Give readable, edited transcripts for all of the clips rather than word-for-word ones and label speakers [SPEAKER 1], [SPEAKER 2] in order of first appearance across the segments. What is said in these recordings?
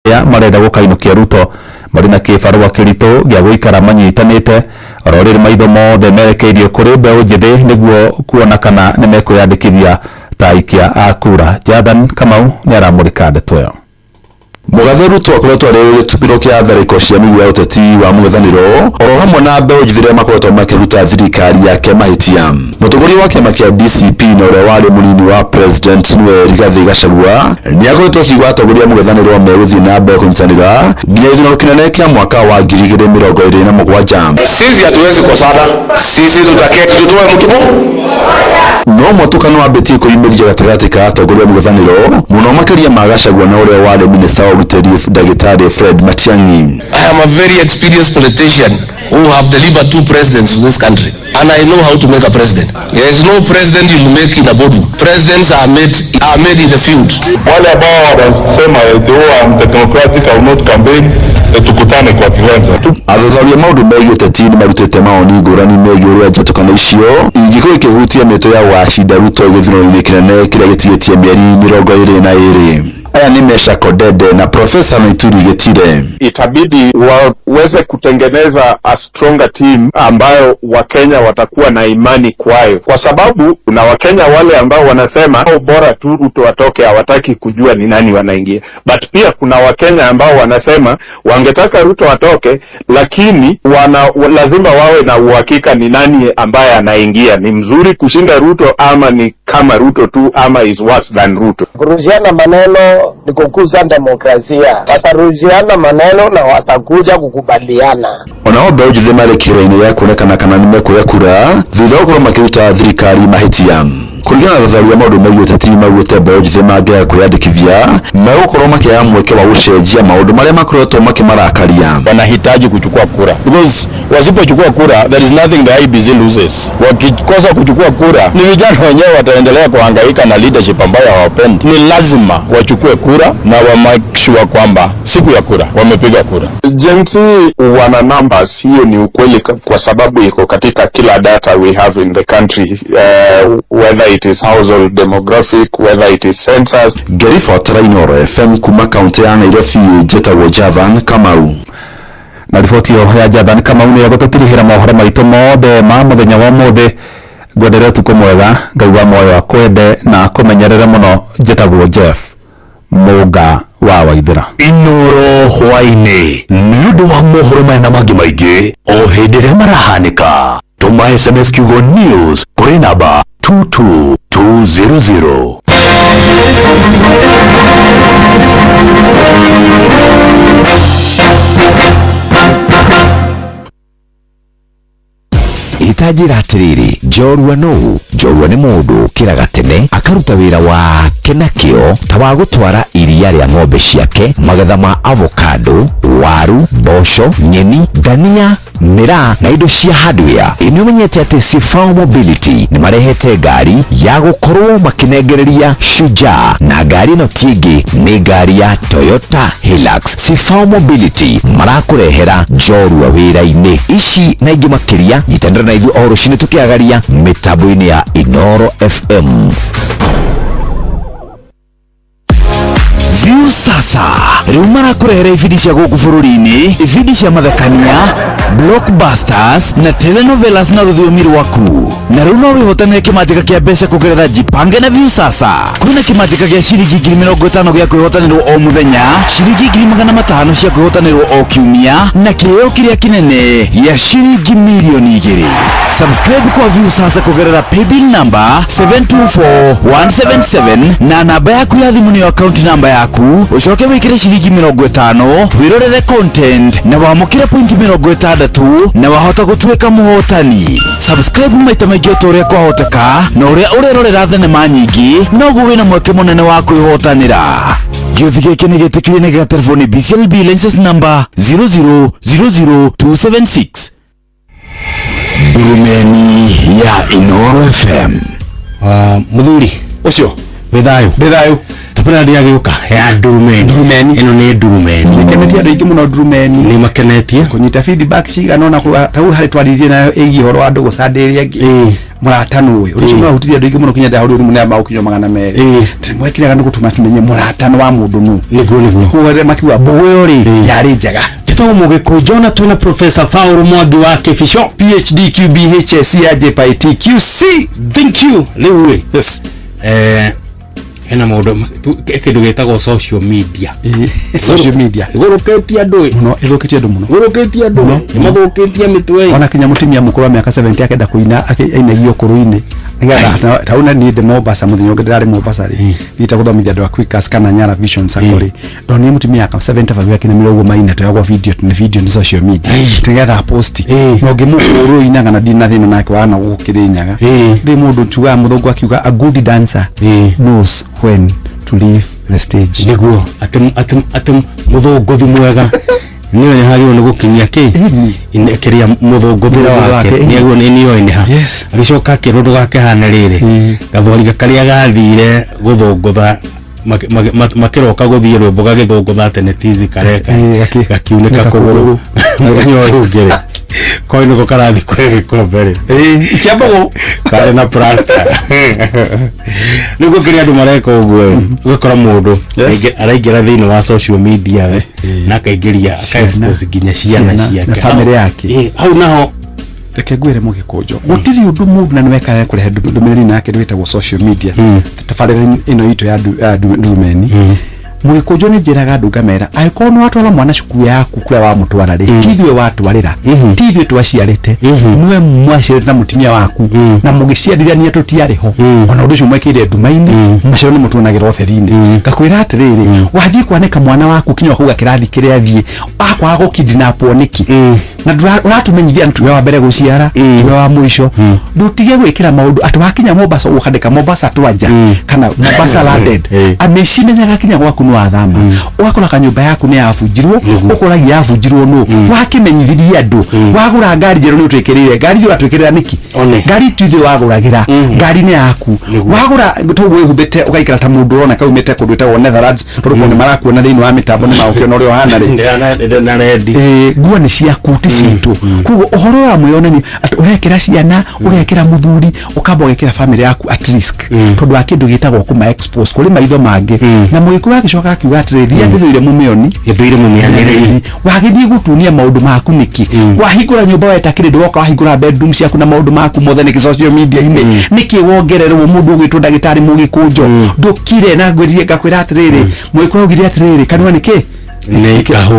[SPEAKER 1] ya marenda gukainukia Ruto marina kibarua kirito gya guikara manyitanite ororire maitho mothe merekeirio kuri mbeũ njithi niguo kuona kana nimekwiyandikithia ta aikia a kura. Jathan Kamau ni aramurika ndeto yo.
[SPEAKER 2] Mugathe Ruto akoretwo ari gĩtubĩro kĩa tharĩko cia mĩigua ũteti wa mũng'ethanĩro oro hamwe na mbeũ njithi iria makoretwo makĩruta thirikari yake mahĩtia. Mũtongoria wa kĩama kĩa DCP na ũrĩa warĩ mũnini wa president niwe Rigathi Gachagua nĩakoretwo akiuga atongoria mũng'ethanĩro megũthiĩ na mbere kũnyitanĩra nginya gĩthurano kĩnene kĩa mwaka wa 2027.
[SPEAKER 3] Sisi hatuwezi kosana, sisi tutaketi tutoe mtumo.
[SPEAKER 2] No mũtukano wambĩtie kũyumĩria gatagatĩ ka atongoria mũng'ethanĩro mũno makĩria ma Gachagua na ũrĩa warĩ minister wa ũgitĩri Ndagĩtarĩ Fred Matiang'i.
[SPEAKER 3] I am a very experienced politician who have delivered 2 presidents in this country, and I know how to make a president. There is no president you make in a boardroom. Presidents are made in the field.
[SPEAKER 4] Wale ambao wanasema eti democratic au not campaign, tukutane kwa kiwanja.
[SPEAKER 2] Athuthuria maũndũ megiĩ ũteti nĩ marutĩte maoni ngũrani megiĩ ũrĩa njatũkano icio ingĩkorwo ikĩhutia mĩtũ ya wacinda Ruto gĩthurano-inĩ kĩnene kĩrĩa gĩtigĩtie mĩeri 22. Aya ni Meshak Odede na Profesa Maituri Gitire.
[SPEAKER 5] Itabidi waweze kutengeneza a stronger team ambayo Wakenya watakuwa na imani kwayo, kwa sababu kuna Wakenya wale ambao wanasema bora tu Ruto atoke, hawataki kujua ni nani wanaingia. But pia kuna Wakenya ambao wanasema wangetaka Ruto atoke, lakini lazima wawe na uhakika ni nani ambaye anaingia, ni mzuri kushinda Ruto ama ni kama Ruto tu ama is worse than Ruto.
[SPEAKER 6] Kuruhusiana maneno ni kukuza demokrasia. Wataruhusiana maneno na watakuja kukubaliana.
[SPEAKER 2] Onao mbeũ njithi marĩ kĩrĩinĩ ya kuonekana kana nĩmekuoya kura thutha wa gũkorwo makĩruta thirikari mahĩtia. Kũringana na athuthuri maũndũ megiĩ ũteti maugĩte mbeũ njithi mangĩaga kwĩyandĩkithia megũkorwo makĩaga mweke wa gũcenjia maũndũ marĩa makoretwo makimarakaria.
[SPEAKER 7] Wanahitaji kuchukua kura, because wasipochukua kura there is nothing the IEBC loses. Wakikosa kuchukua kura ni vijana wenyewe wataendelea kuhangaika na leadership ambayo hawapendi. Ni lazima wachukue kura na wa make sure kwamba siku ya kura wamepiga kura.
[SPEAKER 5] Jinsi wana numbers, hiyo ni ukweli, kwa sababu iko katika kila data we have in the country, whether it is household demographic, whether it is census.
[SPEAKER 2] Gerifa Tarainoro FM kuma kaunti ya Nairobi, Jetagwo Jathan Kamau.
[SPEAKER 1] Na riboti ya Jathan Kamau ni yagototirihira mohoro maitũ mothe ma muthenya wa mothe. Ngwendere ũtukũ mwega, ngaigua moyo wa kwende na kũmenyerera mũno. Jetagwo Jeff Mũnga wa Waithĩra.
[SPEAKER 8] Inoro hwainĩ nĩ ũndũ wa mohoro mena mangĩ maingĩ o hĩndĩ ĩrĩa marahanĩka. Tũma SMS kiugo news kũrĩ namba 22200. Itajira atiriri, Njorua no, Njorua ni mũndũ kĩraga tene akaruta wĩra wake na kĩo ta wa gũtwara iria rĩa ng'ombe ciake, magetha ma avocado, waru, mboco, nyeni, dania, miraa na indo cia hardware. Nĩũmenyete atĩ Sifao Mobility nĩ marehete ngari ya gũkorwo makinengereria Shujaa, na ngari ĩno ti ĩngĩ nĩ ngari ya Toyota Hilux. Sifao Mobility marakũrehera Njorua wĩra-inĩ. Ici na ingĩ makĩria nyitanĩra na ithuĩ o rũciinĩ tũkĩagaria mĩtambo-inĩ ya Inoro FM. Viusasa rĩu marakũrehera ibindi cia gũkũ bũrũri-inĩ, ibindi cia mathekania, blockbusters na telenovelas na rũthiomi rwaku. Na rĩu no wĩhotanĩre kĩmanjĩka kĩa mbeca kũgerera Jipange na Viusasa. Kwĩna kĩmanjĩka gĩa ciringi 50,000 gĩa kwĩhotanĩrwo o mũthenya, ciringi 500,000 cia kwĩhotanĩrwo o kiumia, na kĩheo kĩrĩa kĩnene gĩa ciringi milioni 2. Subscribe kwa Viusasa kũgerera paybill number 724177 na namba yaku ya thimũ nĩyo account number yaku. Ucoke wĩkĩre ciringi 50, wĩrorere content na wamũkĩre point 60 na wahota gũtuĩka mũhotani. Subscribe maita maingĩ o ũrĩa kwahoteka, na ũrĩa ũrerorera thenema nyingĩ noguo wĩna mweke mũnene wa kwĩhotanĩra. Gĩuthi gĩkĩ nĩ gĩtĩkĩrie nĩ gĩa telefoni BCLB license number 0000276. Durumeni ya Inoro FM.
[SPEAKER 7] Muthuri ucio withayo tapana ndia gĩuka ya Durumeni ino nĩ Durumeni.
[SPEAKER 9] Nĩkenetie andũ aingĩ mũno Durumeni.
[SPEAKER 7] Nĩ makenetie
[SPEAKER 9] kũnyita feedback cigana ona hau harĩ twaririe nayo ĩgiĩ ũhoro wa andũ gũcandĩria muratano uyu ucio no hutiria ndingi muno kinya ndahuri munene ma ukinyo magana mere mwekiraga no gutuma tumenye muratano wa mundu nu niguo kuwere makiwa boyo ri yari njega Mugiko Jonathan na Professor Fauru Mwangi wa Kifisho PhD QBHS AJPIT QC thank you lewe yes ena modo ekindu gitagwo social media igoroketie andu muno igoroketie andu imathukitie mitwe ona kinya mutimia mukuru wa miaka 70 akenda kuina ainagio kuruini nigetha tauna ni de Mombasa muthinyo ndirari Mombasa ri thita guthomithia andu Quickers kana Nyara Vision Sakori ndo ni mutimia aka 70 vagu akina mirogo maina twagwa video ni social media nigetha post no ngimukuru inaga na dina thina nake wana gukirinyaga ndi mundu tuga muthungu akiuga a good dancer knows when to leave the stage niguo atem muthunguthi mwega niyo ni hagiro ni gukinyia ki inekeria muthunguthira wake niyo niyo ha agicoka kirondo gake hana riri gathori gakaria gathire guthungutha makiroka guthie rwimbo gagithungutha tene tizi kareka gakiuneka kuguru muthenya uyu ngere kwa niko karathi kwege kwa mbere ikiambago kare na plaster niko kiria andu mareka uguo ugakora mundu araingira thini wa social media na kaingiria expose ginya ciana ciake na family yake hau naho reke gwire Mugikujo gutiri undu mundu na niweka kurehe ndumiriri nake ndwitagwo social media tafarira ino itu ya ndumeni Mugikujo ni njiraga andu ngamera aiko no watwara mwana cukuru yaku kuria wa mutwara ri tithwe watwarira tithwe twaciarite niwe mwacirite na mutimia waku na mugiciarithania tutiariho ona undu ucio mwekire ndumaini macero ni mutunagira oferinĩ ngakwira atiriri wathie kwaneka mwana waku kinya kuga kirathi kiria athie akwa gukidnapwo niki na uratumenyithia ntuwe wa mbere guciara tuwe wa mwisho ndutige gwikira maundu ati wakinya Mombasa ukandika Mombasa twaja kana Mombasa landed amecimenyaga kinya gwaku no athama ugakora kanyumba yaku ni yabunjirwo ukoragia yabunjirwo no wakimenyithirie andu wagura ngari jeru ni utwikirire ngari yo atwikirira niki ngari tuithe waguragira ngari ni yaku wagura tugwe hubete ugaikara ta mundu urona kaumete kundwita wo Netherlands turuko ni marakuona thiini wa mitambo ni maukio uri ohana ri na ready guo ni ciaku citu kugo uhoro wa mwionani urekera ciana urekera muthuri ukamba ugekera family yaku at risk tondu akindu gitagwo kuma expose kuri maitho mangi na Mugiku agicoka akiuga atirithia ndithuire mumioni ithuire mumianiriri wagithie gutunia maundu maku niki wahingura nyumba wetakire ndoka wahingura bedroom ciaku na maundu maku mothe niki social media ini niki wongererwo mundu ugitwo ndagitari Mugikujo ndukire na ngwirie ngakwira atiriri Mugiku ugire atiriri kanwa niki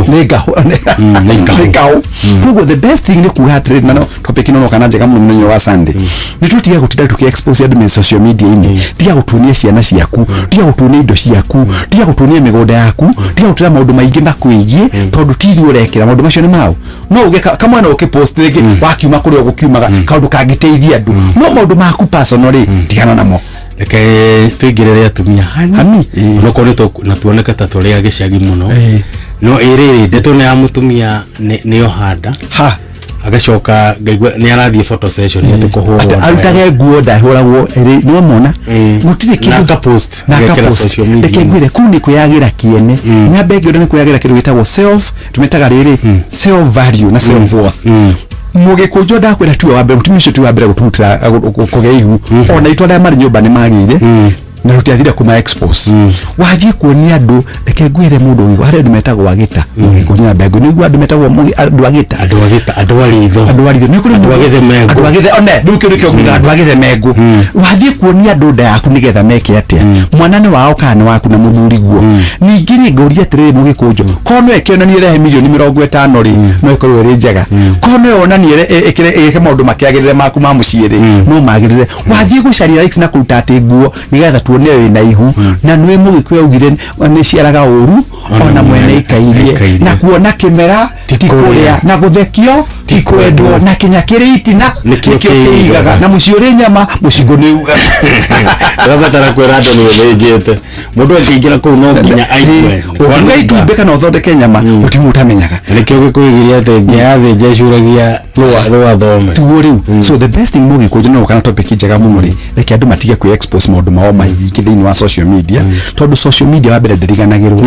[SPEAKER 9] Nikaho kugo the best thing ni kuhatred na topic ino kana njega muno wa Sunday nitutia gutinda tuki expose admin social media ini tia gutunia ciana ciaku tia gutunia indo ciaku tia gutunia migoda yaku tia gutunia maundu maingi na kuigie tondu tiri urekera maundu macio ni mao no uge kama na ukipost rigi wakiuma kuri ugukiumaga kaundu kangiteithia andu no maundu maku personally tigana namo reke tuigirire atumia hani noko nito natuoneka ta turi agiciagi muno no iriri ndeto ni amutumia ni ohanda agacoka ngaigwa ni arathie photo session ya tukuhura arutage nguo ndahuragwo ni mona gutire kindu na post na social media ndekegwire kuni kuyagira kiene nyambe ngiro ni kuyagira kindu gitagwo self tumetaga riri self value na self worth Mugikujo ndakwira tuwe wa mbere mutumisho tuwe wa mbere gututira kugeihu ona itwara mari nyumba ni magire na rutiathire kuma expose wathie kuonia andu reke ngwire mundu uyu hari andu metagwo agita Mugikujo mbego niguo andu metagwo andu agita andu aritho ni kuri andu agithe mengu andu agithe one nduke ngwira andu agithe mengu wathie kuonia andu nda yaku nigetha meke atia mwanane wao kana waku na muthuri guo ningiri ngoria atiriri Mugikujo kono ekionanie rehe milioni 50 ri no ikorwo ri njega kono onanie eke maundu makiagirire maku ma muciiri no magirire wathie gucaria likes na kuruta ati nguo nigetha tuone wina ihu na nwe Mugiku augire ni ciaraga uru ona mwene ikairie na kuona kimera tikuria na guthekio tikwendwo na kinya kiriti na nikio kiigaga na muciuri nyama mucigo ni uga rabatara kwera andu ni wenjete
[SPEAKER 10] mundu akeingira ku no nginya aigue
[SPEAKER 9] kwa itumbä kana thondeke nyama utimu utamenyaga
[SPEAKER 10] rekio gikuigiria ate ngiathe jecuragia rwa thome
[SPEAKER 9] tuo riu so the best thing mugi kujuna kana topic njega muno ri reke andu matige ku expose maundu mao maingi thiini wa social media tondu social media wabere ndiriganagirwo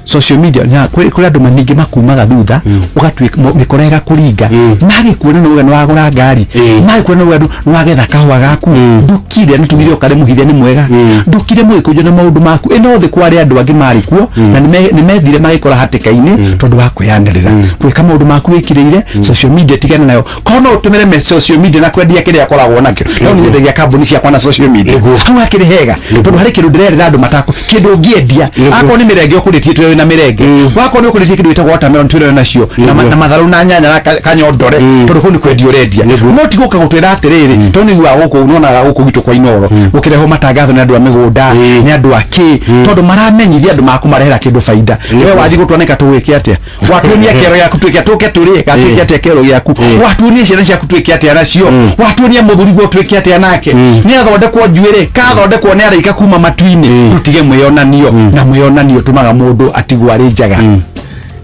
[SPEAKER 9] social media nya kuri andu maningi makumaga thutha ugatwika mikorega kuringa magi kuona no gano wagura ngari magi kuona no gano wagetha kahwa gaku ndukire nitugire ukare muhithia ni mwega ndukire mugi kujuna maundu maku eno the kwari andu angi mari kuo na nimethire magikora hatikaini tondu wa kwiyandirira kwika maundu maku wikireire social media tigana nayo kono utumire me social media na kwendia kile yakoragwo nakyo no ni nyendagia kambuni cia kwa na social media hau akiri hega tondu hari kindu ndirerera andu matako kindu ngiendia akoni ni mirenge ukuritie twe na mirenge wako ni ukuritie kindu itagwo watermelon twe nacio na matharu na nyanya na kanyondore tondu kuni kwendio rendia no tiguka gutwira atiriri tondu ni wa guku unona guku gitu kwa inoro ukireho matangatho ni andu a migunda ni andu aki tondu maramenyithia andu maku marehera kindu faida wewe wathi gutwaneka tuwike atia watuonia kero yaku twike tuke turie katwike atia kero yaku watuonia ciana ciaku twike atia nacio watuonia muthuri gwo twike atia nake ni athondekwo njuire kathondekwo ni araika kuma matuini tutige mwionanio na mwionanio tumaga mundu atigwa ri njaga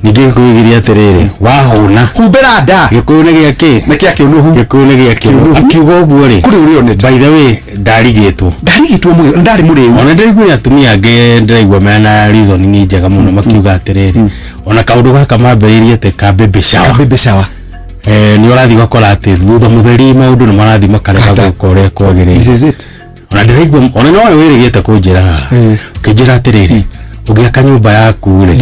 [SPEAKER 10] ningi kuigiria atiriri wahuna
[SPEAKER 9] humbera nda
[SPEAKER 10] gikuyu ni giaki
[SPEAKER 9] niki akiunuhu
[SPEAKER 10] gikuyu ni giaki akiuga uguo ri
[SPEAKER 9] kuri uri onete
[SPEAKER 10] by the way ndarigitwo
[SPEAKER 9] mu ndari muriu
[SPEAKER 10] ona ndarigwa atumia nge ndiraigwa mena reason ni njega muno makiuga atiriri ona kaundu gaka mambiririe te ka baby shower ni urathi gukora ati thutha mutheri maundu ni marathi makareka gukore kwagirire ona ndirigwa ona no wirigite kunjira kijira atiriri ugiaka nyumba yaku ri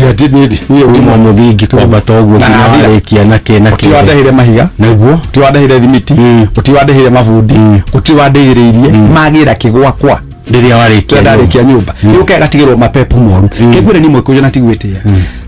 [SPEAKER 10] niyo timo muthingi kwamba toguo kinarikia na kena
[SPEAKER 9] utiwandahire mahiga
[SPEAKER 10] naguo
[SPEAKER 9] utiwandahire thimiti utiwandahire mabundi utiwandahiririe magira kigwakwa
[SPEAKER 10] ndiria warikia
[SPEAKER 9] nyumba yuke gatigirwo mapepo moru kigwire ni mwe kujana tigwitiya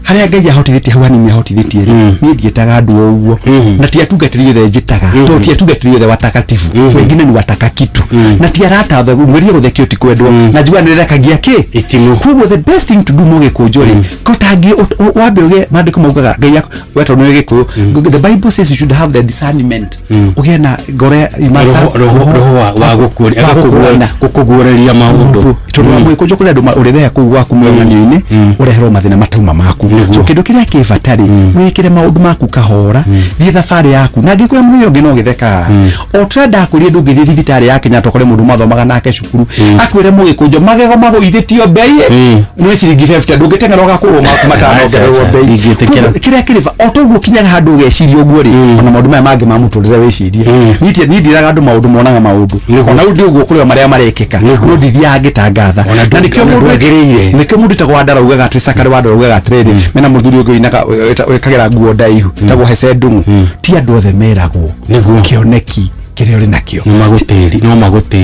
[SPEAKER 9] haria ngai ahotithitie hawani ni ahotithitie ni ndietaga andu uguo na ti atungatiri yothe njitaga to ti atungatiri yothe watakatifu wengine ni wataka kitu na ti arata tho mwerie guthekio ti kwendwo na njua ndirekagia ki
[SPEAKER 10] ikimu
[SPEAKER 9] kugo the best thing to do muge kunjori kotangi wambiruge mandiko maugaga ngai weto no gikuyu the bible says you should have the discernment ugena gore
[SPEAKER 10] roho wa gukugureria maundu
[SPEAKER 9] tondu mwe kunjo kuri andu urethea kuu gwaku mwonanio-ini ureherwo mathina matauma maku so kindu kiria kibatari wikire maundu maku kahora thie thabari yaku na ngikura munyo ngi no githeka o trenda kurie ndu ngithi thibitari ya Kenya tokore mundu mathomaga nake cukuru akwire mugikunjo magego maguithitio bei ni ciringi 50 ndu ngitenga no gakurwo maku matano ngerwo bei
[SPEAKER 10] ngitikira
[SPEAKER 9] kiria kiriva otoguo kinyaga handu geciria uguo ri ona maundu maya mangi mamuturire wicirie ni ndiraga andu maundu monaga maundu ona undi uguo kurio maria marekeka no ndithia ngitangatha na nikio mundu agiriire nikio mundu tagwa ndaraugaga ati sakari wa ndaraugaga atiriri mena muthuri ugo inaka wekagira nguo ndaihu tagwo hece ndungu ti andu othe meragwo kioneki kiria uri nakio
[SPEAKER 10] no magutiri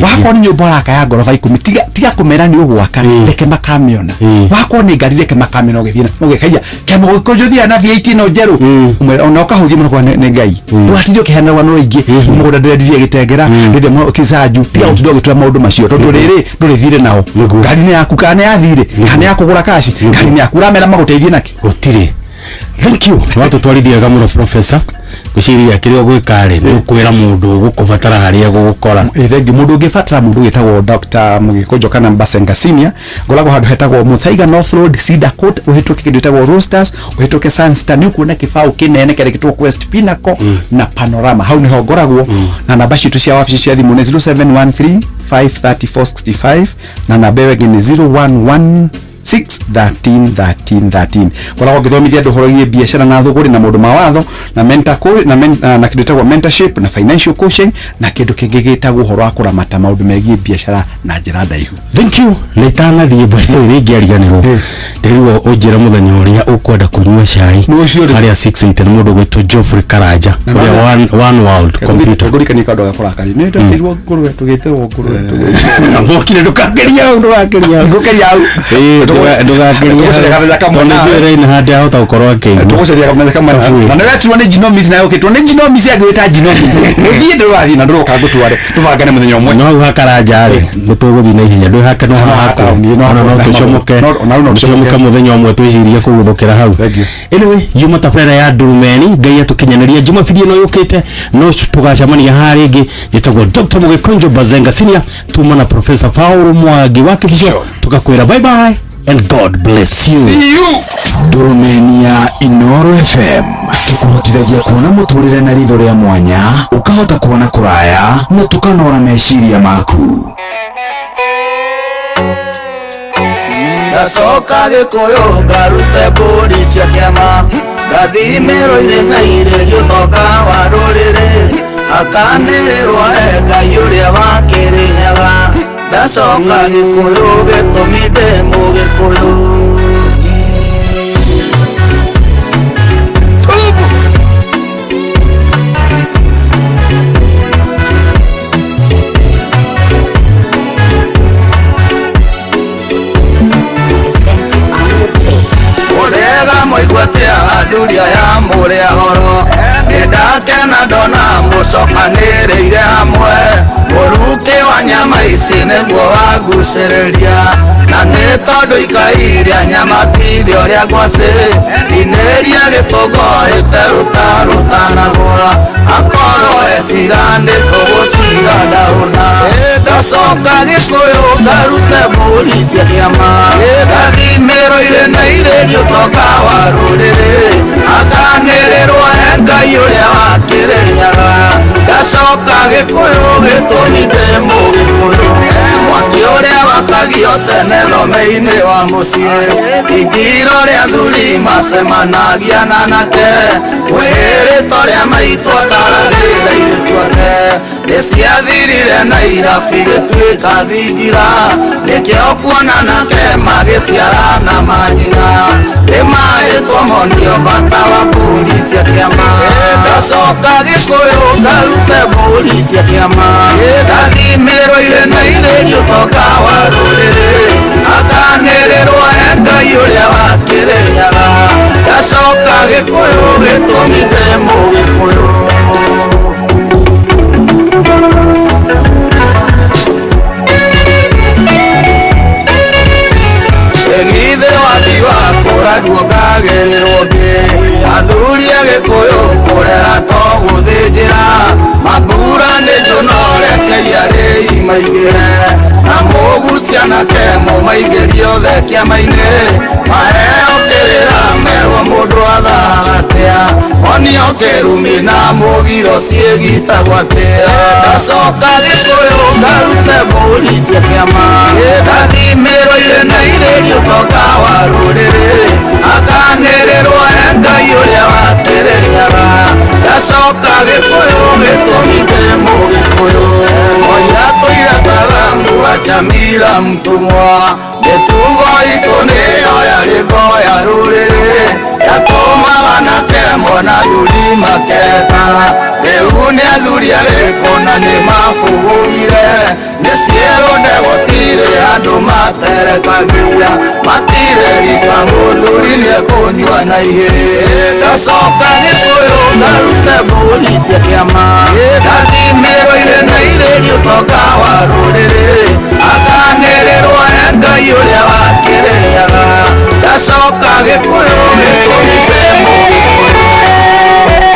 [SPEAKER 9] wako ni nyumba raka ya ngorofa 10 tiga kumera ni ugwaka reke makamiona wako ni ngari reke makamiona ugithina ugikaia kemo kujuthia na V8 no njeru ona ukahuthia muno kwa ne ngai watithio kihana wa no ingi mugunda ndirendirie gitengera ndinde mo kizaju tiga utindo gitwa maundu macio tondu riri ndurithire nao ngari ni yaku kana yathire kana yakugura kashi ngari ni yaku ramera maguteithie naki
[SPEAKER 10] gutire thank you watu twarithia gamuno professor kuciria kirio gwikare ukwira mundu gukubatara haria gugukora
[SPEAKER 9] thengi mundu ungibatara mundu gitagwo Dr. Mugikunjo kana Mbasenga Senior ngoragwo handu hetagwo Muthaiga North Road Cedar Court uhituke kindu gitagwo Roosters uhituke Sunstar ni kuona kibao kinene kile kitwa Quest Pinnacle na Panorama hau niho ngoragwo na namba citu cia wabici cia thimu ni 0713 53465 na namba yengi ni 011 613 kwa githomithia andu horogie biashara na thuguri na maundu mawatho na na kindu gitagwo mentorship na financial coaching na kindu kingi gitagwo horo wa kuramata maundu megie biashara na njira ndaihu.
[SPEAKER 10] Thank you nitana thie bari ringi ariganirwo ndirwo unjira muthenya uria ukwenda kunywa cai haria 68 ni mundu gwitwo Geoffrey Karanja uria one world computer
[SPEAKER 9] ngurikani kandu gakora kari ni ndirwo ngurwe tugitirwo ngurwe abokire ndukageria ndu wakeria ngukeria au tugucaria kameza kamwe na
[SPEAKER 10] ndio ina hadi hata ukorwa kingi
[SPEAKER 9] tugucaria kameza kamwe na ndio tuone genomics nayo tuone genomics agwita genomics thie ndio wathi na ndio kagutware tubangane muthenya umwe
[SPEAKER 10] no hakaranja ri nituguthi na ihenya ndio haka no haka no tucomoke tucomoke muthenya umwe twiciria kuguthukira hau anyway yuma tafera ya Durumeni ngai atukinyaniria Jumapili no yukite no tugacamania hari ingi gitagwo Dr. Mugikonjo Bazenga Senior tuma na Professor Paul Mwangi wa Kibisho tukakwira bye bye and God bless you.
[SPEAKER 8] See you. Durumeni ya Inoro FM tukuhotithagia kuona muturire na ritho ria mwanya ukahota kuona kuraya na tukanora meciria maku.
[SPEAKER 11] Gacoka Gikuyu ngarute mbũri cia kĩama ngathimĩrwo irĩ na irĩ gĩũtonga wa rũrĩrĩ akanĩrĩrwo Ngai ũrĩa wa Kĩrĩnyaga ndacoka Gĩkũyũ gĩtũmi ndĩ Mũgĩkũyũ. Thuria ya mũrĩa horo nĩndakena ndona mũcokanĩrĩire hamwe mũrukĩ wa nyama ici nĩguo wangucĩrĩria na nĩ tondũ ikai rĩa nyama tithi ũrĩa ngwacĩ inĩria gĩtũngũĩte rũtanagũra akorwo ecira nĩtũgũcira ndaũna ndacoka Gĩkũyũ ngarute mbũri cia kĩama ngathimĩrwo irĩ na irĩ gĩũtonga wa rũrĩrĩ akanĩrĩrwo Ngai ũrĩa wa Kĩrĩnyaga ndacoka Gĩkũyũ gĩtũmi ndĩ Mũgĩkũyũ mwaki ũrĩa wakagio tene thome-inĩ wa mũciĩ ingiro rĩa athuri macemanagia na nake kwĩrĩtwo rĩa maitũ ataragĩra airĩtu ake nĩciathirire na irabi gĩtuĩka thingira nĩkĩo kuona nake magĩciara na manyina nĩmahĩtwo monio bata wa mbũri cia kĩama ndacoka Gĩkũyũ ngarute mbũri cia kĩama ngathimĩrwo irĩ na irĩ gĩũtonga wa rũrĩrĩ akanĩrĩrwo Ngai ũrĩa wa Kĩrĩnyaga ndacoka Gĩkũyũ gĩtũmi ndĩ Mũgĩkũyũ. Githe wathi wakũraguo ngagĩrĩrwo ngĩ athuri a Gĩkũyũ kũrera to gũthĩnjĩra mambura nĩ njũnorekeria rĩi maigĩre na mũgucia nake mũmaigĩrie othe kĩama-inĩ maheo kĩrĩra merwo mũndũ athagatĩa onio kĩrumi na mũgiro ciĩgitagwo atĩa ndacoka Gĩkũyũ ngarute mbũri cia kĩama ngathimĩrwo irĩ na irĩ gĩũtonga wa rũrĩrĩ akanĩrĩrwo Ngai ũrĩa wa Kĩrĩnyaga ndacoka Gĩkũyũ gĩtũmi ndĩ Mũgĩkũyũ moira tũirataga Chamira mtumwa nĩtugo itũ nĩyo yarĩgoya rũrĩrĩ yatũmaga nake mona thuri maketa rĩu nĩ athuri arĩkũ na nĩmabũgũire nĩciĩrũnde gũtirĩ andũ materekagia matirĩ rika mũthuri nĩekũnyua na ihĩ ndacoka Gĩkũyũ ngarute mbũri cia kĩama ngathimĩrwo irĩ na irĩ gĩũtonga wa rũrĩrĩ akanĩrĩrwo Ngai ũrĩa wa Kĩrĩnyaga ndacoka Gĩkũyũ gĩtũmi ndĩ Mũgĩkũyũ.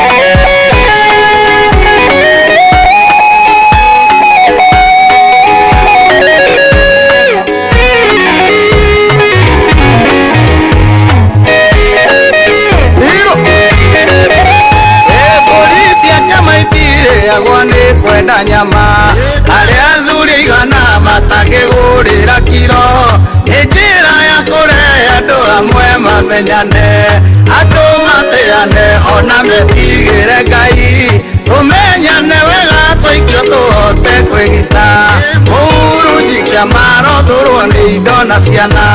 [SPEAKER 11] Agwa nĩ kwenda nyama arĩa athuri aigana matangĩgũrĩra kiro nĩ njĩra ya kũrehe andũ amwe mamenyane andũ matĩane ona metigĩre Ngai tũmenyane wega tũikio tũhote kwĩgita mũhurunji kĩama rothũrwo nĩ indo na ciana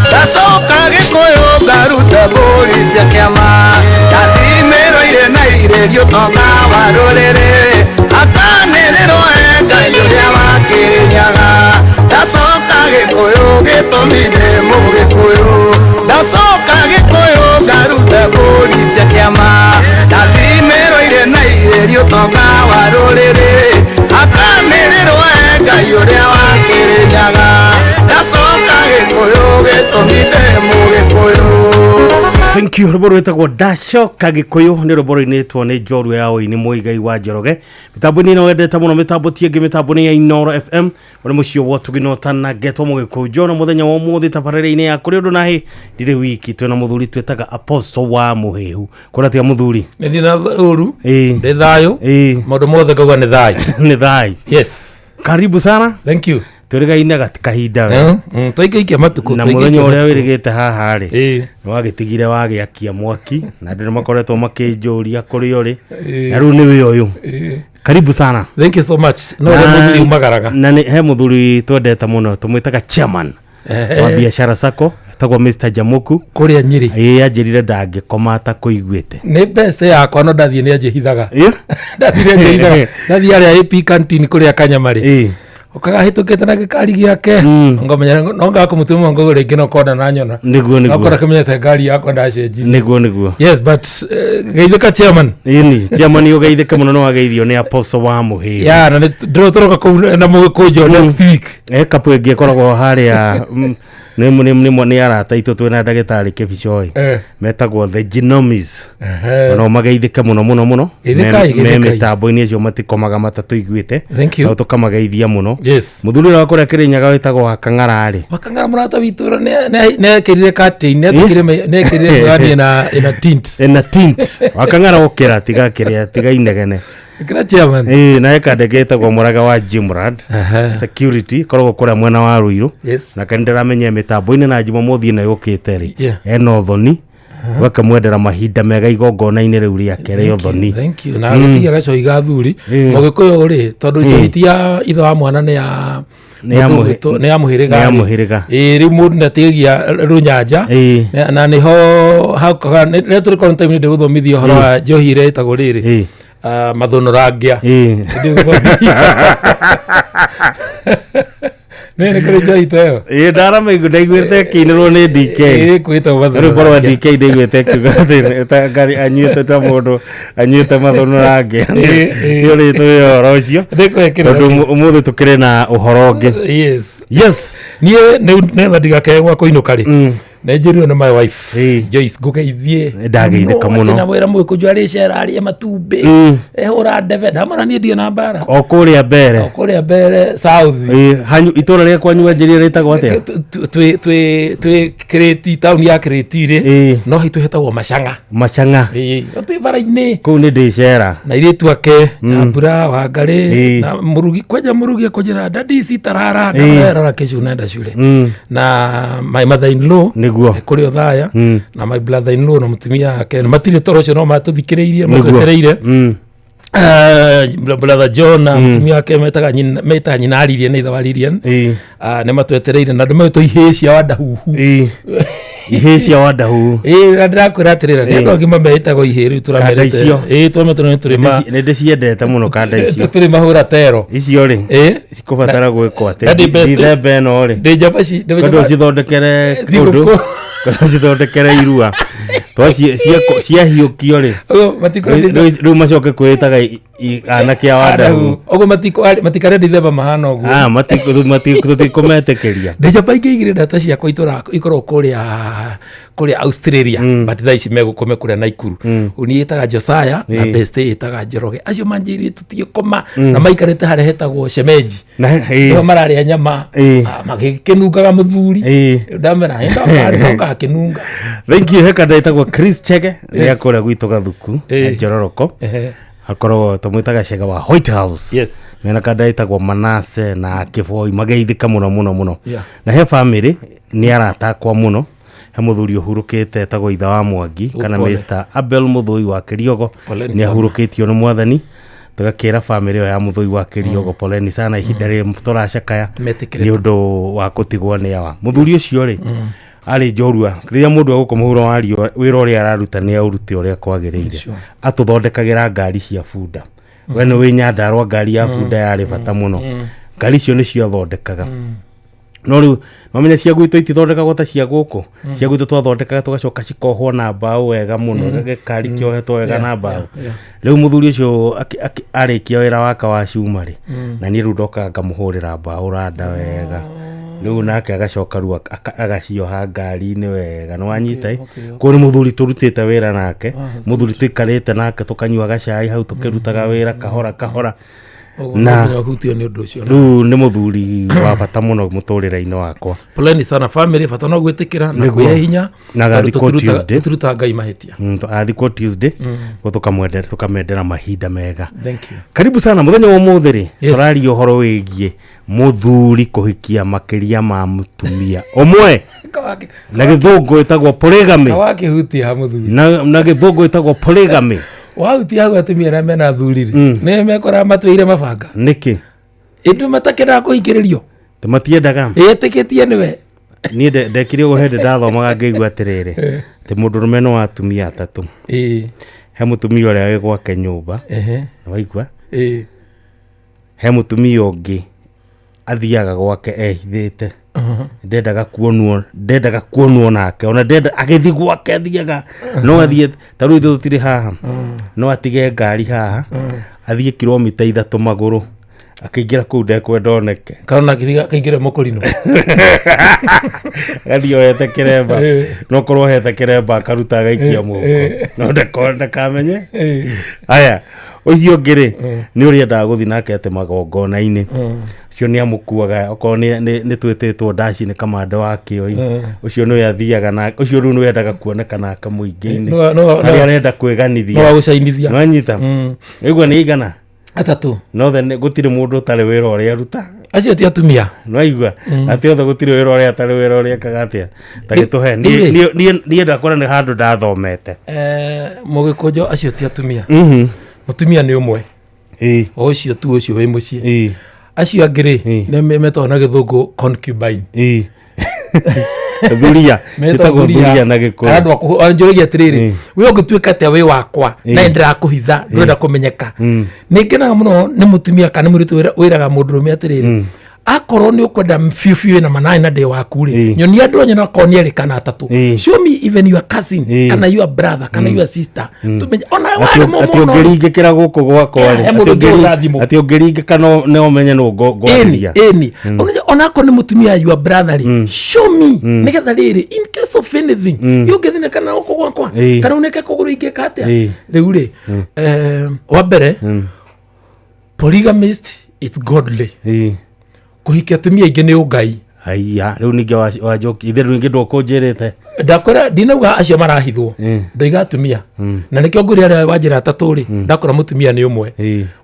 [SPEAKER 11] ndacoka Gĩkũyũ ngarute mbũri cia kĩama ngathimĩrwo irĩ na irĩ gĩũtonga wa rũrĩrĩ akanĩrĩrwo Ngai ũrĩa wa Kĩrĩnyaga ndacoka Gĩkũyũ gĩtũmi ndĩ Mũgĩkũyũ. Gikuyu ndacoka Gikuyu ngaruta mbũri cia kĩama ndathimĩrwo ire na irerio ũtonga wa rũrĩrĩ akanĩrĩrwo Ngai ũrĩa wakĩrĩnyaga ndacoka Gikuyu gĩtũmi ndĩ Mũgĩkũyũ.
[SPEAKER 10] Thank you. Ruboro etagwo ndacoka Gikuyu ni ruboro inetwo ni Njorua ya Oini Muigai wa Njoroge. Mitambo ni no wendete muno mitambo tienge mitambo ni ya Inoro FM. Ore mucio wotu ginotana geto Mũgĩkũyũ jona muthenya wa muthi tabarĩra-inĩ ya kũrĩ ũndũ nahi ndire wiki twena muthuri twetaga Apostle wa Muhehu. Kũra tia muthuri.
[SPEAKER 12] Ndi na uru. Ndi thayo. Maũndũ mothe kauga ni thayo. Ni thayo. Yes.
[SPEAKER 10] Karibu sana.
[SPEAKER 12] Thank you.
[SPEAKER 10] Turigaine kahinda
[SPEAKER 12] twaikaikia matuko
[SPEAKER 10] na muthenya uria wirigite haha ri wagitigire wagiakia mwaki na ndio makoretwo makĩnjũria kũrĩ uri na rĩu nĩ wĩ ũyũ. Karibu sana.
[SPEAKER 12] Thank you so much. No muthuri umagaraga
[SPEAKER 10] na he muthuri twendete muno tumwitaga chairman wa biashara sako tagwo Mr. Jamuku
[SPEAKER 12] kuria Nyeri
[SPEAKER 10] anjirire ndangĩkoma ta kũiguĩte
[SPEAKER 12] nĩ best yakwa no ndathie nĩ anjihithaga ndathie arĩa AP canteen kuria Kanyamari okaga hitukite na gikari giake ngomenya no ngakumutima ngo rĩngĩ no kona na nyona
[SPEAKER 10] niguo
[SPEAKER 12] akora kimenyete ngari yakwa ndacenji
[SPEAKER 10] niguo
[SPEAKER 12] yes but geithika chairman
[SPEAKER 10] chairman ugeithike muno no wageithio ni Apostle wa Muhehu
[SPEAKER 12] na ndĩrotoroka kũu na Mũgĩkũyũ next week
[SPEAKER 10] kapu ĩngĩ koragwo harĩa ni arata itu twena ndagĩtarĩ Kĩbicoi metagwo the Genomics no mageithike muno me mitambo-inĩ icio matikomaga matatuiguĩte no tukamageithia muno muthuri wa kũrĩa Kĩrĩnyaga wĩtagwo Wakang'ara
[SPEAKER 12] Wakang'ara mũrata witũ nekĩrire curtain nekĩrire ngani na tint
[SPEAKER 10] Wakang'ara ũkĩra tiga inegene
[SPEAKER 12] Kira chairman
[SPEAKER 10] na ekandegete kwa Mũraga wa Jimrad security koragwo kũrĩa mwena wa Ruiru na kandira menye mitambo-inĩ na Jumamothi na yũkĩte ri eno thoni wakamwendera mahinda mega igongona-inĩ rĩu rĩake rĩo thoni.
[SPEAKER 12] Thank you. Na gũtiga gacoi ga thuri Mũgĩkũyũ ri tondũ njohitia ithe wa mwana nĩ ya mũhĩrĩga rĩu mũndũ natigia Rũnyanja na nĩho haukaga rĩrĩa tũrĩ quarantine ndĩ gũthomithia ũhoro wa njohi ĩrĩa ĩtagwo rĩrĩ Mathonorangia nene kare jaiteo
[SPEAKER 10] ndara maigu ndaiguĩte kĩinĩrwo nĩ DK
[SPEAKER 12] kwĩtwo
[SPEAKER 10] rĩu borwa DK ndaiguĩte kiuga ta ngari anyuĩte ta mũndũ anyuĩte Mathonorangia nĩ rĩtwa ũhoro ũcio tondũ ũmũthĩ tũkĩrĩ na ũhoro ũngĩ yes
[SPEAKER 12] niĩ nĩ ndigake gwa kũinũka rĩ Nigeria na my wife Joyce ngugeithie
[SPEAKER 10] ndageithĩka muno
[SPEAKER 12] na mwĩra Mũgĩkũyũ arĩ cera arĩ matumbĩ ehũra ndebe ndamara niĩ ndio na mbara
[SPEAKER 10] o kũrĩa mbere
[SPEAKER 12] south
[SPEAKER 10] hanyu itũra rĩa kwanyu Nigeria rĩtagwo atĩa
[SPEAKER 12] twĩ Kreti town ya Kreti rĩ no hitu hetagwo Macang'a twĩ bara-inĩ
[SPEAKER 10] kũu nĩ ndĩcera
[SPEAKER 12] na irĩtu ake Nyambura Wangari na Mũrugi akũnjĩra dadi sitarara na kesho naenda shule na my mother in law kuri othaya na my brother in law na mutumia yake matire torocio no matuthikireirie matwetereire brother John na mutumia yake metaga nyina aririe ni itha Lilian ne matwetereire na ndome to ihĩcia wa ndahuhu
[SPEAKER 10] ihĩcia wa ndahuhu
[SPEAKER 12] ndirakwĩra atĩrĩra nĩ andũ agima metagwo ihĩ rĩu tũramerete twametwo
[SPEAKER 10] nĩ ndĩciendete mũno kanda icio
[SPEAKER 12] tũrĩ mahũra tero
[SPEAKER 10] icio rĩ cikũbatara gwĩkwo atĩ ithemba ĩno rĩ ndĩ cithondekere kũndũ cithondekere irua ciahiũkio rĩ rĩu macoke kwĩtaga anake a wandahu
[SPEAKER 12] ũguo matikarenda ithemba mahana ũguo
[SPEAKER 10] tũtikũmetĩkĩria
[SPEAKER 12] ndĩjamba ingĩigire data ciakwa ikorwo kũrĩa Australia but thaa ici megũkome kũrĩa Naikuru ũni ĩtaga Josiah na Beste ĩtaga Njoroge acio manjĩrie tũtigĩkoma na maikarĩte harĩa hetagwo Shemeji no mararĩa nyama magĩkĩnungaga mũthuri ndamera enda kĩnunga.
[SPEAKER 10] Thank you. Heka ĩtagwo Chris Chege nĩ akũrĩa gwitũ Gathuku Njororoko hakorwo tũmwĩtaga Chege wa White House mena kanda ĩtagwo Manase na Kĩboi mageithĩka mũno na he family nĩ aratakwa mũno he mũthuri ũhurũkĩte etagwo ithe wa Mwangi kana Mr. Abel Mũthũi wa Kĩriogo nĩ ahurũkĩtio nĩ Mwathani tugakĩra family ya Mũthũi wa Kĩriogo poleni sana ihinda rĩrĩ tũracakaya nĩ ũndũ wa gũtigwo nĩ awa mũthuri ũcio rĩ arĩ Njorua rĩrĩa mũndũ agũkoma hura wa riũa wĩra ũrĩa araruta nĩ aurute ũrĩa kwagĩrĩire atũthondekagĩra ngari cia bunda we nĩ wĩ Nyandarua ngari ya bunda yarĩ bata mũno ngari icio nĩcio athondekaga no riu nomenya cia gwitũ itithondekagwo ta cia gũkũ cia gwitũ twathondekaga tugacoka cikohwo na mbaũ wega mũno gĩkari kĩohetwo wega na mbaũ rĩu mũthuri ũcio arĩkia wĩra wake wa cuma rĩ na niĩ rĩu ndoka ngamũhũrĩra mbaũ randa wega rĩu nake agacoka rĩu agacioha ngari-inĩ wega nĩ wanyita kũrĩ mũthuri tũrutĩte wĩra nake mũthuri tũikarĩte nake tũkanyuaga cai hau tũkĩrutaga wĩra kahora kahora na rĩu nĩ mũthuri wa bata mũno mũtũrĩre-inĩ wakwa.
[SPEAKER 12] Poleni sana family, bata no gwĩtĩkĩra na kwĩhe hinya
[SPEAKER 10] na
[SPEAKER 12] tũruta Ngai mahĩtia.
[SPEAKER 10] Athikwo Tuesday tũkamendera mahinda mega. Karibu sana mũthenya wa ũmũthĩ rĩ tũraria ũhoro wĩgiĩ mũthuri kũhikia makĩria ma mũtumia ũmwe na gĩthũngũ ĩtagwo polygamy na gĩthũngũ ĩtagwo polygamy.
[SPEAKER 12] Wauti hagu atumia arĩa mena thuri rĩ nĩ mekora matweire mabanga
[SPEAKER 10] nĩkĩ
[SPEAKER 12] ĩndũ matakĩra kũhingĩrĩrio
[SPEAKER 10] matiendaga
[SPEAKER 12] ĩtĩkĩtie nĩwe
[SPEAKER 10] niĩ ndekire ũguo hĩndĩ ndathomaga ngĩigua atĩrĩrĩ atĩ mũndũrũme no atumia atatũ he mũtumia ũrĩa wĩ gwake nyũmba waigua he mũtumia ũngĩ athiaga gwake ehithĩte ndendaga kuonwo nake ona ndenda agĩthi gwake athiaga no athiĩ ta rĩu tũtirĩ haha no atige ngari haha athiĩ kilomita 3 magũrũ akĩingĩra kũu ndekwenda oneke
[SPEAKER 12] kana akaingĩra mũkũrinũ
[SPEAKER 10] athiĩ ohete kĩremba no korwo ohete kĩremba akaruta agaikia mũhuko no ndakamenye aya ũcio ũngĩ rĩ nĩ ũrĩa endaga gũthiĩ nake atĩ magongona-inĩ ũcio nĩ amũkuaga okorwo nĩ twĩtĩtwo ndaci-inĩ kamande wa kĩoi ũcio nĩwe athiaga na ũcio rĩu nĩwe endaga kuonekana kamũingĩ-inĩ harĩa arenda kwĩganithia nwanyita ĩguo nĩ igana
[SPEAKER 12] atatũ
[SPEAKER 10] no then gũtirĩ mũndũ ũtarĩ wĩra ũrĩa aruta
[SPEAKER 12] acio ti atumia
[SPEAKER 10] nwaigua atĩ othe gũtirĩ wĩra ũrĩa atarĩ wĩra ũrĩa ekaga atĩa ta gĩtũhe niĩ ndakora nĩ handũ ndathomete
[SPEAKER 12] mũgĩkũnjo acio ti atumia mutumia nĩ ũmwe ũcio tu ũcio wĩ mũciĩ acio angĩ rĩ nĩ metagwo na gĩthũngũ concubine
[SPEAKER 10] thuria gĩtagwo thuria na gĩkũyũ
[SPEAKER 12] andũ anjũragia atĩrĩrĩ we ũngĩtuĩka atĩa wĩ wakwa na ndĩrakũhitha ndũrenda kũmenyeka nĩ ngenaga mũno nĩ mũtumia kana mũirĩtu wĩraga mũndũrũme atĩrĩrĩ akorwo nĩ ũkwenda fiu na manai na ndĩ waku rĩ nyonia andũ onye nakorwo nĩ erĩ kana atatũ show me even your cousin kana your brother kana your sister tumenye ona wale mũno
[SPEAKER 10] atĩ ũngĩringĩkĩra gũkũ gwakwa atĩ ũngĩringĩka no ũmenye no ngwaria
[SPEAKER 12] ona akorwo nĩ mũtumia your brother rĩ show me nĩgetha rĩrĩ in case of anything yũngĩthine kana gũkũ gwakwa kana uneke kũgũrũ ingĩka atĩa rĩu rĩ wa mbere polygamist it's godly kuhikia atumia ingĩ nĩ ũngai
[SPEAKER 10] haiya rĩu ningĩ wajoki ithe rĩu ningĩ ndũkũnjĩrĩte
[SPEAKER 12] ndakora ndinauga acio marahithwo ndoiga atumia na nĩkĩo ngũrĩ arĩa wanjĩra atatũ rĩ ndakora mũtumia nĩ ũmwe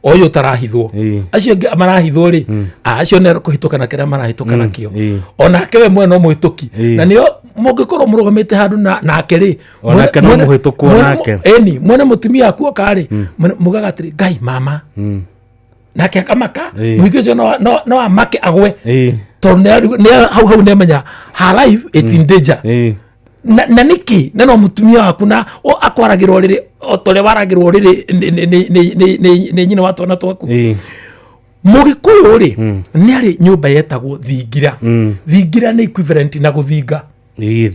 [SPEAKER 12] o ũyũ ũtarahithwo acio angĩ marahithwo rĩ acio nĩ kũhĩtũka na kĩrĩa marahĩtũka nakĩo onake we mwena mũhĩtũki na nĩo mũngĩkorwo mũrũgamĩte handũ nake rĩ
[SPEAKER 10] onake no mũhĩtũkwo nake
[SPEAKER 12] eni mwene mũtumia akuoka rĩ mugaga atĩrĩ Ngai mama nake akamaka mũingĩ ũcio no amake agwe tondũ nĩ hau nĩamenya her life it's in danger na nĩkĩ na no mũtumia waku na akwaragĩrwo rĩrĩ o tũrĩa waragĩrwo rĩrĩ nĩ nyina wa twana twaku mũgĩkũyũ rĩ nĩ arĩ nyũmba yetagwo thingira thingira nĩ equivalent na gũthinga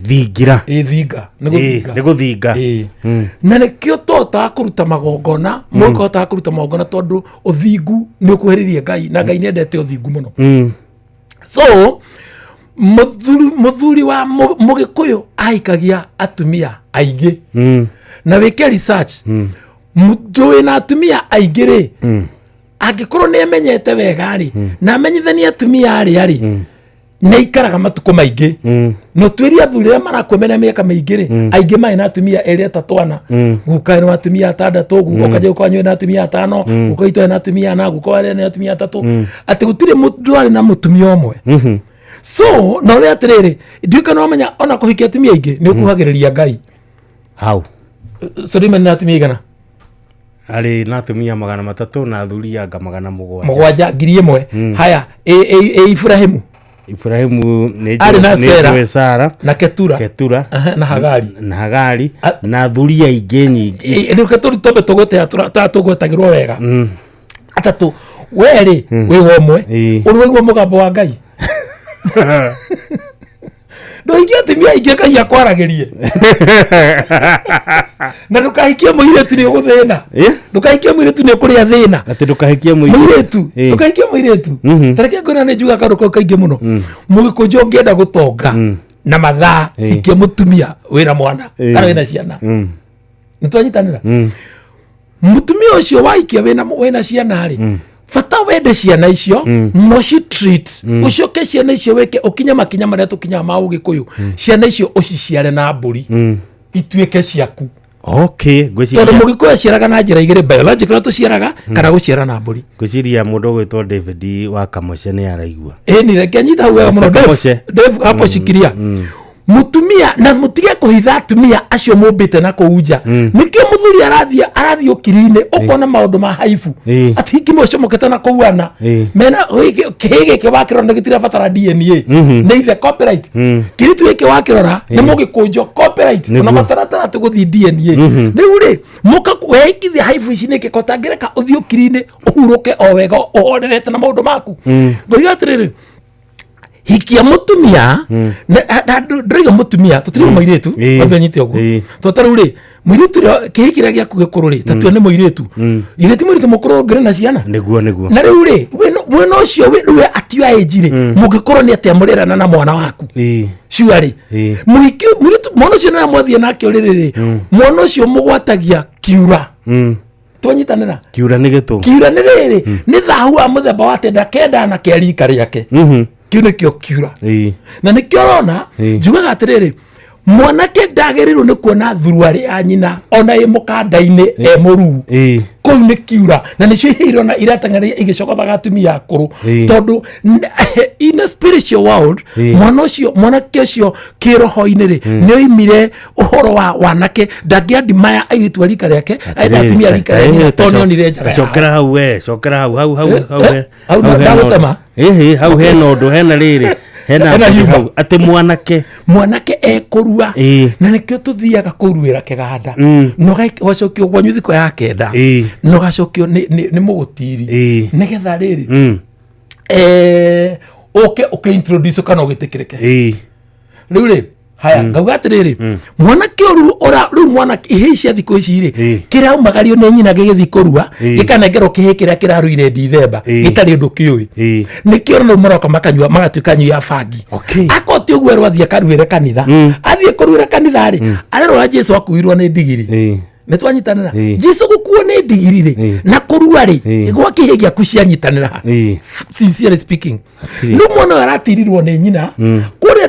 [SPEAKER 10] thingira
[SPEAKER 12] nĩ
[SPEAKER 10] gũthinga
[SPEAKER 12] na nĩkĩo tũhotaga kũruta magongona mũkũhotaga kũruta magongona tondũ ũthingu nĩ ũkũhĩrĩria Ngai na Ngai nĩendete ũthingu mũno so mũthuri wa mũgĩkũyũ ahikagia atumia aingĩ na wĩke research mũndũ wĩna atumia aingĩ rĩ angĩkorwo nĩ amenyete wega rĩ na amenyithania atumia arĩa rĩ na ikaraga matukũ maingĩ no twĩria athuri arĩa marakwemena mĩaka mĩingĩ rĩ aingĩ marĩ na atumia erĩ atatũ ana guka na atumia atandatũ guka kaje kwanywe na atumia atano guka itwe na atumia ana guka wale na atumia atatũ atĩ gũtirĩ mũndũ arĩ na mũtumia ũmwe so no rĩa atĩrĩrĩ ndiũka no menya ona kũhikia atumia aingĩ nĩ ũkuhagĩrĩria Ngai
[SPEAKER 10] how
[SPEAKER 12] Solomon na atumia igana
[SPEAKER 10] arĩ na atumia 300 na athuri anga
[SPEAKER 12] 700 ngiri ĩmwe haya Ibrahimu
[SPEAKER 10] nĩ Sara
[SPEAKER 12] na Ketura na
[SPEAKER 10] Hagari na athuri aingĩ nyingĩ
[SPEAKER 12] rĩu Ketura tũgwetagĩrwo wega atatũ werĩ wĩ womwe ũrĩ waigua mũgambo wa Ngai ndo ingia timia ingia kaia kwaragerie na ndukahikia muiretu ni uguthina ndukahikia muiretu ni kuria thina
[SPEAKER 10] ati ndukahikia muiretu
[SPEAKER 12] ndukahikia muiretu tareke ngona ne juga karuko kaingi muno mugikunjo ngienda gutonga na mathaa hikia mutumia wira mwana kana wina ciana nitwanyitanira mutumia ucio waikia wina ciana ri fata wende ciana icio no ci treat ucoke ciana icio weke ukinya makinya maria tukinya ma ugikuyu ciana icio uciciare na mburi ituike ciaku
[SPEAKER 10] okay
[SPEAKER 12] ngwiciria tondu mugikuyu ciaraga na njira igire biological tuciaraga kana guciara na mburi
[SPEAKER 10] ngwiciria mundu gwitwo David wa Kamoce ni araigua
[SPEAKER 12] ni reke nyita huwa muno Dave hapo shikiria mutumia na mutige kuhitha atumia acio mumbite na kuunja nikio muthuri arathie ukirine ukona maundu ma haifu ati hiki mocomokete na kuana mena kige ke wakirora ngitira fatara DNA ni ithe copyright kiritu iki wakirora ni mugikunjo copyright na matarata tuguthi DNA riu ri muka kuhekithia haifu ici niki kotangereka uthie ukirine uhuruke o wega uhorerete na maundu maku ngoiga atiriri hikia mutumia na ndriga mutumia tutiri muiretu wambe nyite ogo totaru ri muiretu kihikira gya kugikuru ri tatu ne muiretu iretu muiretu mukuru ngire na ciana
[SPEAKER 10] niguo
[SPEAKER 12] na riu ri weno ucio we atiu age ri mugikuru ni atia murerana na mwana waku ciari muhiki muiretu mwana ucio na mwathie nake ri mwana ucio mugwatagia kiura twanyitanira
[SPEAKER 10] kiura ni gitu
[SPEAKER 12] kiura ni riri ni thahu a muthemba wa tenda kenda na kerika riake kiu nikio kiura na nikio rona njugaga atiriri mwanake ndagerirwo ni kuona thuruari ya nyina ona i mukanda-ini e muru kuu ni kiura na nicio ihiro na iratang'ania igicokothaga atumia akuru tondu in a spiritual world mwanake ucio kiroho-ini ri ni oimire uhoro wa wanake ndangiandimaya airitu rika riake aenda atumia rika riake tondu nionire njara
[SPEAKER 10] cokera hau cokera hau
[SPEAKER 12] ndagutema
[SPEAKER 10] hau hena undu hena riri hena hau ati
[SPEAKER 12] mwanake ekurua na nikio tuthiaga kuruira kiganda no gacokio gwanyuthiko ya kenda no gacokio ni mugutiri nigetha riri okay introduce kana ugitikireke riu ri haya ngauga atiriri mwanake oru ora riu mwanake ihe cia thiko ici ri kiraumagario ni nyina gigithii kurua gikanengerwo kihe kiria kiraruire Dithemba gitari undu kiui nikio no maroka makanyua magatuika nyu ya bangi akoti uguo rwathia karuire kanitha athie kuruira kanitha ri arerwa Jesu akuirwo ni ndigiri netwanyitanira Jesu gukuo ni ndigiri ri na kurua ri igwa kihigia kucianyitanira sincerely speaking no mwana aratirirwo ni nyina kuria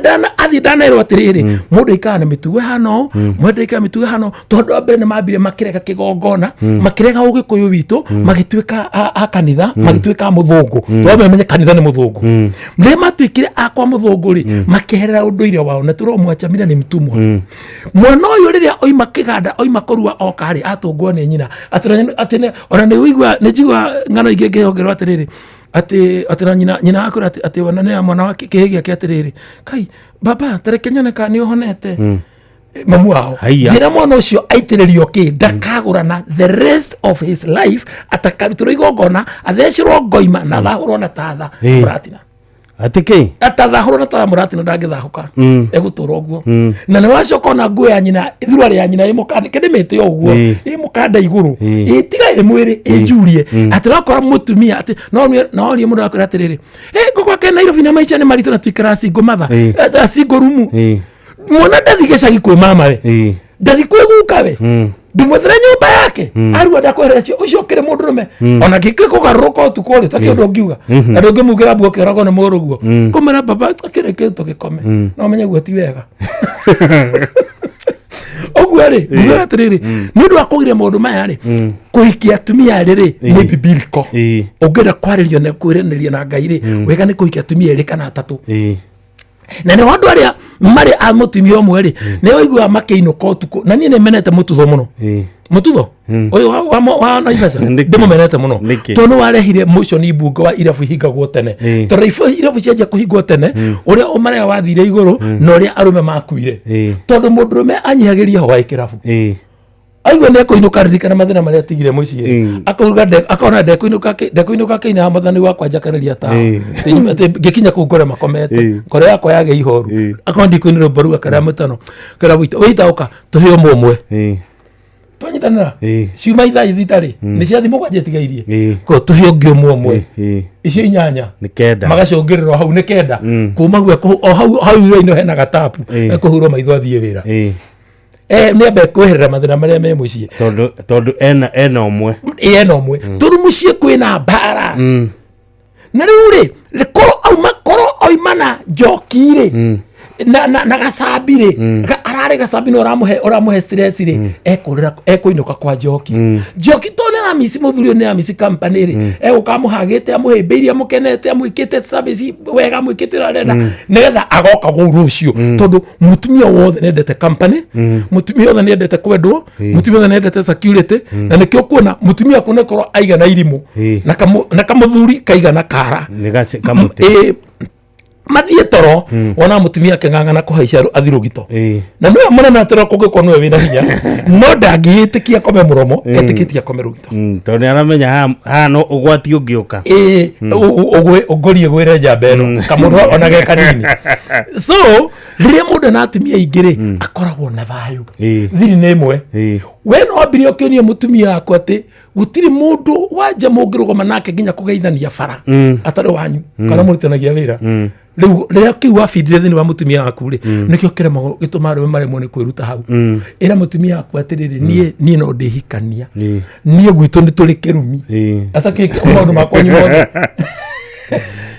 [SPEAKER 12] dana ero atiriri mundu ikana mituwe hano mwende ikana mituwe hano tondu abere ni mambire makireka kigongona makireka ugikuyu witu magituika a kanitha magituika muthungu to menye kanitha ni muthungu mbe matwikire akwa muthungu ri makiherera unduire wao na turomwachamira ni mtumwa mwana uyu riria oima kiganda oima kurua okari atungwo ni nyina atene ona ni wigwa ni jigwa ngano igenge hongerwa atiriri ati nyina akora ati wananea mwana wake kihigia kiatiriri kai baba tarekenyone ka ni uhonete mamu wao jira mwana ucio aitiririo ki ndakagurana the rest of his life atakarutiro igongona athecirwo ngoima na thahurwo na tatha muratina
[SPEAKER 10] atiki
[SPEAKER 12] atathahurwo na tatha muratina ndangithahuka egutura uguo na ni wacoka na nguo ya nyina ithurari ya nyina imukanda kedimete uguo imukanda iguru itiga imwiri ijurie atirakora mutumia ati no ri mundu akora atiriri ngoko ke Nairobi na maicha ni marito na twikara singo matha singo rumu mwana ndathigecagi kwi mama we ndathikweguka we ndimwethera nyumba yake arua ndakweherecio ucio kire mundu rume ona gikwe kugaruka utuko ri taki undu ngiuga na ndungi mugira bwo kirago na muruguo kumera baba akire kintu gikome no menye gweti wega oguo ri ngira atiriri mundu akugire maundu maya ri kuhikia atumia riri ni biblical ungera kwaririo na kwireneria na Ngai ri wega ni kuhikia atumia ri kana atatu na ni wandu aria mari a mutumia omwe ri ni oigua makeinuka utuku na nie ni menete mututho muno mututho oyo wa Naivasha ndimo menete muno tono warehire motion ibungo wa irabu hingagwo tene torifu irabu cianjia kuhingwo tene uria umaria wathire iguru na uria arume makuire tondu mundurume anyihagiria ho wa ikirabu aigua ne kuinuka ririkana mathina maria tigire muciĩ akauga akona ndekuinuka kĩina mathani wakwa njakareria ta ngikinya kũu ngore makomete ngore yakwa yage ihoru akona ndikuinĩrwo mbaru akaria mũtano kera wĩita ũka tũhe ũmwe twanyitanĩra ciuma ithaa ithitarĩ nĩ cia thimo kwanja tigairie ko tũhe ũngĩ ũmwe icio 8 nĩ kenda magacũngĩrĩrwo hau nĩ kenda kuma guo hau ino hena gatapu ekũhurwo maitho athiĩ wĩra nĩ ambe kwĩherera mathĩna marĩa me mũciĩ
[SPEAKER 10] tondũ ena ũmwe
[SPEAKER 12] tondũ mũciĩ kwĩna mbara na rĩu rĩ korwo oimana njoki-rĩ na gacabi rĩ ararĩ gacabi nĩ ũramũhe stress rĩ ekũinũka kwa njoki to nĩ aramisi mũthuri ũyũ nĩ aramisi company rĩ egũka amũhagĩte amũhĩmbĩirie amũkenete amwĩkĩte service wega amwĩkĩte ũrĩa arenda nĩgetha agoka gũu rũciũ tondũ mũtumia wothe nĩendete company mũtumia wothe nĩendete kwendwo mũtumia wothe nĩendete security na nĩkĩo kuona mũtumia kũnekorwo aigana irimũ na kamũthuri kaigana kara mathiĩ toro wona mũtumia akĩng'ang'ana kũhaica athirũgito na nĩwe mũnene atĩra kũngĩkorwo nĩwe wĩna hinya no ndangĩĩtĩkia kome mũromo etĩkĩtie akome rũgito
[SPEAKER 10] tondũ nĩaramenya haha no ũgwati ũngĩũka
[SPEAKER 12] ũngũrie gwĩre njamba ĩno kamũndũ ona ge kanini so rĩrĩa mũndũ na atumia aingĩ-rĩ akoragwo na thayũ thiri nĩ ĩmwe we no wambire ũkĩonie mũtumia waku atĩ gũtirĩ mũndũ wanja mũngĩrũgama nake nginya kũgeithania bara atarĩ wanyu kana mũrutanagia wĩra rĩu rĩrĩa kĩu wabindire thĩinĩ wa mũtumia waku-rĩ nĩkĩo kĩremagwo gĩtũma arũme maremwo nĩ kwĩruta hau ĩra mũtumia waku atĩrĩrĩ niĩ no ndĩhikania niĩ gwitũ nĩ tũrĩ kĩrumi atakĩ maũndũ makwa nyuothe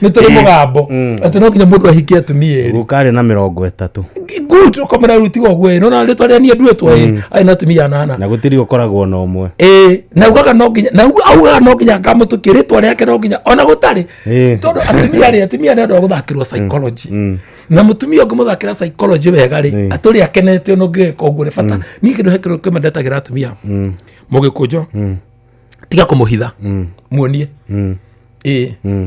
[SPEAKER 12] nĩ tũrĩ mũgambo atĩ no nginya mũndũ ahikie atumia erĩ
[SPEAKER 10] ũkarĩ na 30
[SPEAKER 12] good ũkomera rutiga ũguo no na rĩtwa rĩa niĩ nduĩtwo arĩ na atumia 8
[SPEAKER 10] na gũtirĩ ũkoragwo na ũmwe
[SPEAKER 12] na ugaga no nginya na augaga no nginya ngamũtũkie rĩtwa rĩake no nginya ona gũtarĩ tondũ atumia nĩ andũ a gũthakĩrwo psychology na mũtumia ũngĩmũthakĩra psychology wega-rĩ atũrĩ akenete no ngĩka ũguo nĩ bata niĩ kĩndũ hekĩrwo kĩmendetagĩra atumia mũgĩkũnjũ tiga kũmũhitha muonie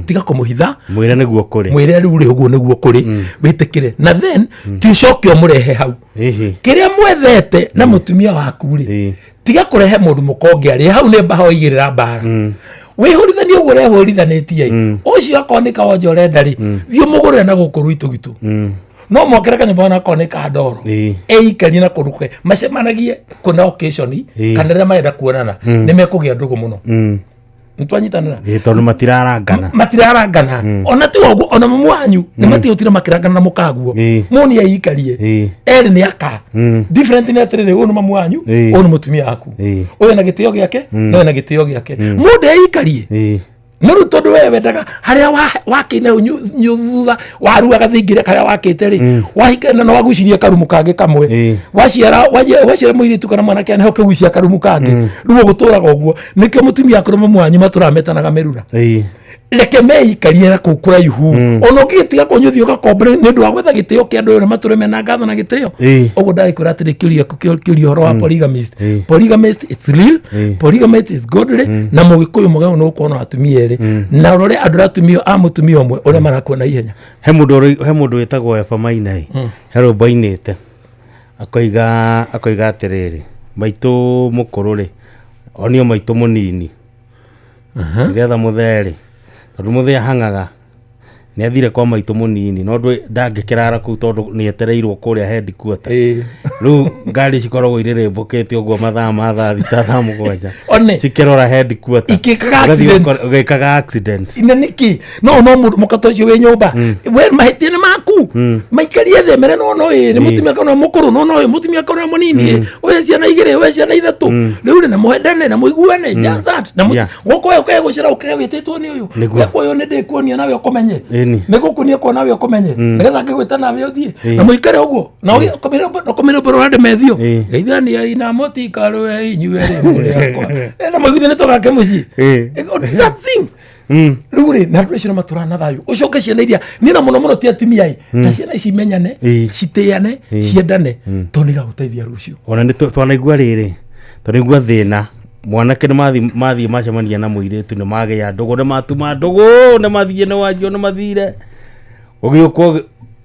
[SPEAKER 12] tiga kũmũhitha
[SPEAKER 10] mwĩre nĩguo kũrĩ
[SPEAKER 12] mwĩre rĩu rĩ ũguo nĩguo kũrĩ wĩtĩkĩre na then ticoke ũmũrehe hau kĩrĩa mwethete na mũtumia waku-rĩ tiga kũrehe mũndũ mũkonge hau nĩ mbaha waigĩrĩra mbara wĩhũrithanie ũguo ũrehũrithanĩtie ũcio akorwo nĩ kawonja ũrenda-rĩ thiĩ mũgũrĩre na gũkũ rwitũ gitu no mwakĩre kanyũmba ona akorwo nĩ ka ndoro eikarie na kũndũ kwe macemanagie kuna occasion kana rĩrĩa marenda kuonana nĩ mekũgĩa ndũgũ mũno nitwanyitanira
[SPEAKER 10] tondũ
[SPEAKER 12] matirarangana ona ti ũguo ona mamu wanyu nĩ matigũtira makĩrangana na mũkaguo mũni aikarie erĩ nĩ aka different nĩ atĩrĩrĩ ũyũ nĩ mamu wanyu ũyũ nĩ mũtumia waku ũyũ na gĩtĩo gĩake na ũyũ na gĩtĩo gĩake mũndũ aikarie no rĩu tondũ we wendaga harĩa wakĩne thutha waruaga thingĩre karĩa wakĩte-rĩ wahikana no wagucirie karumu kangĩ kamwe waciara mũirĩtu kana mwanake aneho kĩgucia karumu kangĩ rĩu ũgũtũraga ũguo nĩkĩo mũtumia akũrũ mamu wanyu matũrametanaga mĩrura reke meikarie na kũu kũraihu ona ũngĩgĩtiga kũnyuthi ũgakombere nĩ ũndũ wa gwetha gĩtĩo kĩa andũ ũrĩa matũre mena ngatho na gĩtĩo ũguo ndagĩkwĩra atĩrĩ kĩũria ũhoro wa polygamist it's real polygamist is godly na mũgĩkũyũ mũgeni nĩ ũkuona atumia erĩ na ũrore andũ atumia a mũtumia ũmwe ũrĩa marakuona ihenya
[SPEAKER 10] he mũndũ wĩtagwo Eva Maina he rwĩmbo ainĩte akoiga atĩrĩrĩ maitũ mũkũrũ-rĩ onio maitũ mũnini nĩgetha mũthee-rĩ tondũ mũthee ahang'aga nĩ athire kwa maitũ mũnini no ndangĩkĩrara kũu tondũ nĩ etereirwo kũrĩa headquarter rĩu ngari cikoragwo irĩrĩmbũkĩte ũguo mathaa ma thaa 7 cikĩrora headquarter ũgĩkaga accident
[SPEAKER 12] ina nĩkĩ no mũkata ũcio wĩ nyũmba we mahĩtia nĩ maku maikarie thĩ mere no nĩ mũtumia kana mũkũrũ no ũyũ mũtumia kana mũnini ũyũ ciana 2 ũyũ ciana 3 rĩu nĩ na mũhendane na mũiguane just that na gũkũ ũkegũcira ũkewĩtĩtwo nĩ ũyũ ũyũ nĩ ndĩkuonia nawe ũkomenye nĩgũkuonia kuona nawe ũkomenye nĩgetha ngĩgwĩta nawe ũthiĩ na mũikare ũguo na ũkomere mbere ũrande methio geithania ina mũtikarũe inyuerĩ mũrĩakwa na mũiguthi nĩ tũgake mũciĩ that thing rĩu rĩ na andũ acio matũraga na thayũ ũcoke ciana iria niĩ na mũno ti atumia ta ciana ici menyane citĩane ciendane tondũ nĩigagũteithia rũciũ
[SPEAKER 10] ona nĩ twanaigua rĩrĩ tũnaigua thĩna mwanake nĩ mathiĩ macemania na mũirĩtu nĩ magĩa ndũgũ nĩ matuma ndũgũ nĩ mathiĩ nĩ wanjio nĩ mathire ũgĩũka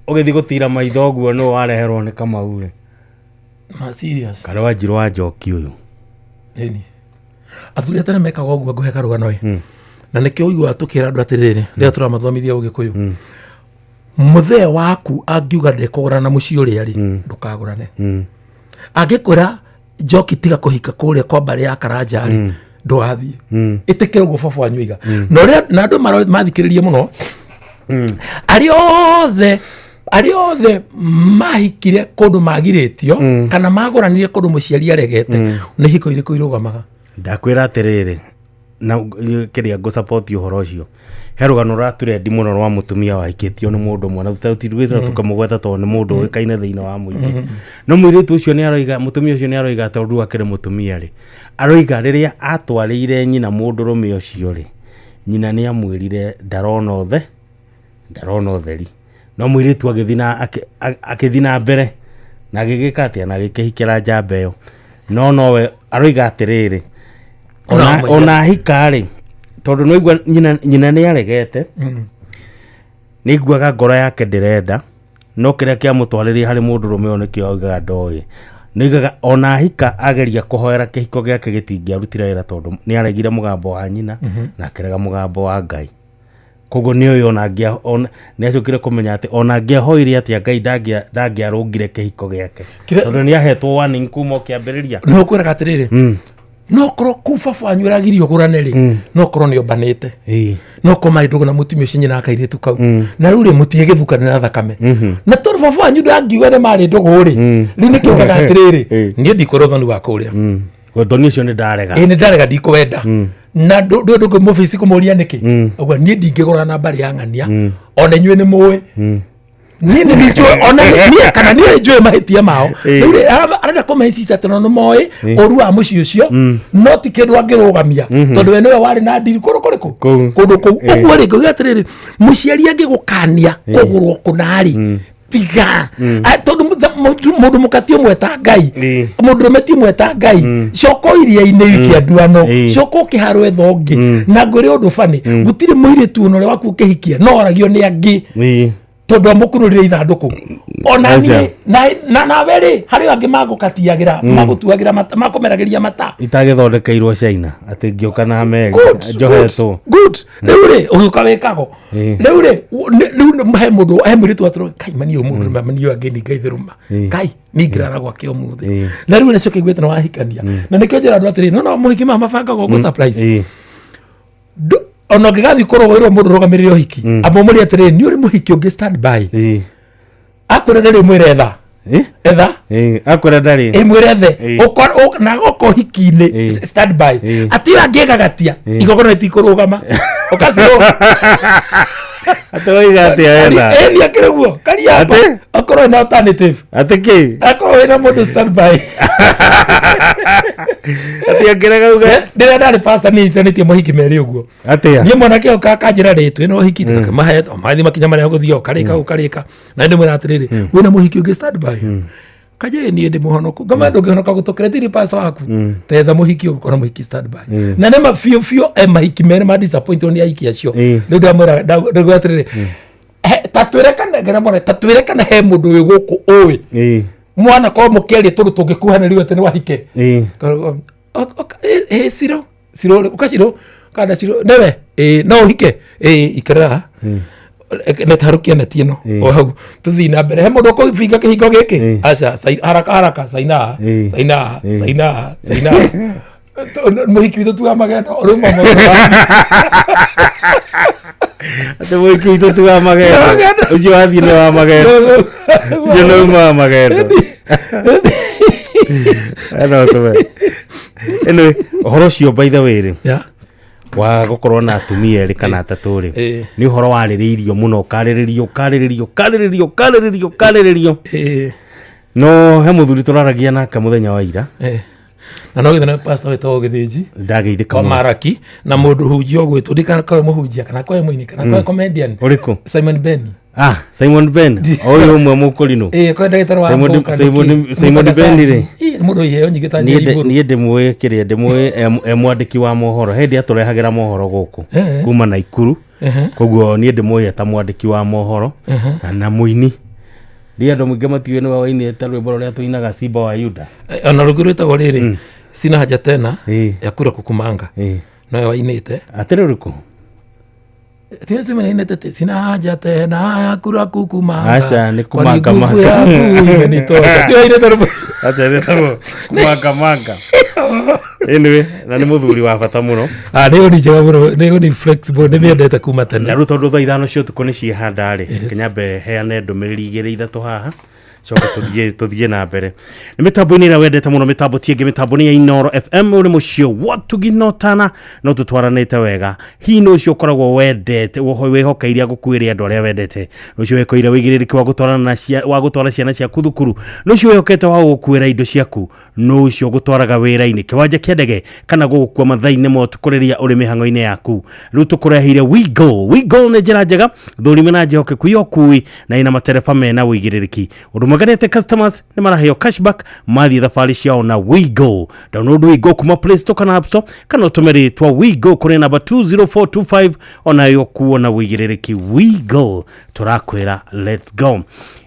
[SPEAKER 10] ũgĩthiĩ gũtira maitho ũguo nĩ wareherwo nĩ Kamau-rĩ
[SPEAKER 12] serious
[SPEAKER 10] kana Wanjirũ wa Njoki ũyũ
[SPEAKER 12] Eni. Athuri atene mekaga ũguo ngũhe karũgano na nĩkĩo ũiguaga tũkĩra andũ atĩrĩrĩ rĩrĩa tũramathomithia Ũgĩkũyũ. Mũthee waku angiuga ndekũgũrana mũciĩ ũrĩa rĩ ndũkagũrane. Angĩkwĩra njoki tiga kũhika kũrĩa kwa mbarĩ ya Karanja rĩ ndũgathiĩ. Ĩtĩkĩra ũguo baba wanyu oiga. Na andũ mathikĩrĩrie mũno arĩ othe mahikire kũndũ magirĩtio kana magũranire kũndũ mũciari aregete nĩ hiko irĩkũ irũgamaga.
[SPEAKER 10] Ndakwĩra atĩrĩrĩ na kĩrĩa ngũ support ũhoro ũcio. He rũgano rũratũrendi mũno rwa mũtumia wahikĩtio nĩ mũndũ mwana tũtigwĩtĩra tũkamũgweta tondũ nĩ mũndũ ũĩkaine thĩinĩ wa mũingĩ. No mũirĩtu ũcio nĩ aroiga mũtumia ũcio nĩ aroiga tondũ akĩrĩ mũtumia rĩ aroiga rĩrĩa atwarĩire nyina mũndũrũme ũcio rĩ nyina nĩ amwĩrire ndarona ũtheri. No mũirĩtu agĩthiĩ na mbere na agĩgĩka atĩa na agĩkĩhikĩra njamba ĩyo. No nowe aroiga atĩrĩrĩ ona hika rĩ tondũ no igua nyina nĩ aregete nĩ iguaga ngoro yake ndĩrenda no kĩrĩa kĩamũtwarĩria harĩ mũndũrũme ũyũ nĩkĩo oigaga ndoĩ. Nĩ oigaga ona hika ageria kũhoera kĩhiko gĩake gĩtingĩarutire wĩra tondũ nĩ aregire mũgambo wa nyina na akĩrega mũgambo wa Ngai. Koguo nĩ ũyũ ona nĩ acokire kũmenya atĩ ona angĩahoire atĩa Ngai ndangĩarũngire kĩhiko gĩake tondũ nĩ ahetwo warning kuma kĩambĩrĩria.
[SPEAKER 12] No kwĩraga atĩrĩrĩ no korwo kũu baba wanyu ũragirio ũgũrane rĩ no korwo nĩ ombanĩte no korwo marĩ ndũgũ na mũtumia ũcio nyina akairĩtu kau na rĩu rĩ mũtige gĩthukana na thakame na tondũ baba wanyu ndangiuga nĩ marĩ ndũgũ rĩ rĩu nĩ kĩugaga atĩrĩrĩ niĩ ndikwĩra ũthoni wa kũrĩa
[SPEAKER 10] ũthoni ũcio nĩ ndarega
[SPEAKER 12] nĩ ndarega ndikũwenda na ndũgũ mũbici kũmũria nĩkĩ ũguo niĩ ndingĩgũra na mbarĩ ya ng'ania ona inyuĩ nĩ mũĩ niĩ nĩ njũĩ ona niĩ kana niĩ njũĩ mahĩtia mao rĩu arenda kũmecicia atĩ no moĩ ũru wa mũciĩ ũcio no ti kĩndũ angĩrũgamia tondũ we nĩwe warĩ na ndiri kũndũ kũrĩkũ kũndũ kũu. Ũguo rĩ ngauga atĩrĩrĩ mũciari angĩgũkania kũgũrwo kũnarĩ tiga tondũ mũndũ mũkati ũmweta Ngai mũndũrũme ti mweta Ngai coka iria-inĩ wiki anduano coka ũkĩharwo thongi na ngwĩre ũndũ bani gũtirĩ mũirĩtu ũno ũrĩa waku ũkĩhikia no oragio nĩ angĩ tondũ amũkũrũrire ithandũkũ ona niĩ nawe rĩ harĩ angĩ magũkatiagĩra magũtuagĩra makũmeragĩria mata
[SPEAKER 10] itagĩthondekeirwo China atĩ ngĩũka na meri njohetwo
[SPEAKER 12] rĩu rĩ ũgĩũka wĩkago rĩu rĩ he mũirĩtu atũrwo Kai mani ũyũ mũndũ mani ũyũ angĩ nĩ Ngai theruma Kai nĩ ingĩrara gwake ũmũthĩ na rĩu nĩcio kĩiguĩte nĩ wahikania na nĩkĩo njĩra andũ atĩrĩ no mũhiki mabangagwo gũ surprise ona ngĩgathiĩ kũrũgĩrwo mũndũ rũgamĩrĩre ũhiki amũmũria atĩrĩrĩ nĩ ũrĩ mũhiki ũngĩ stand by akwĩra rĩrĩ mwĩre etha
[SPEAKER 10] akwĩra ndarĩ
[SPEAKER 12] mwĩre ethe na gũka ũhiki-inĩ stand by atĩ angĩgagatia igogona rĩtikũrũgama ũkacirwo
[SPEAKER 10] atĩroiga atĩa etha
[SPEAKER 12] ĩni akĩrĩ guo kariamba akorwo na alternative
[SPEAKER 10] atĩ kĩ
[SPEAKER 12] akorwo wĩna mũndũ stand by
[SPEAKER 10] atĩ angĩrega uga
[SPEAKER 12] ndĩrĩa ndarĩ pastor nĩ ĩtanĩtie mũhiki merĩ ũguo
[SPEAKER 10] atĩa
[SPEAKER 12] niĩ mwanake ũyũ kanjĩra rĩtũ ĩno ũhiki mahe mathi makinya marĩa gũthiĩ ũkarĩka na ndĩmwĩra atĩrĩrĩ wĩna mũhiki ũngĩ stand by kaje niĩ ndĩ mũhonoku ngama ndũngĩhonoka gũtũkĩra thirĩ pastor waku tetha mũhiki ũgũkorwo mũhiki stand by na nĩ mabiũ mahiki merĩ ma disappoint nĩ ahiki acio rĩu ndamwĩra ndauga atĩrĩrĩ tatwĩre kana he mũndũ wĩ gũkũ ũĩ mwana korwo mũkĩaria tũndũ tũngĩkuhanĩrio atĩ nĩ wahike Ciro ũkacirwo kana Ciro newe no ũhike ikerera netarukia neti ĩno o hau tũthiĩ na mbere he mũndũ ũkũbinga kĩhingo gĩkĩ aca haraka saina mũhiki witũ tuga magendo rĩu
[SPEAKER 10] atĩ mũhiki witũ tuga magendo ũcio wathiĩ nĩ wa magendo ũcio nĩ uma wa magendo ĩno ũhoro ũcio by the way rĩ wa gũkorwo na atumia erĩ kana atatũ rĩ nĩ ũhoro warĩrĩirio mũno ũkarĩrĩrio no he mũthuri tũraragia nake mũthenya wa ira
[SPEAKER 12] na no githana pastor wetagwo Gĩthĩnji
[SPEAKER 10] ndageithĩka
[SPEAKER 12] mũno Maraki na mũndũ hujio gwĩtwo ndikana kwa mũhunjia kana kwa mũini kana kwa comedian
[SPEAKER 10] ũrĩkũ
[SPEAKER 12] Simon Ben
[SPEAKER 10] Simon Ben ũyũ ũmwe mũkũrinũ
[SPEAKER 12] kwa ndagĩtarĩ wa
[SPEAKER 10] Simon Ben rĩ
[SPEAKER 12] mũndũ iheo nyingĩ ta
[SPEAKER 10] niĩ ndĩmũĩ kĩrĩa ndĩmũĩ mwandĩki wa mohoro hĩndĩ atũrehagĩra mohoro gũkũ kuma Naikuru koguo niĩ ndĩmũĩ ta mwandĩki wa mohoro na mũini rĩa andũ mũingĩ matiũĩ nĩwe wainĩte rwĩmbo rũrĩa tũinaga Simba wa Yuda
[SPEAKER 12] ona rũngĩ rwĩtagwo rĩrĩ sina haja tena ya kura kukumanga nayo wainite
[SPEAKER 10] atero ruko
[SPEAKER 12] Tiwezi inete sina haja tena ya kura kukumanga.
[SPEAKER 10] Acha ni kumanga manga.
[SPEAKER 12] Imenitoka. Tiwa inete rupo.
[SPEAKER 10] Acha inete kumanga manga. Anyway, na ni muthuri wa bata muno.
[SPEAKER 12] Leo ni jaba muno, leo ni flexible, ni miendete kuma tene.
[SPEAKER 10] Na ruto ndo ithano cio tukoni cihanda ri. Kinyambe heane ndumiriri igiri ithatu haha. Coka tuthie na mbere ni mitambo-ini ira wendete muno mitambo tienge mitambo-ini ya Inooro FM uri mucio watuginotana no tutwaranite wega hi no cio koragwo wendete wehokeiria gukwire andu aria wendete no cio wekoire wigiririki wa gutwarana wa gutwara ciana cia kuthukuru no cio wehokete wa gukwira indo ciaku no cio gutwaraga wira-ini kiwanja kia ndege kana gugukua mathaini mo tukuriria uri mihango-ini yaku riu tukurehire we go ne njira njega thurime na njehoke kuyokui na ina matereba mena wigiririki maganete customers ni maraheo cashback mathi thafari ciao na WeGo. Download WeGo kuma Play Store kana App Store kana utumire twa WeGo kuri namba 20425 onayo kuona wigirereki WeGo turakwira let's go.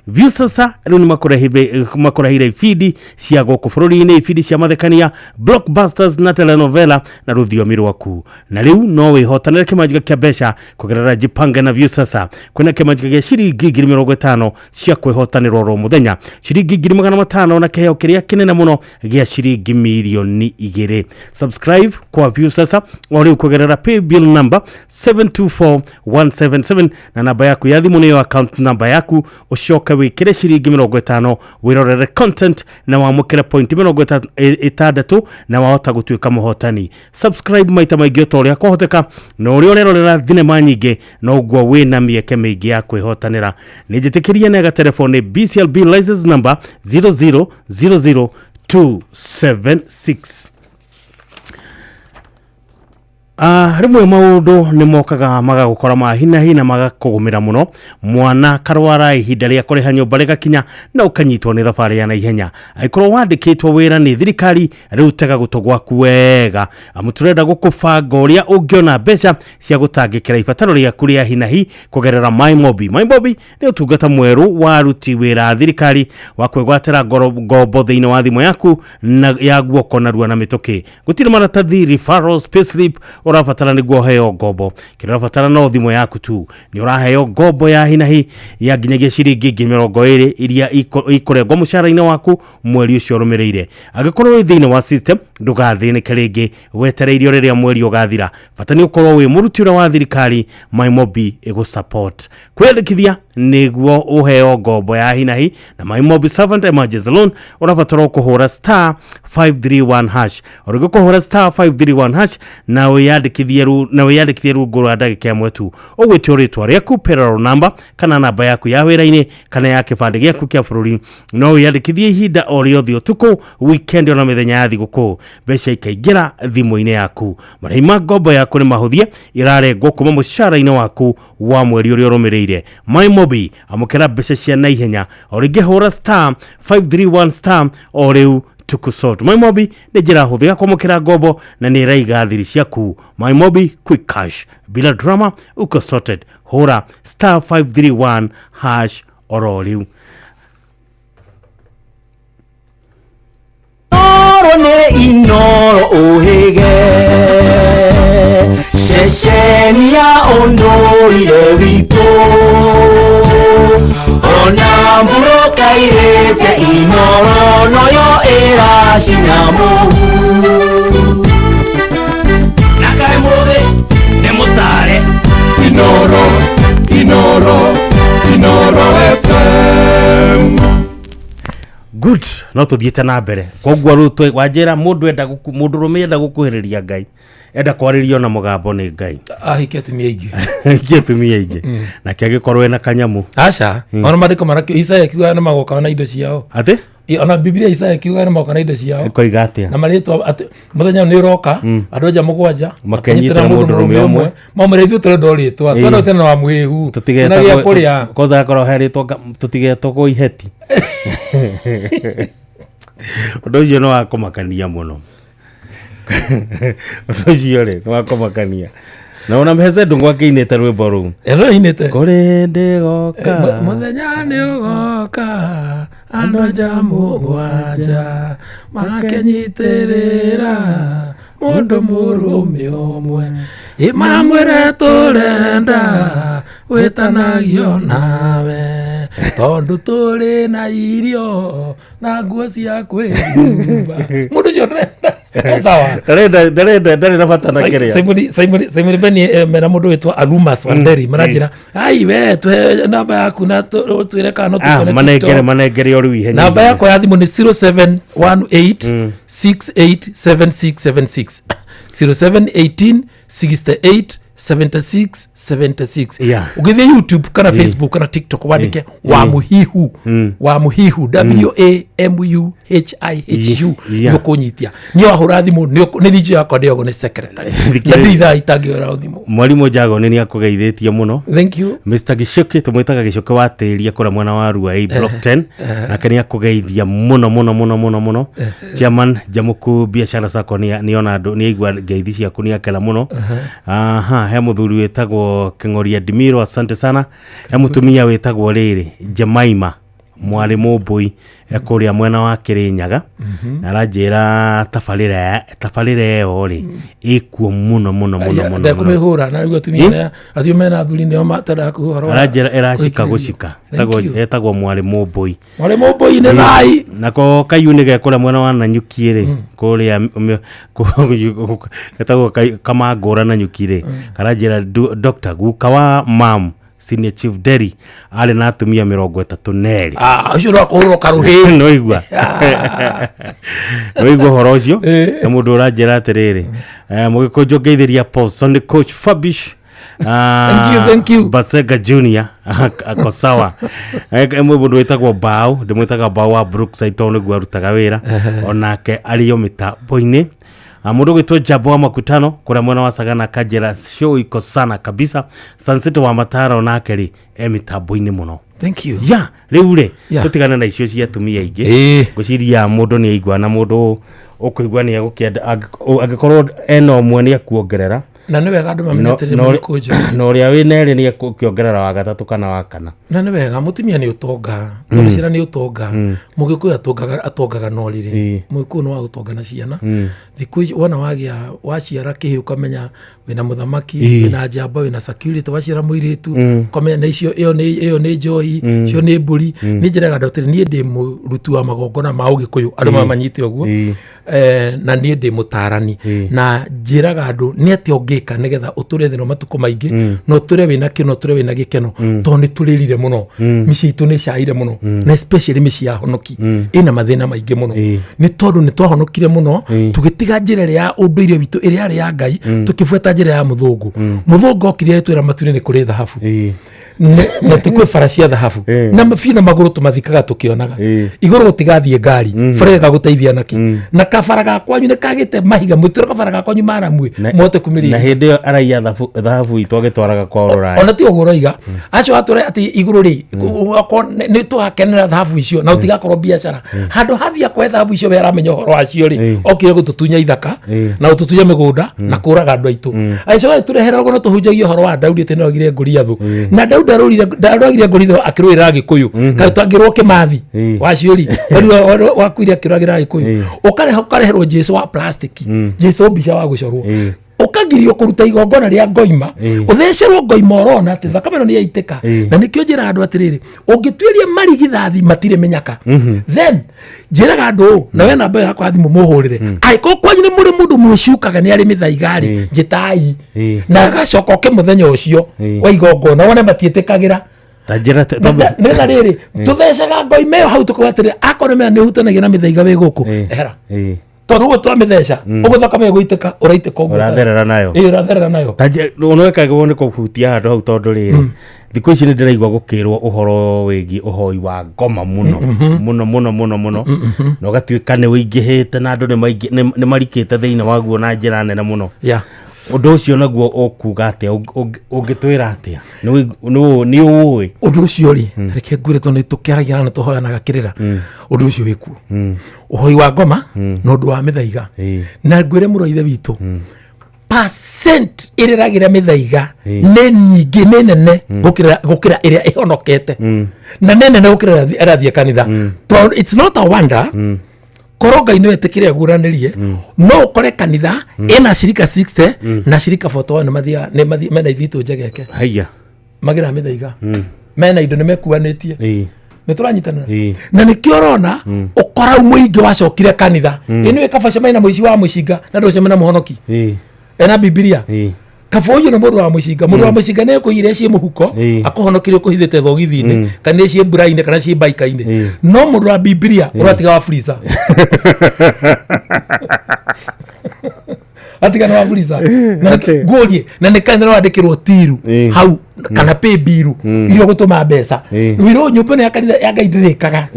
[SPEAKER 10] View sasa riu ni makurahire feed cia goko bururi-ini feed cia mathekania blockbusters na telenovela na ruthiomi rwaku na riu no wihotanire kimanjika kia besha kugerera Jipange na View sasa kwina kimanjika gia ciringi 50 cia kwihotanirwo ro muthenya ciringi 500 na kiheo kiria kinene muno gia ciringi milioni 2 subscribe kwa View sasa ori kugerera pay bill number 724177 na namba yaku ya thimu niyo account number yaku ushoka wikire ciringi 50 wirorere content na wamukire point 60 na wahota gutuika muhotani subscribe maita maingĩ otoria kohoteka na uri orerorera thinema nyingi no gwo wina mieke mingi ya kwihotanira nijitikirie nega telefone BCLB license number 0000276 rimwe maundu ni mokaga magagukora mahina na magakugumira muno mwana karwara ihinda ria kuriha nyumba rigakinya na ukanyitwo ni thabari ya naihenya aikorwo wandikitwo wira ni thirikari riu tega gutogwaku wega amuturenda gukubanga uria ungiona mbeca cia gutangikira ibataro ria kuria hinahi kugerera MyMobi ni utungata mweru wa ruti wira thirikari wa kwegwatira ngombo thiini wa thimu yaku na ya guoko na ruana mituki gutire maratathi referrals payslip urafatara niguo heo ngombo kirafatara no thimo yaku tu ni uraheo ngombo ya hinahi ya ginyagia ciringi 20 iria ikurengwo mushara-ini waku mweri ucio rumireire agikorwo wi thiini wa system ndugathinike ringi wetereirio riria mweri ugathira bata ni ukorwo wi muruti ura wa thirikari MyMobi igu support kwendekithia niguo uheo ngombo ya hinahi na MyMobi servant emergency loan urafatara kuhura *531# urigo kuhura *531# na wiyandikithie rungu rwa ndagika imwe tu ugwitio ritwa riaku payroll number kana namba yaku ya wira-ini kana ya kibande giaku kia bururi no wiyandikithie ihinda o riothe utuku weekend ona mithenya ya thiguku mbeca ikaingira thimu-ini yaku marĩhi ma ngombo yaku ni mahuthie irarengwo kuma mushara-ini waku wa mweri uria urumireire MyMobi amukira mbeca cia naihenya o ringi hura *531# o riu tukusort MyMobi ni njira huthu ya kwamukira ngombo na ni raiga thiri ciaku MyMobi quick cash bila drama uko sorted hura *531# oro riu
[SPEAKER 11] Inooro uhige ceceni ya ũndũire witũ ona mburuka irĩte Inooro noyo ĩracina mũhu na kaĩ mũthĩ nĩ mũtare Inooro FM
[SPEAKER 10] good no tuthiete na mbere kogwa rutwe wanjira mundu rumienda gukuhiriria Ngai enda kwaririo na mugambo ni Ngai
[SPEAKER 12] ahiketumia ingi
[SPEAKER 10] na kiagikorwo ena kanyamu
[SPEAKER 12] aca ona mathiko marakio Isaya kiuga na magoka na indo ciao
[SPEAKER 10] ati
[SPEAKER 12] ona Biblia Isaya kiuga na magoka na indo ciao
[SPEAKER 10] koiga atia
[SPEAKER 12] na maritwa muthenya ni uroka andu anja mugwanja
[SPEAKER 10] makenyitira mundu rume umwe
[SPEAKER 12] mamureithio tendo ritwa twana tena wa mwihu
[SPEAKER 10] tutigeta gya kuria koza akoro heritwo tutigetwo go iheti undu ucio no wakomakania muno undu ucio ri no wakomakania na ona mheze ndungwa kiinete rwimbo ru
[SPEAKER 12] ero inete
[SPEAKER 10] kuri ndigoka
[SPEAKER 12] muthenya ni ugoka andoja mugwanja makenyitirira mundu murume omwe imamwire turenda witanagio nawe tondu turi na irio na nguo cia kwĩhumba mundu cio ndenda sawa
[SPEAKER 10] ndari na bata na kiria
[SPEAKER 12] Simon Beni mena mundu witwa Alumas Wanderi marajira ai we tuhe namba yaku na twire kana tukone
[SPEAKER 10] manengere ori wihe
[SPEAKER 12] namba yako ya thimu ni 0718 687676 0718 68 7676 ugithie YouTube kana Facebook kana TikTok wandike wa muhihu wa muhihu WAMUHIHU nukunyitia ni wahura thimu ni DJ yako ndio ni secretary na nditha itangiora thimu
[SPEAKER 10] mwalimu Jago ni akugeithĩtie muno.
[SPEAKER 12] Thank you
[SPEAKER 10] Mr. Gicoki tumwitaga Gicoki wa tĩria kũra mwena wa Rua A block 10 nake ni akugeithia muno chairman Jamuku biashara sako ni ona ni igwa ngeithi ciaku ni akela muno. He muthuri wetagwo Kingoria Dimiro, asante sana. He mutumia wetagwo riri Jemaima mwalimu Mbui ekuria mwena wa Kirinyaga arajira tafarire yo ri ikuo muno
[SPEAKER 12] kumehura na rĩu atumia athio mena athuri nĩo matara kuhoro
[SPEAKER 10] arajira erashika gucika etagwo mwalimu Mbui
[SPEAKER 12] ni thai
[SPEAKER 10] nako kayuni gekora mwena wa Nanyuki kuria etagwo kama ngora Nanyuki arajira Dr. Guka wa mam Senior Chief Derry ale na atumia 32
[SPEAKER 12] ucio no kuhurwo karuhi
[SPEAKER 10] no igwa horo ucio na mundu urajira atiriri mugikunjo ngeithiria Paulson coach Fabish
[SPEAKER 12] thank you
[SPEAKER 10] Basega Junior akosawa mundu wetagwo Bao ndimwitaga Bao wa Brookside tone gwa rutaga wira onake ariyo mitambo-ini mundu gwitwo Jabo wa Makutano kura mwena wa Sagana Kajera show iko sana kabisa. Sunset wa Matara onake ri mitambo-ini muno.
[SPEAKER 12] Thank you.
[SPEAKER 10] Riu tutigana na icio cia tumia ingi guciria mundu ni aigwa na mundu ukuigwa ni agukienda agikorwo eno mwe ni akuongerera
[SPEAKER 12] na ni wega andu mamenyete ni kuja
[SPEAKER 10] no ria wina ni akiongerera wa gatatu kana wa kana
[SPEAKER 12] na ni wega mutumia ni utonga tulicira ni utonga mugikuya atongaga no riri muiku no utonga na ciana thiku wona wagia waciara kihi ukamenya wina muthamaki wina njamba wina security waciara muiritu komenya na icio iyo ni njohi cio ni mburi ni njiraga ndotiri ni ndi murutu wa magongona ma ugikuyu andu mamanyite oguo na ni ndi mutarani na njiraga andu ni ati ongika nigetha uture thino matuko maingi no ture wina kino ture wina gikeno to ni turirire muno mici itu ni caire muno na especially mici ya honoki ina mathina maingi muno ni tondu ni twahonokire muno tugitiga njira ya unduire witu iri ari ya Ngai tukifuata njira ya muthungu okire twira matune ni kuri thahabu na tikwe farasia thahabu na mafina maguru tumathikaga tukionaga iguru gutigathie ngari farega guteithia naki na kafaraga kwanyu ne kagite mahiga mutiro kafaraga kwanyu maramwe mote kumiria
[SPEAKER 10] na hindi araia thahabu itwagitwaraga kwa Ruraya
[SPEAKER 12] ona ti ogoro iga acio atore ati iguru ri ni tuhakenera thahabu icio na utigakorwo biashara handu hathia kwa thahabu icio wera menyo horo acio ri okire gututunya ithaka na ututunya migunda na kuraga andu aitu aicio turehera gono tuhunjagia horo wa Daudi tene ogire nguri athu na Daudi ngorithwo akirwira Gikuyu ka twangirwo Kimathi waciuri wakwire akiragira Gikuyu ukareherwo Jesu wa plastic Jesu bisha wa gucorwo ukagirio kuruta igongona ria ngoima uthecerwo ngoima orona ati thakame no ni yaiteka na nikio njira andu atiriri ungitwiria marigithathi matire menyaka then njiraga andu na we namba yakwa thimu muhurire aiko kwanyu ni muri mundu mucukaga ni ari mithaigari njitai na gacoka ke muthenya ucio wa igongona wone matietekagira
[SPEAKER 10] tajira
[SPEAKER 12] nena riri tuthecaga ngoima yo hau tukwatire akone me ni hutanagia na mithaiga we guku ehera tondu go twametheca uguthakame guiteka uraiteka uguo
[SPEAKER 10] uratherera nayo
[SPEAKER 12] uratherera nayo
[SPEAKER 10] taje unoweka gwone kuhutia handu hau tondu riri thiku ici ni ndiraigwa gukirwo uhoro wigi uhoi wa ngoma muno no gatuika ni wingihite na andu ni marikite thiini waguo na njira nene muno undu ucio naguo ukuga atia ungitwira atia ni uwi
[SPEAKER 12] undu ucio ri reke ngure tondu tukeragira na tuhoyanaga kirira undu ucio wiku uhoi wa ngoma no ndu wa mithaiga na ngwire muroithe witu percent iriragira mithaiga ne nyingi ne nene gukira iria ihonokete na nene ne gukira arathie kanitha to it's not a wonder koroga ino etekire guranirie no ukore kanitha ina shirika 60 na shirika 41 mathia ne mena ithitu njegeke
[SPEAKER 10] haya
[SPEAKER 12] magira mithaiga mena indo ne mekuanitie Neturanyitana na nikiorona ukora umuingi wacokire kanitha ino ekafasha maina muici wa mushinga na ndo cemena muhonoki ena Biblia kafoyo na mundu wa mushinga ne kuire cie muhuko akohonokire kuhithite thogithine kana cie buraine kana cie baikaine no mundu wa Biblia uratiga wa freezer atigana wa freezer na gorie na nekandira wandikirwo tiru hau kana pay bill irio gutuma mbeca wiro nyumba ya kanitha ya ngaidirikaga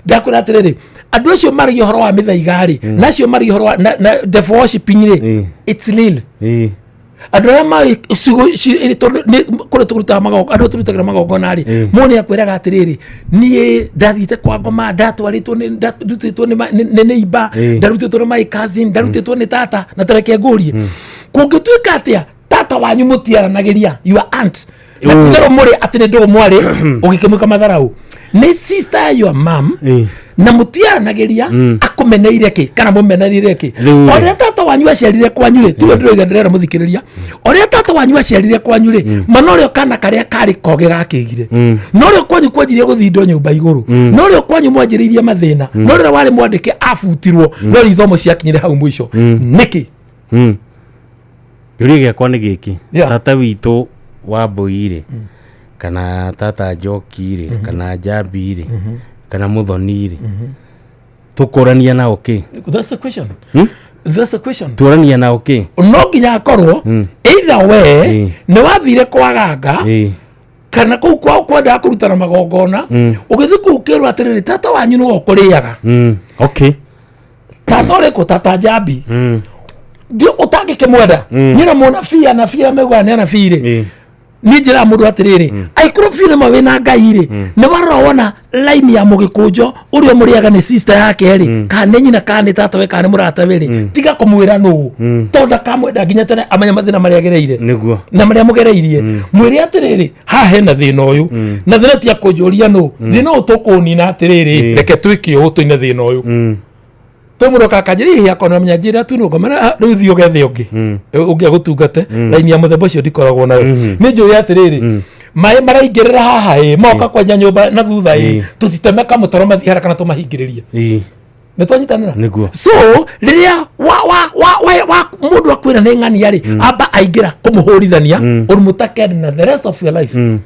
[SPEAKER 12] ndakura atiriri andu acio mari horo wa mithaiga ri nacio mari horo na the worshiping ri it's real andu ya mai kule tukuruta magogo andu turutagira magogo nari mone akwiraga atiriri nie ndathite kwa ngoma ndatwaritwo ni ndatutitwo ni neighbor ndarutitwo ni my cousin ndarutitwo ni tata na tareke ngurie kungituika atia tata wanyu mutiaranagiria your aunt na muri atine ndo mwari ugikimuka matharau ni sister your mom na mutiaranagiria akumeneire ki kana mumeneire ki ore tata wanyu aciarire kwanyu ri tuwe ndiroiga ndirera muthikiriria ore tata wanyu aciarire kwanyu ri manorio kana karia kari koge gakigire norio kwanyu kwanjirie guthindo nyumba iguru norio kwanyu mwanjiririe mathina norio wari mwandike afutirwo no ithomo ciakinyire hau mwisho niki
[SPEAKER 10] Yuri gakwa ni giki tata witu wa Boire kana tata Njoki kana Jambi kana Muthoni tukurania na okay
[SPEAKER 12] that's the question
[SPEAKER 10] turania na okay
[SPEAKER 12] no nginya akorwo either way ni wathire kwaganga kana kuu kwa kwenda kurutana magongona ugithi kukirwa atiriri tata wanyu no okuriaga
[SPEAKER 10] okay
[SPEAKER 12] tata ore ko tata Jambi ndio utange kimwenda nyina mona fia na fia megwana na fire ni njira mundu atiriri aikuru fire mawe na ngaire ne warona line ya mugikunjo uri omuriaga ni sister yake ri kana nyina kana tata we kana murata weri tiga kumwira no tonda kamwenda ginya tene amanya mathina maria agereire
[SPEAKER 10] niguo
[SPEAKER 12] na maria mugereirie mwiri atiriri ha hena thina uyu na thina ti akunjuria no thina utukuni na atiriri reke twiki utuine thina uyu Tomuro kakajiri ya kono mnyajira tu no gomera ruthio gethe ungi ungi agutungate line ya muthemba cio ndikoragwo nayo ni njuya atiriri mai maraingirira haha moka kwanja nyumba na thutha tutitemeka mutoro mathihara kana tumahingiririe ne twanyitanira so riria wa mundu akwira ne ngani yari aba aingira kumuhurithania urumutaked na the rest of your life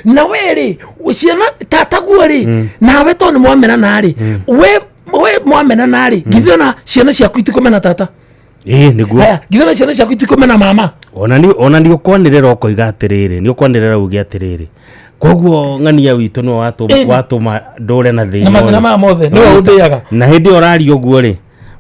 [SPEAKER 12] na weri uciana tataguori nawe to ni mwamena nari we mwamena nari githona ciana ciaku itikomena tata
[SPEAKER 10] niguo
[SPEAKER 12] haya githona ciana ciaku itikomena mama
[SPEAKER 10] ona ni ukwanirira ukoiga atiriri ni ukwanirira ugi atiriri koguo ng'ania witu no watuma ndore na thina
[SPEAKER 12] na mathina ma mothe no uthiaga
[SPEAKER 10] na hindi orari uguo ri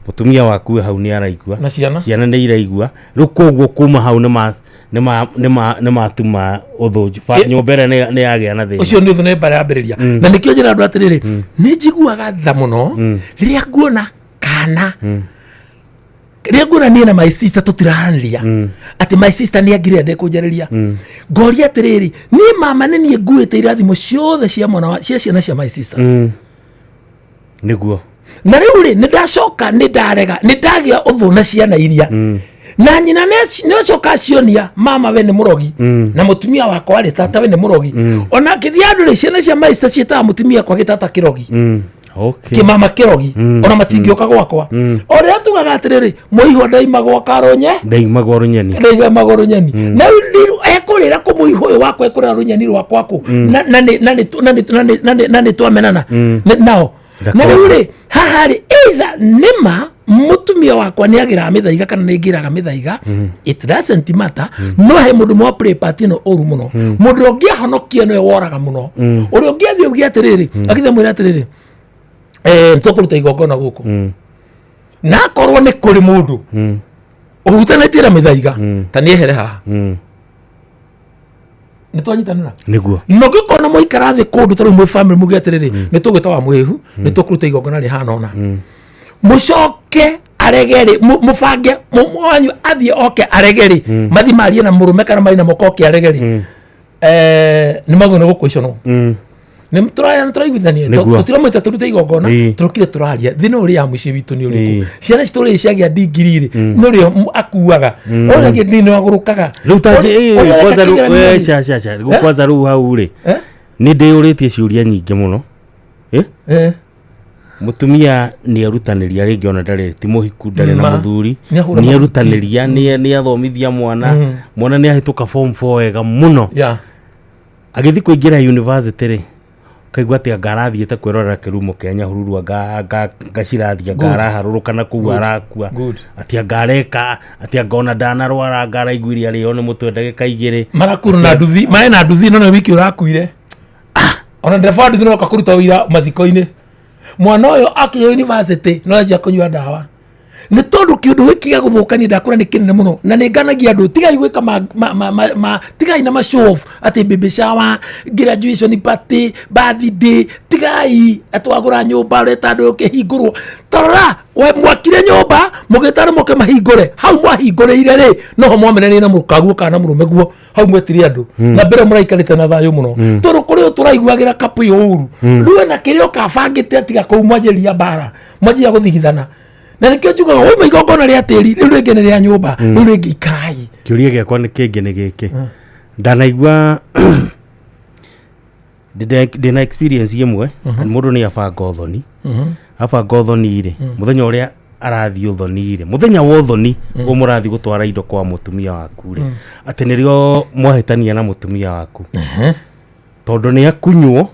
[SPEAKER 10] mutumia waku hau ni araigua
[SPEAKER 12] na
[SPEAKER 10] ciana ni iraigua ru koguo kuma hau ni matuma uthunji nyombere ni yagia na thina
[SPEAKER 12] ucio ni thune bara ambiriria na nikio njira andu atiriri ni njiguaga tha muno riria nguona kana riria nguona ni na my sister tutirahanria ati my sister ni agire nde kunjariria ngoria atiriri ni mama ni nie nguite irathimo ciothe cia mwana wa ciana cia my sisters
[SPEAKER 10] niguo
[SPEAKER 12] na riu ri ni ndacoka ni ndarega ni ndagia uthuna ciana iria na nyina ne coka cionia mama we ni murogi na mutumia wakwa ri tata we ni murogi ona kithia andu ri ciana cia maista cieta mutumia kwa gitata kirogi
[SPEAKER 10] okay
[SPEAKER 12] ki mama kirogi ona matingioka gwakwa ore atugaga atiriri muiho ndaimagwa karonye
[SPEAKER 10] ndaimagwa runyeni
[SPEAKER 12] na ekurira ku muiho uyu wakwa ekurira runyeni rwakwa ku na ni twamenana nao na riu haha ri either nima mutumia wakwa ni agira mithaiga kana ni ngiraga mithaiga it doesn't matter no he mundu mo play party no oru muno mundu ongi ahonokia no woraga muno uri ongi athio ugi atiriri akithe mwira atiriri ntokuruta igongona guku na korwo ni kuri mundu uhutanatie na mithaiga ta ni ehere haha ni twanyitanira
[SPEAKER 10] niguo
[SPEAKER 12] no gikona muikara thi kundu tari mwe family mugi atiriri ni tugwita wa mwehu ni tukuruta igongona ri hana ona mucoke aregeri mubange mwanyu athie oke aregeri mathi marie na murume kana mai na mokoke aregeri ni magone gukuicono ni turaiguithania tutiramwita turute igongona turukire turaria thina uri ya muci witu ni uriku ciana cituri ciagia ndingirire no rio akuaga orage ndino agurukaga
[SPEAKER 10] rutaje kwanza kwanza ru hau ri ni ndiyuritie ciuria nyingi muno mutumia ni arutaniria ringi ona ndari ti muhiku ndari na muthuri ni arutaniria ni athomithia mwana ni ahituka form 4 wega muno agithi kuingira university ri kaigwa ati ngarathiete kwirorera kirumo Kenya hururu ngacirathia ngaraharuruka na kuu arakua ati ngareka ati ngona ndanarwara ngaraiguiria rio ni mutwe ndagika igiri
[SPEAKER 12] marakuru na nduthi mae na nduthi no wiki urakuire ona ndereba nduthi no kakuruta wira mathiko-ini mwana uyo akinya university no ajia kunywa ndawa ni tondu kiundu giki gia guthukania ndakura ni kinene muno na ni nganagia andu tigai gwika tigai na ma show off ati baby shower graduation party birthday tigai atwagura nyumba reta andu kihingurwo tarora we mwakire nyumba mugitare moke mahingure hau mwahinguriire ri no mwamenani na mukaguo kana murume guo hau mwetiri andu na mbere muraikarite na thayo muno tondu kuri turaiguagira kapu yuru ruwe na kirio kabangite atiga kou mwanjeria bara mwanjia guthigithana na nikio njuga we maigongona ria tiri riu ringi ni ria nyumba riu ringi ikai
[SPEAKER 10] kiuria giakwa ni kingi ni giki ndanaigua ndina experience imwe mundu ni abanga uthoni abanga uthoni ri muthenya uria arathi uthoni ri muthenya wa uthoni umurathi gutwara indo kwa mutumia waku ri ati nirio mwahitania na mutumia waku tondu ni akunywo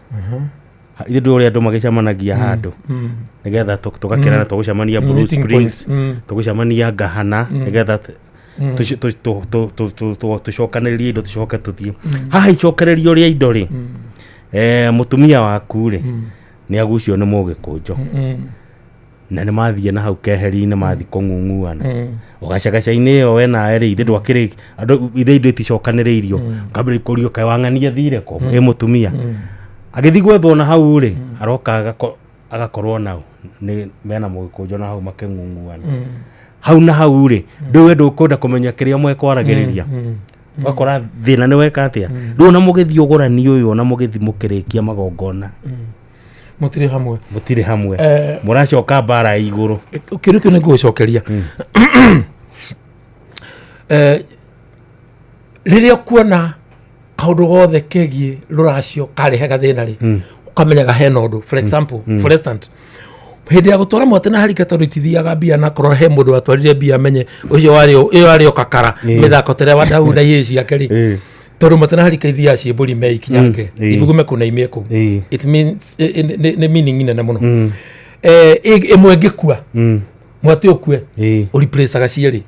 [SPEAKER 10] ithe ndu uria andu magicamanagia handu nigetha tugakirana tugucamania Blue Springs tugucamania Ngahana nigetha tucokaniririe indo tucoke tuthie haha icokererio ria indo ri mutumia waku ri ni agucio ni mugikunjo na ni mathie na hau keheri-ini mathi kung'ung'uana ugacagaca-ini iyo we nawe ri ithe ndwakiri andu ithe indo iticokaniriirio ngambiri kurio kae wang'ania thire ko mutumia agithi gwethwo na hau ri aroka agakorwo nao ni mena mugikunjo na hau makeng'ung'uana hau na hau ri nduwe ndukunda kumenya kiria mwekwaragiriria wakora thina ni weka atia nduna mugithi ugurani uyu na mugithi mukirikia magongona mutire hamwe muracoka bara iguru
[SPEAKER 12] ukirikio ni gucokeria riria kuona kaundu gothe kegie ruracio karehega thina ri ukamenyaga hena undu for example for instance hindi ya gutwara mwate na harika tondu itithiaga mbia na korwo he mundu atwarire mbia amenye ucio ari okakara mithako tere wadau na yeci akeri tondu mwate na harika ithia cie mburi me ikinyange ibugume kuna imieko it means ne meaning ina na muno imwe ngikua mwate okue replace agacieri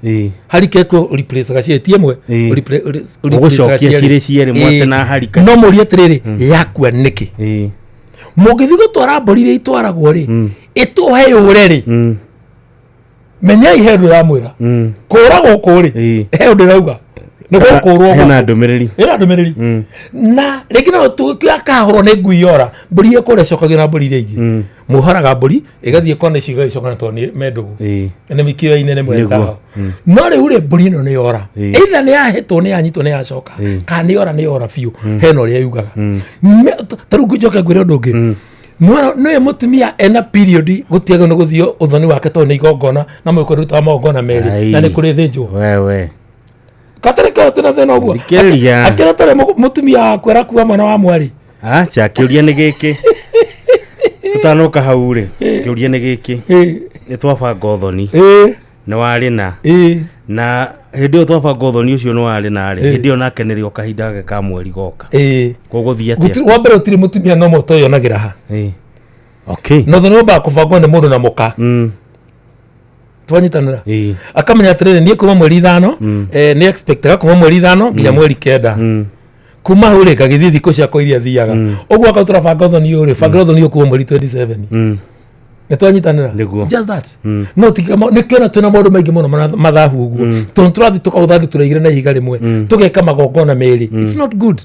[SPEAKER 12] harika eko replace agacieri tiemwe
[SPEAKER 10] replace agacieri mwate na harika
[SPEAKER 12] no muri atiriri yakua niki mugithi gutwara mburi ri itwaragwo ri ituhe ureri menya iheru ya mwira kuragwo kuri he ndirauga niguo kurwo
[SPEAKER 10] hena ndumiriri
[SPEAKER 12] na rekina tukakahoro ne guiora mburi ekore cokagira mburi ringi muhoraga mburi igathie kone ciga icokana to ni mendugu ene mikio inene mweza no ri ure mburi no ni ora either ni ahetwo ni anyitwo ni acoka ka ni ora fiu heno ri yugaga tarugu joka gwire ndungi no mutumia ena period gutiaga no guthio uthoni wake to ni igongona na mwiko ruta magongona meri na ni kuri thinjwo
[SPEAKER 10] wewe
[SPEAKER 12] katereka tena thena uguo akira tore mutumia kwera kuwa mwana wa mwari
[SPEAKER 10] acha kiuria ni giki tutanoka hau ri kiuria ni giki ni twabanga uthoni ni wari na hindi yo twabanga uthoni ucio ni wari na ri hindi yo nake ni rio kahinda gake ka mweri goka guguthia atia
[SPEAKER 12] wa mbere utiri mutumia no moto yo nagira ha
[SPEAKER 10] okay
[SPEAKER 12] no thona ba kubanga ni mundu na muka twanyitanira akamenya atiriri nie kuma mweri 5 ni expectaga kuma mweri 5 nginya mweri 9 kuma hure kagithi thiko cia koiria thiaga ogwo akatura banga uthoni uri banga uthoni kuma mweri 27 netwanyitanira just that no tikama nikena tuna maundu maingi muno mathahu uguo turathi tukauthandu turaigire na ihiga rimwe tugeka magongona meri it's not good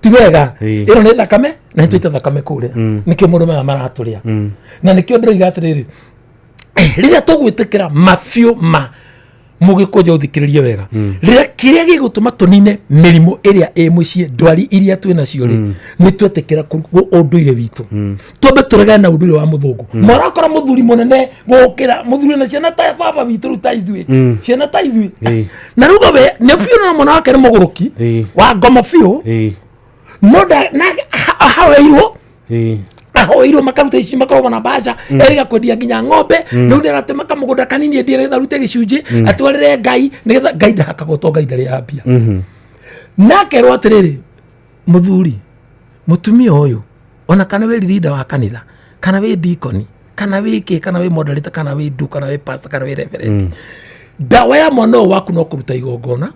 [SPEAKER 12] tiwega ino ni thakame na tuita thakame kure nikio mundu maraturia na nikio ndiriga atiriri rĩrĩa tũgwĩtĩkĩra mabiũ ma mũgĩkũnja ũthikĩrĩrie wega rĩrĩa kĩrĩa gĩgũtũma tũnine mĩrimũ ĩrĩa ĩ mũciĩ ndwari iria twĩ nacio rĩ nĩ twetĩkĩra ũndũire witũ twambe tũregane na ũndũire wa mũthũngũ marakora mũthuri mũnene gũkĩra mũthuri na ciana ta baba witũ rĩu ta ithuĩ ciana ta ithuĩ na rĩu we nĩ biũ na mwana wake nĩ mũgũrũki wa ngoma biũ no haweirwo ahoirwo makaruta ici makorwo na baca eriga kwendia nginya ng'ombe rĩu nĩaratema kamũgũnda kanini ndĩretha rute gĩcunjĩ atwarĩre Ngai nĩgetha Ngai ndahakagwo Ngai ndarĩ yambia nakerwo atĩrĩrĩ mũthuri mũtumia ũyũ ona kana wĩ leader wa kanitha kana wĩ deacon kana wĩ kĩ kana wĩ moderator kana wĩ ndu kana wĩ pastor kana wĩ reverend dawa ya mwana waku no kũruta igongona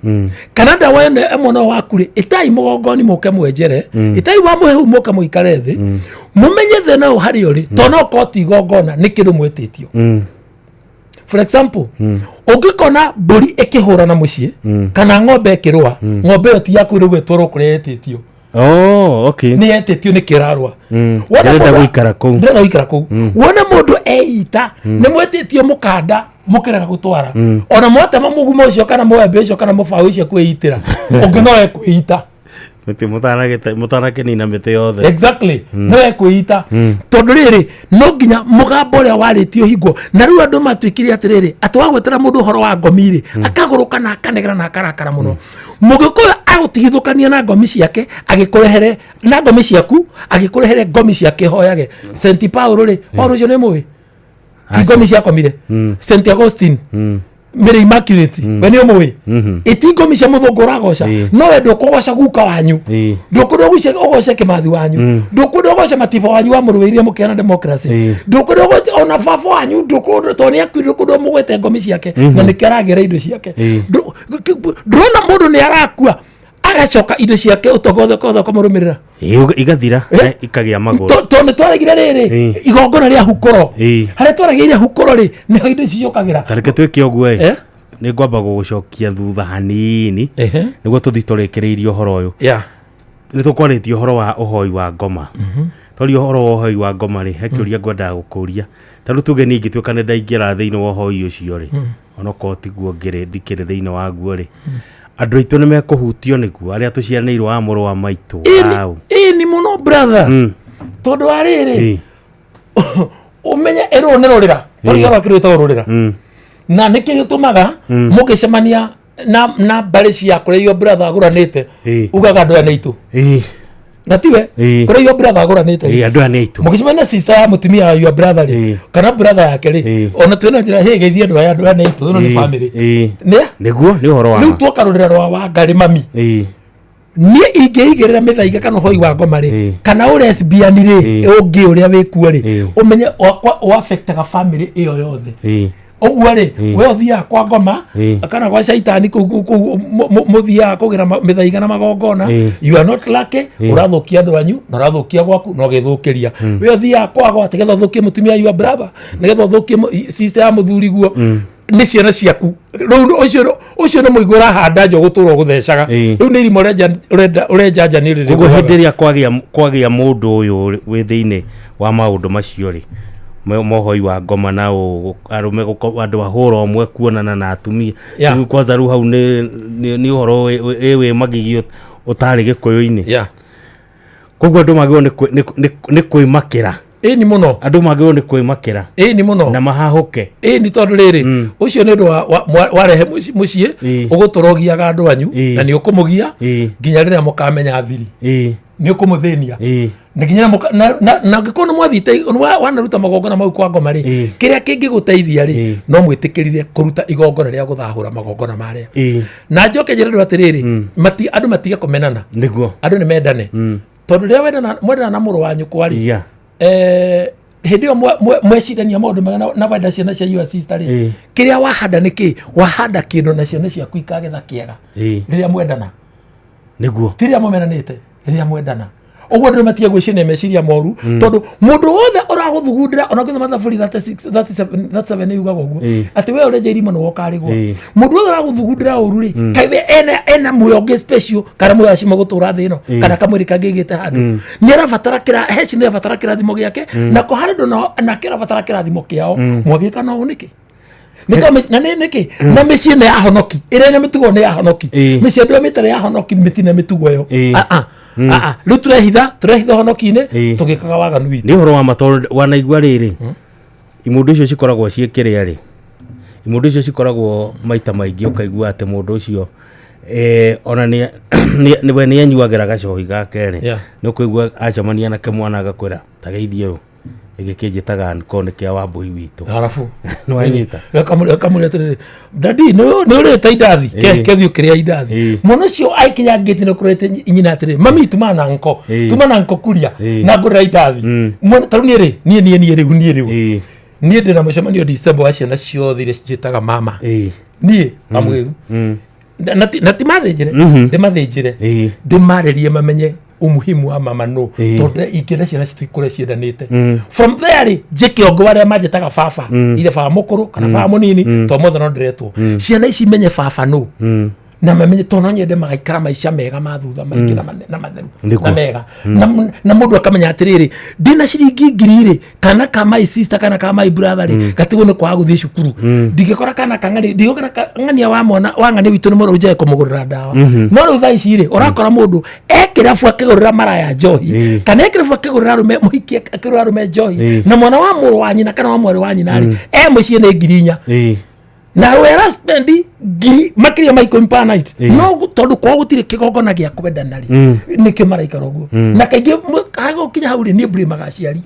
[SPEAKER 12] kana dawa ya mwana waku rĩ itai mũgongoni mũke mwenjere itai wa mũhehu mũke mũikare thĩ mumenye thĩna ũyũ harĩ ũrĩ to no koti igongona nĩ kĩndũ mwĩtĩtio for example ũngĩkona mbũri ĩkĩhũra na mũciĩ kana ng'ombe ĩkĩrũa ng'ombe ĩyo ti yaku rĩu ĩtwarwo kũrĩa yetĩtio
[SPEAKER 10] okay
[SPEAKER 12] nĩ yetĩtio nĩ kĩrarũa
[SPEAKER 10] ndĩrenda gũikara kũu
[SPEAKER 12] wona mũndũ eita nĩ mwĩtĩtio mũkanda mũkĩrega gũtwara ona mwatema mũguma ũcio kana mwembe ũcio kana mũbaũ ũcio kwĩitĩra ũngĩ no ekwĩita
[SPEAKER 10] mũtanakĩnina mĩtĩ yothe
[SPEAKER 12] exactly no ekwĩita tondũ rĩrĩ no nginya mũgambo ũrĩa warĩtio hingo na rĩu andũ matuĩkire atĩrĩrĩ atĩ wagwetera mũndũ ũhoro wa ngomi-rĩ akagũrũka na akanegera na akarakara mũno mũgĩkũyũ agũtigithũkania na ngomi ciake agĩkũrehere na ngomi ciaku agĩkũrehere ngomi ciake hoyage St Paul rĩ Paul ũcio nĩ mũĩ ti ngomi ciakomire St Augustine Mary Immaculate we nĩ ũmũĩ iti ngomi cia mũthũngũ ũragoca no we ndũkũgoca guka wanyu ndũkũrwo ũgoce Kĩmathi wanyu ndũkũrwo ũgoce Matiba wanyu wa mũrũĩrĩre mũkĩana democracy ndũkũrwo ũgoce ona baba wanyu ndũkũrwo to nĩ akuire ndũkũrwo mũgwete ngomi ciake na nĩ kĩragera indo ciake ndũrona mũndũ nĩ arakua agacoka indo ciake ũtongotheka kũmũrũmĩrĩra
[SPEAKER 10] igathira ikagĩa magũrũ
[SPEAKER 12] to nĩ twaregire rĩrĩ igongona rĩa hukoro harĩa twaregire hukoro rĩ nĩho indo cicokagĩra
[SPEAKER 10] tareke twĩke ũguo nĩ ngwamba gũgũcokia thutha hanini nĩguo tũthi tũrĩkĩrĩirie ũhoro ũyũ nĩ tũkwarĩtie ũhoro wa ũhoi wa ngoma twarĩ ũhoro wa ũhoi wa ngoma rĩ he kĩũria ngwendaga gũkũria tarĩu tuge niĩ ingĩtuĩka nĩ ndaingĩra thĩinĩ wa ũhoi ũcio rĩ onokorwo tiguo ndikĩrĩ thĩinĩ waguo rĩ andũ aitũ nĩ mekũhutio nĩguo arĩa tũciaranĩirwo wa mũrũ wa maitũ
[SPEAKER 12] nĩ mũno brother tondũ wa rĩrĩ ũmenye ĩrũo nĩ rũrĩra tondũ rwakĩrĩtwo rũrĩra na nĩkĩ gĩtũmaga mũgĩcemania na mbarĩ cia kũrĩa brother agũranĩte ugaga andũ aya nĩ aitũ na tiwe kũrĩa your brother agũranĩte
[SPEAKER 10] andũ aya nĩ aitũ
[SPEAKER 12] mũgĩcemania sister ya mũtumia wa your brother rĩ kana brother yake rĩ ona twĩna njĩra geithie andũ aya nĩ aitũ ĩno nĩ family
[SPEAKER 10] nĩguo nĩ ũhoro wa
[SPEAKER 12] rĩu tuoka rũrĩra rwa Wangari mami niĩ ingĩigĩrĩra mĩthaiga kana ũhoi wa ngoma rĩ kana ũlesbian rĩ ũngĩ ũrĩa wĩkuo rĩ ũmenye ũaffectaga family ĩyo yothe ũguo rĩ we ũthiaga kwa ngoma kana gwa caitani kũu mũthiaga kũgĩra mĩthaiga na magongona you are not lucky ũrathũkia andũ anyu na ũrathũkia gwaku na ũgĩthũkĩria we ũthiaga kwago atĩgetha ũthũkie mũtumia your brother nĩgetha ũthũkie sister ya mũthuri guo nĩ ciana ciaku rĩu ũcio nĩ mũigua ũrahanda njo gũtũrwo gũthecaga rĩu nĩ irimo ũrenjanja nĩ rĩrĩ
[SPEAKER 10] ũguo hĩndĩ ĩrĩa kwagĩa mũndũ ũyũ wĩ thĩinĩ wa maũndũ macio rĩ mohoi wa ngoma na arũme andũ ahũra ũmwe kuonana na atumia kwanza rĩu hau nĩ ũhoro wĩ magigi ũtarĩ gĩkũyũ-inĩ koguo andũ magĩrĩirwo nĩ kwĩmakĩra
[SPEAKER 12] nĩ mũno
[SPEAKER 10] andũ magĩrĩirwo nĩ kwĩmakĩra
[SPEAKER 12] nĩ mũno
[SPEAKER 10] na mahahũke
[SPEAKER 12] nĩ tondũ rĩrĩ ũcio nĩ ũndũ warehe mũciĩ ũgũtũrogiaga andũ anyu na nĩ ũkũmũgia nginya rĩrĩa mũkamenya thiri nĩ ũkũmũthĩnia nĩ nginya na ngĩkorwo nĩ mwathite wanaruta magongona mau kwa ngoma rĩ kĩrĩa kĩngĩgũteithia rĩ no mwĩtĩkĩrire kũruta igongona rĩa gũthahũra magongona marĩa na njoke njĩre andũ atĩrĩrĩ andũ matige kũmenana
[SPEAKER 10] nĩguo
[SPEAKER 12] andũ nĩ mendane tondũ rĩrĩa mwendana na mũrũ wa nyũkwa rĩ hĩndĩ ĩyo mwecirania maũndũ mega na wenda ciana cia your sister rĩ kĩrĩa wahanda nĩ kĩ wahanda kĩndũ na ciana ciaku ikagetha kĩega rĩrĩa mwendana
[SPEAKER 10] nĩguo
[SPEAKER 12] ti rĩrĩa mũmenanĩte rĩrĩa mwendana Oguo ndio matia gwicine meciria moru tondu mundu wothe uraguthugundira ona kwitha mathaburi 37 yugaga uguo ati we ure Jerimo no wokarigwo mundu wothe uraguthugundira uru ri kaithe ena muoyo nge special kana muoyo acima gutura thi no kana kamwiri kangigite handu ni arabatara kira heci ni arabatara kirathimo giake na ko hari ndo na kirabatara kirathimo kiao mwagika no uniki na niki na meci ne ahonoki ire ne mitugo ne ahonoki meci ndo mitare ahonoki mitine mitugo yo riu turehitha honoki-ini tugikaga waganu witu
[SPEAKER 10] ni horo wa mato wanaigua riri imundu icio cikoragwo ciikire ari imundu icio cikoragwo maita maingi ukaigua ati mundu ucio ona ni we ni anyuagira gacohi gake ri ni kuigua acamania na kemwana agakwira tageithio igikijitaga kone kia Wambui witu
[SPEAKER 12] arafu
[SPEAKER 10] no anyita
[SPEAKER 12] kamuri tere dadi no ure taidathi kethio kiria idathi muno cio aikinya ngiti no kurete nyina tere mami tuma na nko kuria na ngura idathi muno taruni ri nie ri nie ndina mucemanio December wa ciana ciothe iria citaga mama nie amwiru na timathijire ndimathijire ndimarerie mamenye umuhimu wa mama no tondu ikira ciana citikure ciendanite from there jike ogo wale majetaga fafa ile fa mukuru kana fa munini to mothe no ndiretwo ciana ici menye fafa no na mamenye tono nyende magaikara maisha mega mathutha maingi na matheru na mega na mundu akamenya atiriri ndina ciringi ngiri kana kama my sister kana kama my brother gatigo no kwa guthi cukuru ndigikora kana kangani ndigikora ngania wa mwana wangani witu ni moro uje kumugurira dawa no ru thaa ici ri urakora mundu ekirafu akigurira maraya njohi kana ekirafu akigurira rume muhiki akigurira rume njohi na mwana wa muru wa nyina kana wa mwari wa nyina ri mucie ni ngirinya na wera spendi makiria maiko mpa night no tondu kwa gutire kigongona gia kwendana ri ni kimaraika roguo na kaingi hago kinya hauri ni buri magaciari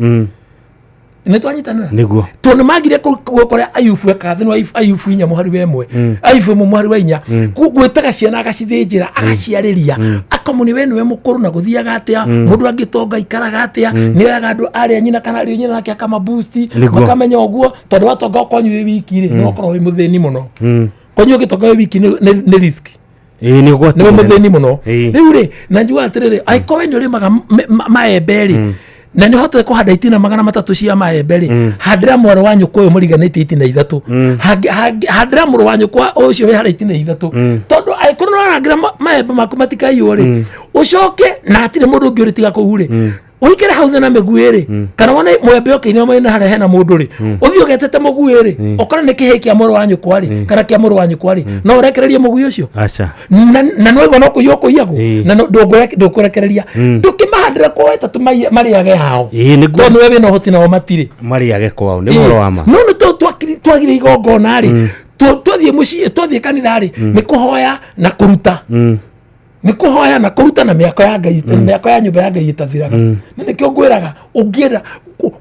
[SPEAKER 12] ne twanyitana
[SPEAKER 10] niguo
[SPEAKER 12] tondu magire gukora Ayubu ekathino Ayubu inya muhari wemwe Ayubu mu muhari wa inya gwetaga ciana agacithinjira agaciariria akamuni we niwe mukuru na guthiaga atia mundu angitonga ikaraga atia ni wega andu aria nyina kana aria nyina nake akama boost makamenya uguo tondu watonga kwanyu wiki ri no korwo wi muthini muno kwanyu gitonga wiki ni risk
[SPEAKER 10] ni ugwati
[SPEAKER 12] ni muthini muno riu ri na njua atiriri aikowe ni urimaga maemberi na ni hote kuhanda itina 300 cia maembe ri handira mwaro wanyu koyo muriganite itina 3 handira mwaro wanyu kwa ucio we hara itina 3 tondu aikuru no rangira maembe maku matikaiywo ri ucoke na atire mundu ungi uritiga kuhu ri uikere hau na meguiri kana wona mwembe okiine mwena hara hena mundu ri uthio getete muguiri okora ni kihe kia mwaro wanyu kwari kana kia mwaro wanyu kwari no urekererie mugui ucio
[SPEAKER 10] acha
[SPEAKER 12] na no igwa no kuyoko iyago na ndukurekereria tukimahandira kwa etatu mariage hao tondu wewe no hoti na matire
[SPEAKER 10] mariage kwao ni mwaro wa ma
[SPEAKER 12] no twagire igongona ri twathie mucie twathie kanitha ri ni kuhoya na kuruta ni kuhoya na kuruta na miako ya Ngai miako ya nyumba ya Ngai itathiraga ni kiongwiraga ungienda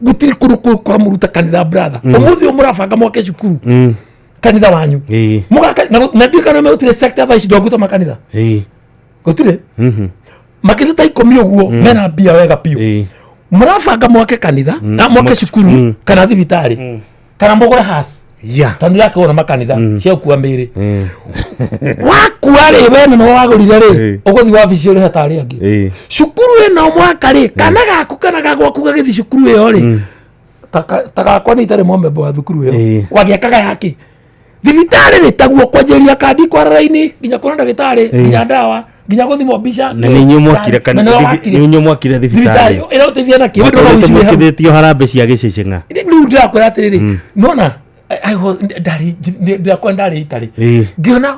[SPEAKER 12] gutiri kuru muruta kanitha brother umuthi umurabanga mwake cukuru kanitha wanyu mugaka na ndikana meutire sector tha icio nguto makanitha gutire makitha ta ikomi uguo mena bia wega piu murabanga mwake kanitha na mwake cukuru kana thibitari kana mbogora has tondu yake wona makanitha cia kuwa mbiri wakuari we no wagurire ri uguthi wabici uri hatari angi cukuru ino mwaka ri kana gaku kana gagwaku gagithi cukuru iyo ri taka ni itare mombe wa thukuru iyo wagiakaga yaki thibitari ri taguo kwanjeria kandi kwa raini nginya kuona ndagitari nginya ndawa nginya guthimo mbica
[SPEAKER 10] na ni nyumwakire kana ni nyumwakire thibitari
[SPEAKER 12] ira utithia na kiwe
[SPEAKER 10] ndo gaucithio harambe cia gicecenga
[SPEAKER 12] riu ndirakwira atiriri nona ndari itari ngiona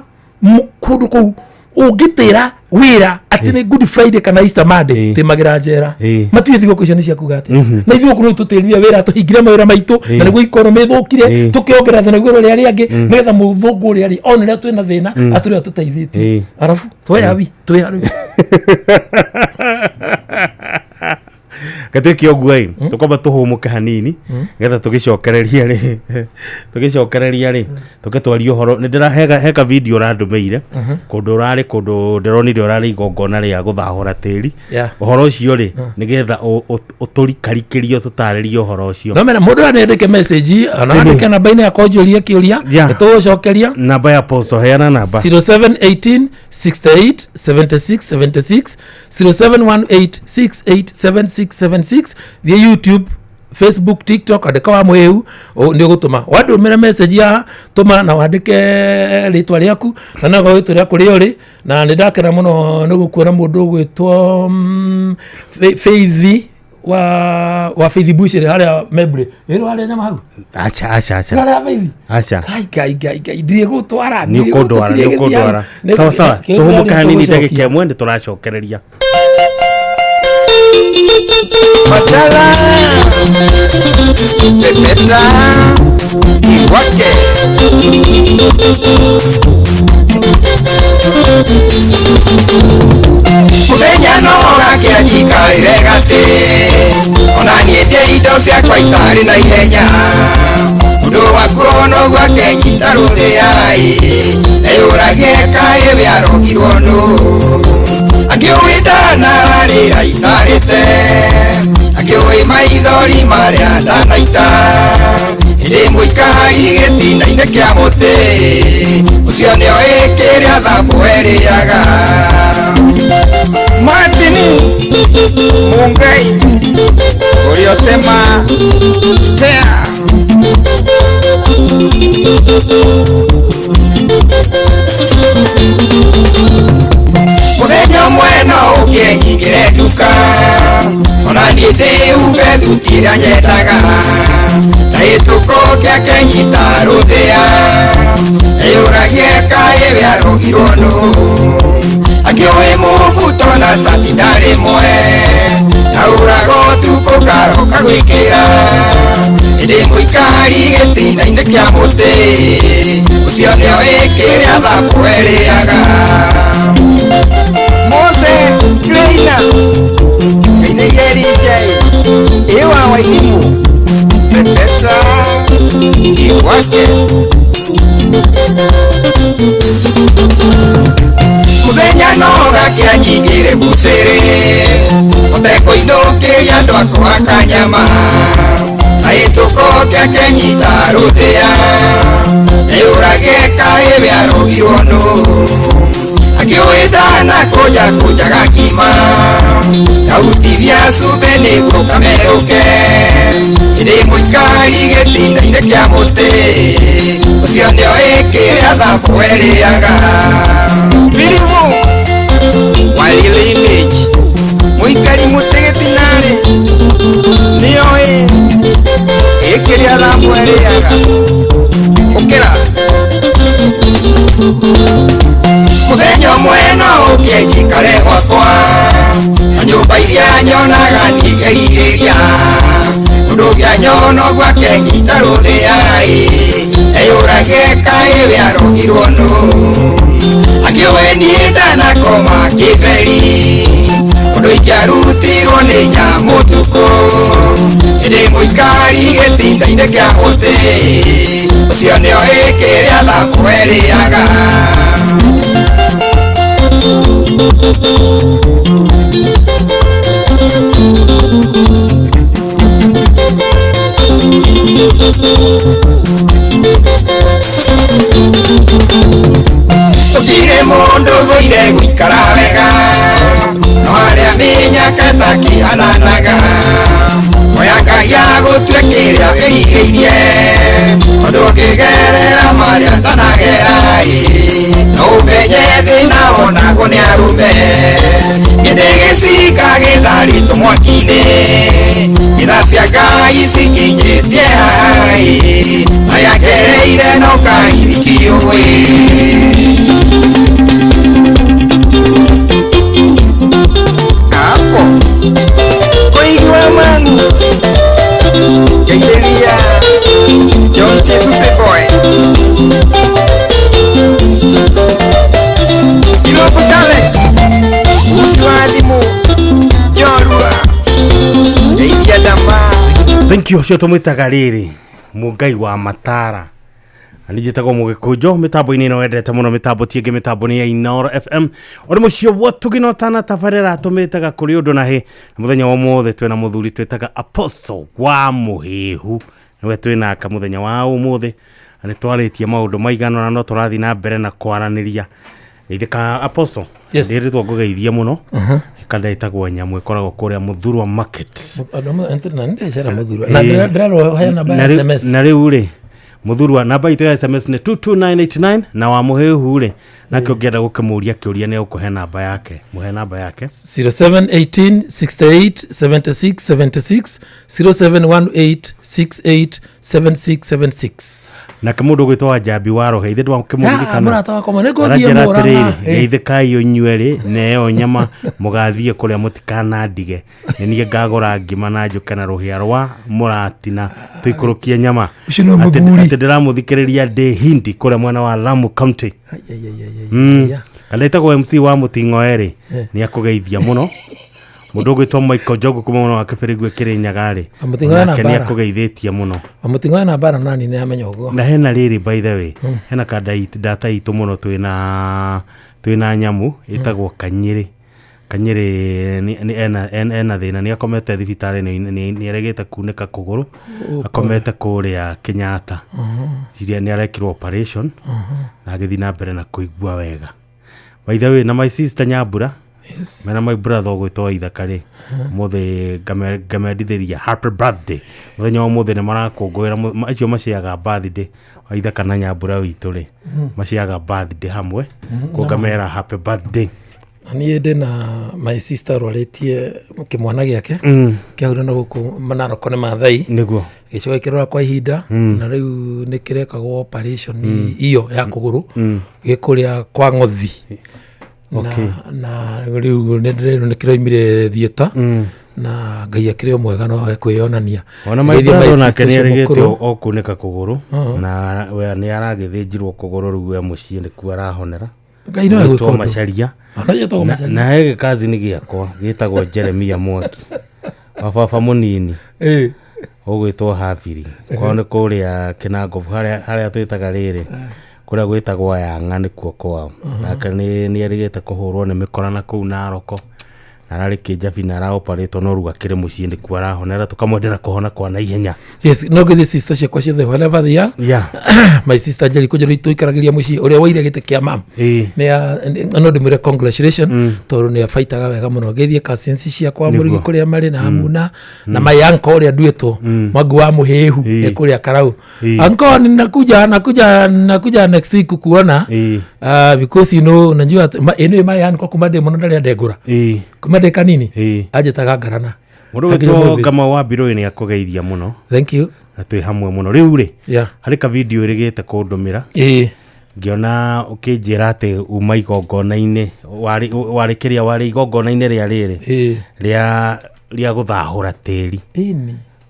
[SPEAKER 12] kundu kou ungitira wira ati ni Good Friday kana Easter Monday timagira njera matuye thigũkũ icio ni cia kuga ati na thigũkũ no tutirire wira tuhingire mawira maitu na niguo economy thukire tukiongerera thina iguru ria riangi nigetha muthungu ria ri onera twina thina aturi tutaithite arafu twe havi
[SPEAKER 10] gatwiki ogwai tukomba tuhumuke hanini getha tugicokereria ri tuketwaria horo ndira heka video randumeire kundu rari kundu ndironire urari igongona ria guthahura tiri uhoro ucio ri nigetha uturikarikiririo tutaririo uhoro ucio
[SPEAKER 12] no mena mundu anendeke message anaandika namba ine akonjuria kiuria tugucokeria
[SPEAKER 10] namba ya posto heana namba
[SPEAKER 12] 0718 68 76 76 0718 68 7676 the YouTube Facebook TikTok andika wa mweu ndio gutuma wadu mera message ya tuma na wandike ritwa riaku na nago ritwa riaku riori na ndakira muno nigukuona mundu gwitwo Faith wa Faith Bushiri haria Mebre ero haria nyama hau
[SPEAKER 10] acha
[SPEAKER 12] haria Faith
[SPEAKER 10] acha
[SPEAKER 12] kai ndiye gutwara
[SPEAKER 10] ni kondwara sawa tuhumuka hanini ndagike mwe ndi turacokereria
[SPEAKER 11] Matala Pepeta Iwake Muthenya no gakianyika iregate ona niende indo ciakwa itari na ihenya undu wakwo no gwakenyita ruthia-i eyuragie kaĩ biarogirwo nu angiuida nararira itarite angiui maithori maria ndanaita indi muikari gitina-ini kia muti ucio nio ikiria thambu eriaga Martini Mungai uliosema stea muthenya mwena ukinyingire nduka ona nindi ubethutira nyendaga na ituko giakenyita ruthia eyuragie kaĩ biarogirwo nu angiui mubuto na sabidari mwe taurago tuko karoka gwikira indi muikari gitina-ini kia muti ucio nio ikiria thambu eriaga Mose Kleina Kainegeri Ewa Wainimu Pepeta Iwake muthenya no gakianyingire buciri utekuindukiria andu aku akanyama na ituko giakenyita ruthia eyuragie kaĩ biarogirwo nu angiuida na kuja gakima kautithia cumbi niguo kameruke indi muikari gitina-ini kia muti ucio nio ikiria thambu eriaga Mirimu Walili Image muikari muti gitinari nio ikiria thambu eriaga ukira muthenya mwena ukienjikare gwakwa na nyumba iria nyonaga nigeriria undu gia nyono gwakenyita ruthia-i eyuragie kaĩ biarogirwo nu angiuĩ niĩ ndanakoma kĩberi undu ingĩarutirwo nĩ nyamutuku indi muikari gitina-ini kia muti ucio nio ikiria thambu eriaga tutire mundu thuire gwikara wega no haria minyaka takihananaga moyangagia gutue kiria irigĩirie tondu ũngĩgerera maria ndanagera-i no ũmenye thĩna onaguo nĩ arume gĩthĩ gĩcinga gĩtharitwo mwaki-inĩ itha cia Ngai cikinyĩtie hai na yagereire no Ngai thikiũĩ hapo kuigua mangu Kaideria John Tesuse boy Iloko Charlotte Utualimu Jorua
[SPEAKER 10] thank you cio tumwitaga riri mungai wa matara anijitagwo mugikujo mitambo ini no endete muno mitambo tienge mitambo ni ya Inooro FM ori mucio wotugino tana tafarera tumitaga kuri undu na he muthenya wa mothe twena muthuri twitaga Apostle wa Muhihu niwe twina ka muthenya wa umuthe ani twaritie maundu maigano na no turathi na mbere na kwaraniria ithika Apostle ndiri twakugeithia muno kada itagwo nyamwe koragwo kuria Muthurwa market na riu ri Muthurwa namba itu ya SMS ni 22989 na wa Muhihu ri nakyo ngienda gukimuria kiuria ni ukuhe namba yake muhe namba yake
[SPEAKER 12] 0718 68 76 76 0718 68 76
[SPEAKER 10] na kamundu gwitwa Jabi Warohe ithe ndwa kimuririkana
[SPEAKER 12] murata wako mane gothie
[SPEAKER 10] mora geithika iyo nywere neo nyama mugathie kuria mutikana ndige nie ngagora ngima na njuka na ruhia rwa muratina tuikurukia nyama ati ndiramuthikiriria de hindi kuria mwana wa Lamu County alaitagwo MC wa Mutingo eri ni akugeithia muno mundu gwitwa Michael Jogo kuma muno akifirigwe Kirinyaga nake ni akugeithĩtie muno
[SPEAKER 12] Mutingo na bara nani ne amenya ugo
[SPEAKER 10] na hena riri by the way hena ka data itu muno twina nyamu itagwo Kanyiri ni ena thina ni akomete thibitari ni aregete kuneka kuguru akomete kuria Kenyatta ciria ni arekirwo operation na agithi na mbere na kuigua wega by the way na my sister Nyambura mena my brother gwitwa Ithakari muthe ngamendithiria happy birthday muthenya wa muthe ni marakungwira acio maciaga birthday Ithaka na Nyambura witu ri maciaga birthday hamwe kungamera happy birthday
[SPEAKER 12] ani ende na my sister roletie kimwana giake kiahura na guku Manaroko ne Mathai
[SPEAKER 10] niguo
[SPEAKER 12] gicoka kirora kwa ihinda na riu ni kirekagwo operation iyo ya kuguru gikuria kwa ngothi na riu ni kiroimire thieta na ngai akire mwega no ekwionania
[SPEAKER 10] ona maithia na kenyeregetio okuneka kuguru na we ni aragithijirwo kuguru riu we mucie ni ku arahonera
[SPEAKER 12] ngai no egwiko
[SPEAKER 10] macharia na hege kazi ni giakwa gitagwo Jeremia Mwangi baba munini ogwitwo Haviri kwa ni kuria Kinango haria twitaga riri kuria gwitagwo Yanga ni kuo kwao nake ni arigete kuhurwo ni mikora na kuu Naroko arari Kijabi na operate no ruga kire mucie ni ku arahonera tukamwendera kuhona kwa na ihenya
[SPEAKER 12] yes no give the sister ciakwa ciothe whatever they are my sister Jerry kujori tuikaragiria mucie uria waire gite kia mam ne no ndimure congratulations toru ne fightaga wega muno gethie cousins ciakwa murigi kuria mari na amuna na my uncle uria nduetwo Mwangi wa Muhihu kuria Karau uncle nakuja next week kuona because you know unajua eno my uncle kumade muno ndali ndegura kumade kanini ajetaga Ngarana
[SPEAKER 10] mundu wetwo Ngama wa Mbirũ ni akugeithia muno
[SPEAKER 12] thank you
[SPEAKER 10] na twi hamwe muno riu ri hari ka video irigite kundumira ngiona ukinjira ati uma igongona-ini wari kiria wari igongona-ini ria riri ria guthahura tiri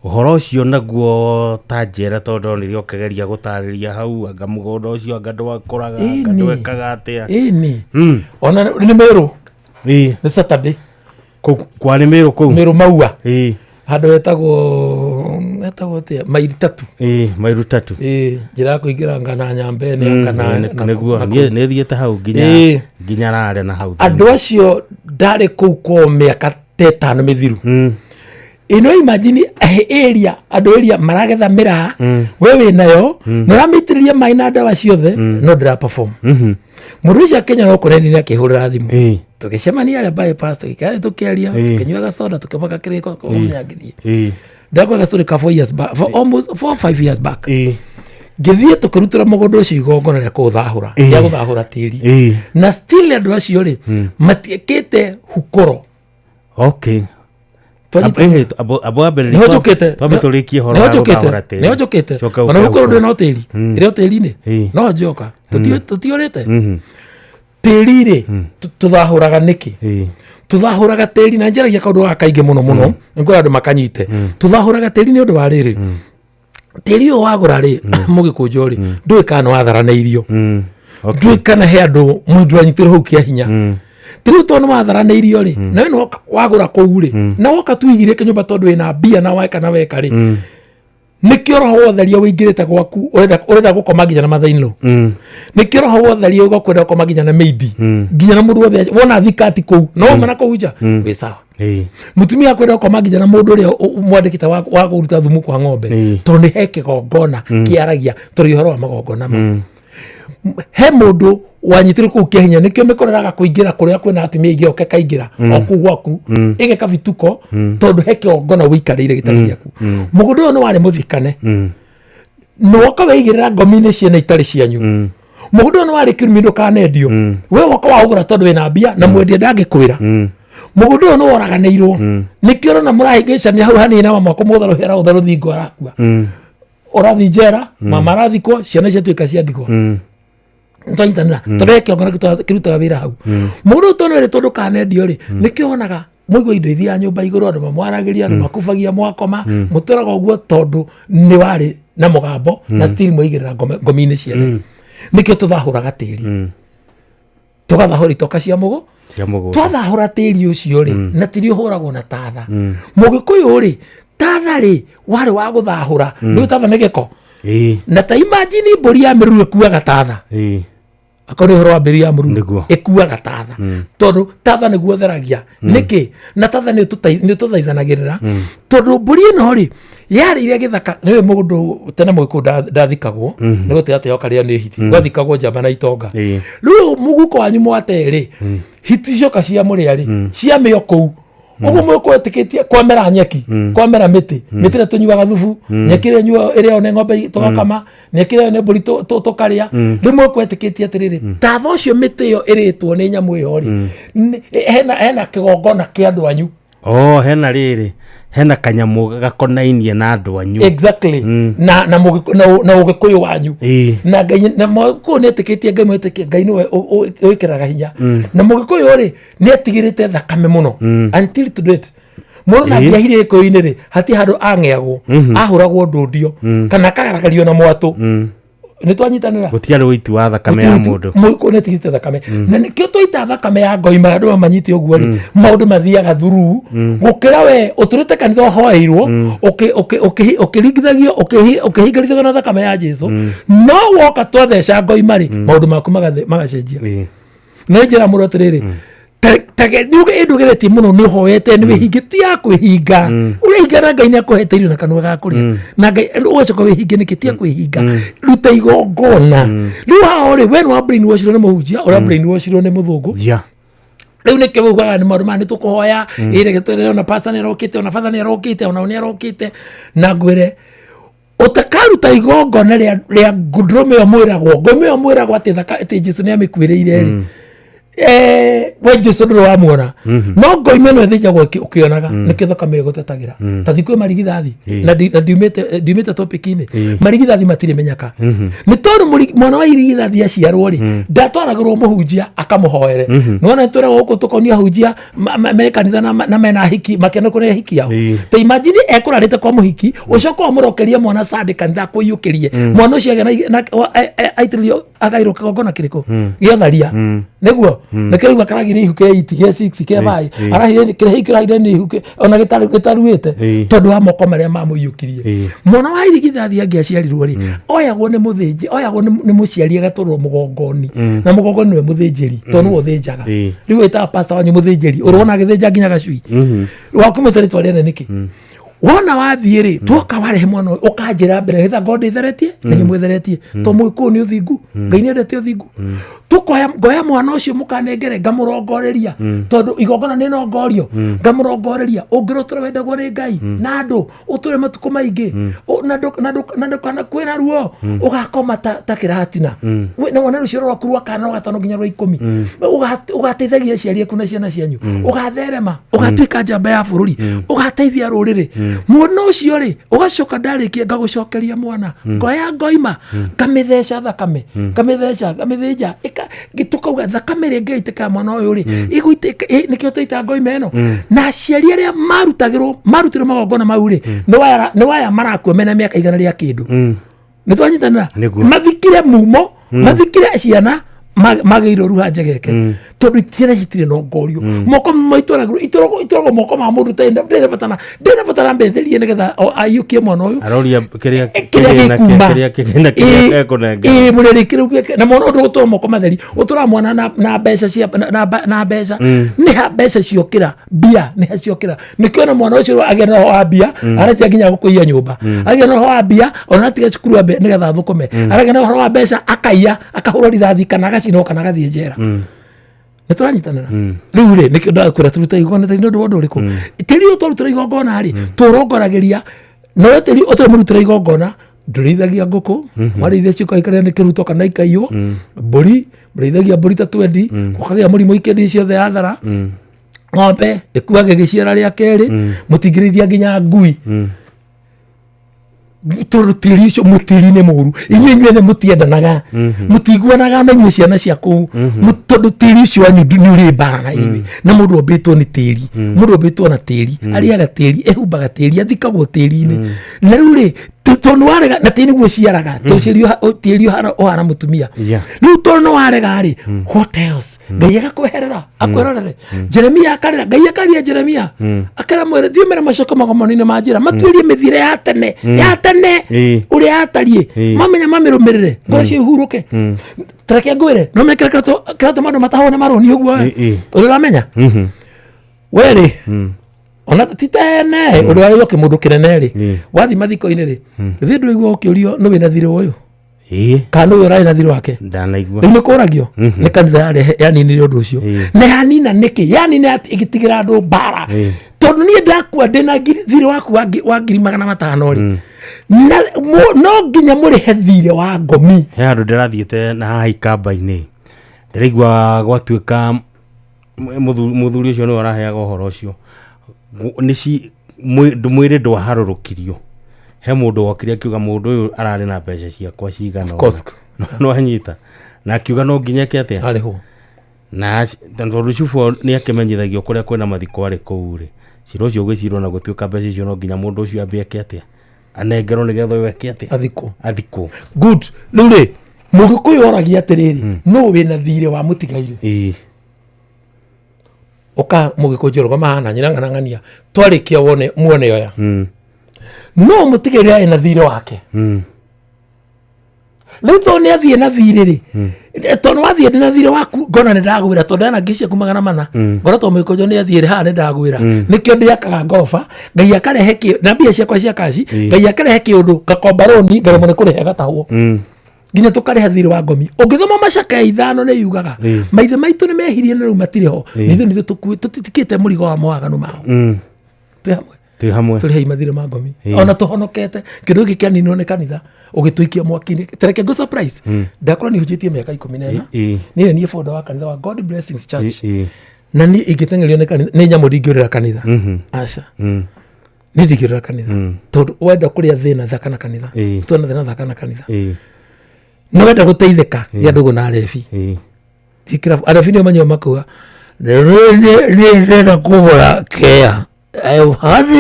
[SPEAKER 10] uhoro ucio naguo tanjera tondu ni riokegeria gutariria hau anga mugondo ucio anga ndwakuraga anga ndwekaga atia
[SPEAKER 12] ona ni Meru ni Saturday
[SPEAKER 10] kwa ni Meru maua
[SPEAKER 12] hado etagwo tia mairi tatu njira kuingira ngana nyambe ne kana
[SPEAKER 10] neguo ne thiete hau ginya rare na hau
[SPEAKER 12] andu acio ndare kuu kwa miaka 5 mithiru ino imagine area andu area maragetha mira wewe nayo nuramitiriria mai na ndawa ciothe no ndira perform murucia Kenya no kureni na kihurira thimu tukicemania ale bypass tukiaria tukinywa soda tukimaka kiriko kwa nyagithie ndakwa ga story ka 4 years back for almost 5 years back githie tukirutura mugondo ucio igongona ria kuthahura ya guthahura tiri na still andu acio ri matiekete hukoro
[SPEAKER 10] abo abeli twamitulikie horo wa guthahura tiri
[SPEAKER 12] ne ojokete ona hukoro ndo no tiri ire tiri ni no joka tutiorete tiri ri tuthahuraga niki tuthahuraga tiri na njira ya kaundu ga kainge muno ngo andu makanyite tuthahuraga tiri ni undu wa riri tiri o wagura ri mugikunjo ri ndui kana watharaneirio ndui kana he andu mundu anyitire hu kia hinya tiri to no watharaneirio ri na no wagura kuu ri na woka tuigire kinyumba tondu ina bia na weka na weka ri nikio roho wotherio wingirite gwaku urenda gukoma nginya na mathaino nikio roho wotherio ugakwenda gukoma nginya na meidi nginya na mundu wothe wona thikati ku no mana kuja we sawa mutumia akwenda gukoma nginya na mundu uria mwandikite wa kuruta thumu kwa ng'ombe tondu heke gongona kiaragia turi horo wa magongona he mundu wanyitire ku kihinya nikio mikoreraga kuingira kuria kwena atumia ingi oke kaingira oku gwaku ige kabituko tondu heke gongona wikarire gitari yaku mugundu no wari muthikane no kaweigirira ngomine ciana itari cianyu mugundu no wari kirimindo kanendio we wako waugura tondu wina mbia na mwendia ndangikwira mugundu no woraganirwo nikio na murahingicania hau hanina mako mutharo hera utharu thingo arakua orathi njera mama rathiko ciana ciatuika ciandigwo ntoitanira tondu heke gongona kirutaga wira hau mugundu tono ri tondu kanendio ri nikio honaga muigwa indo ithia nyumba iguru andu mamwaragiria andu makufagia mwakoma muturaga uguo tondu ni wari na mugambo na still muigirira ngomine ciene nikio tuthahuraga tiri tugathahuri toka cia mugo twathahura tiri ucio ri na tiri uhuragwo na tatha mugikuyu ri tatha ri wari wa guthahura ni tatha ni giko na ta imagine mburi ya miru ekuaga tatha akore horo ambiri ya muru ekuaga tatha tondu tatha ni guotheragia niki na tatha ni tuthaithanagirira tondu mburi no ri yari ire githaka niwe mugundu tene mugiku ndathikagwo ni gutira te okaria ni hiti gwathikagwo njamba na itonga riu muguko wanyu mwateri hiti coka cia muria ri cia mio kou uguo mwiko etikitie kwamera nyeki kwamera miti na tunyuaga thubu nyekire nyuo ire one ng'ombe tugakama nyekire ne mburi tukaria rimwe kwetikitie atiriri tatha ucio miti yo iritwo ni nyamu iyo ri hena kigongona kia andu anyu
[SPEAKER 10] hena riri hena kanyamu gakonainie na andu anyu
[SPEAKER 12] exactly na ugikuyu wanyu na ngai na ko netikitie ngai mwetikie ngai niwe wikiraga hinya na mugikuyu ri netigirite thakame muno until to date muno na ngiahire ko-ini ri hati handu angeagwo ahuragwo ndundio kana kagaragario na mwatu ni twanyitanira
[SPEAKER 10] gutiari witu wa thakame ya mundu
[SPEAKER 12] muko netigite thakame na nikio twaita thakame ya ngoima andu manyite uguo ri maundu mathiaga thuru gukira we uturite kanitha hoeirwo ukirigithagio ukihingarithagio na thakame ya Jesu no woka twatheca ngoima ri maundu maku magacenjia na njira muno atiriri tage niuge endugereti muno ni hoete ni wihingiti ya kwihinga urihingana ngai ni akuhete irio na kanwa gakuria na ngai ugacoka wihinge nikitia kwihinga ruta igongona riu haori we no brain wash ni muhunjia ora brain wash ni muthungu riu ni kibugaga ni maundu mani tukuhoya ire gitwire ona pastor ni rokite ona father ni rokite ona ni rokite na ngwire utakaruta igongona ria ngundrume yo mwiragwo ati thaka ati Jesu ni amikwireire ri we Jesu nduru wamuona no ngoime no thijagwo ukionaga nikio thakame gutetagira ta thikwe marigithathi na ndiumite topic ini marigithathi matire menyaka ni tondu mwana wa irigithathi aciarwo ri ndatwaragirwo muhunjia akamuhoere nona ntore guku tukonia hunjia me kanitha na mena hiki makena kuria hiki yao ta imagine ekurarite kwa muhiki ucoka amurokeria mwana sadi kanitha kuyukirie mwana ucio agena aitirio agairo kigongona kiriko giotharia niguo nakiri bakaragi ni ihuke 8 ke 6 ke bai arahi kirahikira ni ihuke ona gitaruite tondu wa moko maria mamuyukirie mwana wa irigithathi angiaciarirwo ri oyagwo ni muthinji oyagwo ni muciari agaturwo mugongoni na mugongoni ni muthinjiri tondu uthinjaga riu eta pastor wanyu muthinjiri urona agithinja nginya gacui wakumutari twarene niki wona wathiiri twoka warehe mwana ukanjira mbere hitha God itheretie na nyumwetheretie to muiku ni uthingu ngai ni endete uthingu tukoya mwana ucio mukanengere ngamurongoreria tondu igongona ni nongorio ngamurongoreria ungirotura wendagwo ni ngai na andu uture matuko maingi na kana kwina ruo ugakoma ta kiratina na wona rucio rwaku rwa kana gatano nginya rwa 10 ugateithagia ciari aku na ciana cianyu ugatherema ugatuika njamba ya bururi ugateithia ruriri mwana ucio ri ugacoka ndarikia ngagucokeria mwana ngoya ngoima ngamitheca thakame ngamithinja gitukauga thakame ri ngeitika mwana uyu ri iguiteka nikio tuita ngoima eno na ciari aria marutire magongona mau ri ni waya marakua mena miaka igana ria kindu ni twanyitanira mathikire mumo mathikire ciana magĩirwo ruha njegeke tondũ itirĩ citirĩ no ngorio moko maitũra itũrago moko ma mũndũ ta ndĩna batana mbetherie nĩgetha ayukie mwana ũyũ
[SPEAKER 10] aroria kĩrĩa
[SPEAKER 12] mũreri kĩrĩa na mwana ũndũ gũtũra moko matheri ũtũra mwana na mbeca cia na mbeca nĩ ha mbeca ciokĩra mbia nĩ ha ciokĩra nĩkĩona mwana ũcio agĩa na wa mbia aratia nginya gũkũia nyũmba agĩa na wa mbia ona tiga cukuru nĩgetha thũkũme aragĩa na wa mbeca akaiya akahũra rithathi kana agacino kana agathiĩ njera nĩ tũranyitanĩra rĩu rĩ nĩkĩo ndakwĩra tũruta igongona nĩ ũndũ wa ũndũ ũrĩkũ tĩri ũyũ tũrutĩra igongona rĩ tũrongoragĩria no tĩri ũtũrĩ mũrutĩra igongona ndũrĩithagia ngũkũ marĩithia cikaikaria nĩ kĩruto kana ikaiywo mbũri mũrĩithagia mbũri ta 20 ũkagĩa mũrimũ ikendi ciothe yathara ng'ombe ĩkuaga gĩciara rĩa kerĩ mũtingĩrĩithia nginya ngui tĩri ũcio mũtĩri nĩ mũru inyuĩ mũtiendanaga mũtiguanaga na inyuĩ ciana cia kũu tondũ tĩri ũcio wanyu nĩ ũrĩ mbara na inyuĩ na mũndũ ũmbĩtwo nĩ tĩri mũndũ ũmbĩtwo na tĩri arĩaga tĩri ehumbaga tĩri athikagwo tĩri-inĩ na rĩu rĩ tondũ warega na tĩri nĩguo ciaraga tĩri ũhana mũtumia rĩu tondũ warega rĩ what else Ngai agakweherera akwerorere Jeremia akarĩra Ngai akaria Jeremia akara mwere thiĩ mere macoko magomano-inĩ ma njĩra matuĩrie mĩthiĩre ya tene ũrĩa yatarie mamenya mamĩrũmĩrĩre ngoro cio ihurũke tareke ngwĩre no mekĩra kĩratũ mandũ matahwo na maroni ũguo ũrĩa ũramenya werĩ ona titene ũrĩa yoke mũndũ kĩnene rĩ wathi mathiko-inĩ rĩ thiĩ ndũigua ũkĩũrio nũ wĩna thirĩ ũyũ kana ũyũ ũrarĩ na thirĩ wake
[SPEAKER 10] ndanaigua
[SPEAKER 12] rĩu nĩkũragio nĩ kanitha yaninire ũndũ ũcio nĩ yanina nĩkĩ yanina ĩgĩtigĩra andũ mbara tondũ niĩ ndakua ndĩna thirĩ waku wa 500 rĩ no nginya mũrĩhe thirĩ wa ngomi
[SPEAKER 10] he handũ ndĩrathiĩte na haha ikamba-inĩ ndĩraigua gwatuĩka mũthuri ũcio nĩwe araheaga ũhoro ũcio mwĩrĩ ndwaharũrũkirio he mũndũ wokire akiuga mũndũ ũyũ ararĩ na mbeca ciakwa cigana no anyita na akiuga no nginya ke atĩa
[SPEAKER 12] arĩho
[SPEAKER 10] na tondũ cubũ nĩ akĩmenyithagio kũrĩa kwĩna mathiko arĩ kũu rĩ cira ũcio ũgĩcirwo na gũtuĩka mbeca icio no nginya mũndũ ũcio ambie eke atĩa anengerwo nĩgetha ũyũ eke atĩa athikwo
[SPEAKER 12] good rĩu rĩ mũgĩkũyũ oragia atĩrĩrĩ no wĩna thirĩ wa mũtigaire oka mũgĩkũnjĩrwo mahana nyinang'anang'ania twarĩkia muone oya no mũtigaire ena thirĩ wake rĩu tondũ nĩ athiĩ na thirĩ rĩ tondũ wathiĩ na thirĩ waku ngona nĩ ndagwĩra tondũ ena ngĩ ciaku 400 ngona tondũ mũgĩkũnjĩrwo nĩ athiĩ haha nĩ ndagwĩra nĩkĩo ndĩakaga ngoroba Ngai akarehe na mbia ciakwa cia kaci Ngai akarehe kĩũndũ gakomba roni ngaremwo nĩ kũrĩhe gatahwo nginya tũkareha thirĩ wa ngomi ũngĩthoma macaka 5 nĩ yugaga maithe maitũ nĩ mehirie na rĩu matirĩ ho nithuĩ tũtitikĩte mũrigo wa mawaganu mao twĩ hamwe tũrĩ hei mathirĩ ma ngomi ona tũhonokete kĩndũ gĩkĩ kĩaninwo nĩ kanitha ũgĩtũikia mwaki-inĩ tareke ngũ surprise ndakorwo nĩ hujĩtie mĩaka 14 niĩ founder wa kanitha wa God Blessings Church na niĩ ingĩteng'erio nĩ kanitha nĩ nyamũ ndingĩũrĩra kanitha aca nĩ ndingĩũrĩra kanitha tondũ wenda kũrĩa thĩna thaka na kanitha tuona thĩna thaka na kanitha no wenda gũteithĩka gĩa ndũgũ na arebi arebi nĩo manyua makuga nĩ ndĩrenda kũgũra kea I've had it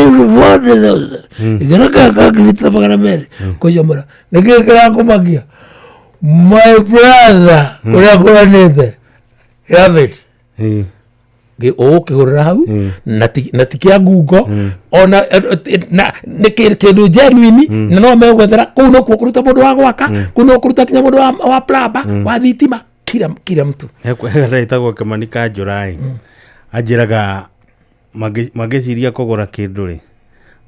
[SPEAKER 12] igĩraka kakirita magana merĩ kũcamũra nĩkĩĩ kĩrakũmakia my brother ũrĩa kũranĩte have it ũgũkĩgũrĩra hau na ti kĩa ngungo ona nĩ kĩndũ genuine na no megwethera kũu no kuo kũruta mũndũ wa gwaka kũu no kũruta kinya mũndũ wa plumber wa thitima kila mtu
[SPEAKER 10] ndagĩtagwo Kĩmani Kanjũra anjĩraga magĩciria kũgũra kĩndũ rĩ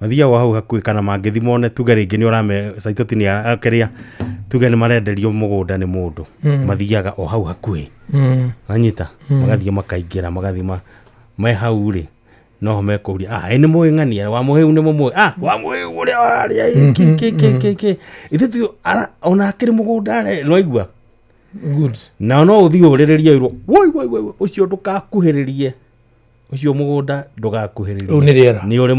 [SPEAKER 10] mathiaga hau hakuhĩ kana mangĩthi mone tuge rĩngĩ nĩ ũrame Saitoti nĩ akĩrĩa tuge nĩ marenderio mũgũnda nĩ mũndũ mathiaga o hau hakuhĩ anyita magathiĩ makaingĩra magathi me hau rĩ no mekũria nĩ mũĩng'ania wa mũhĩu nĩ mũmũĩ wa mũhĩu ũrĩa warĩa ithe ona akĩrĩ mũgũnda rĩ no igua na no ũthiĩ ũrĩrĩrie irwo woi ũcio ndũkakuhĩrĩrie ucio mũgũnda ndũgakuhĩrĩrie nĩ ũrĩ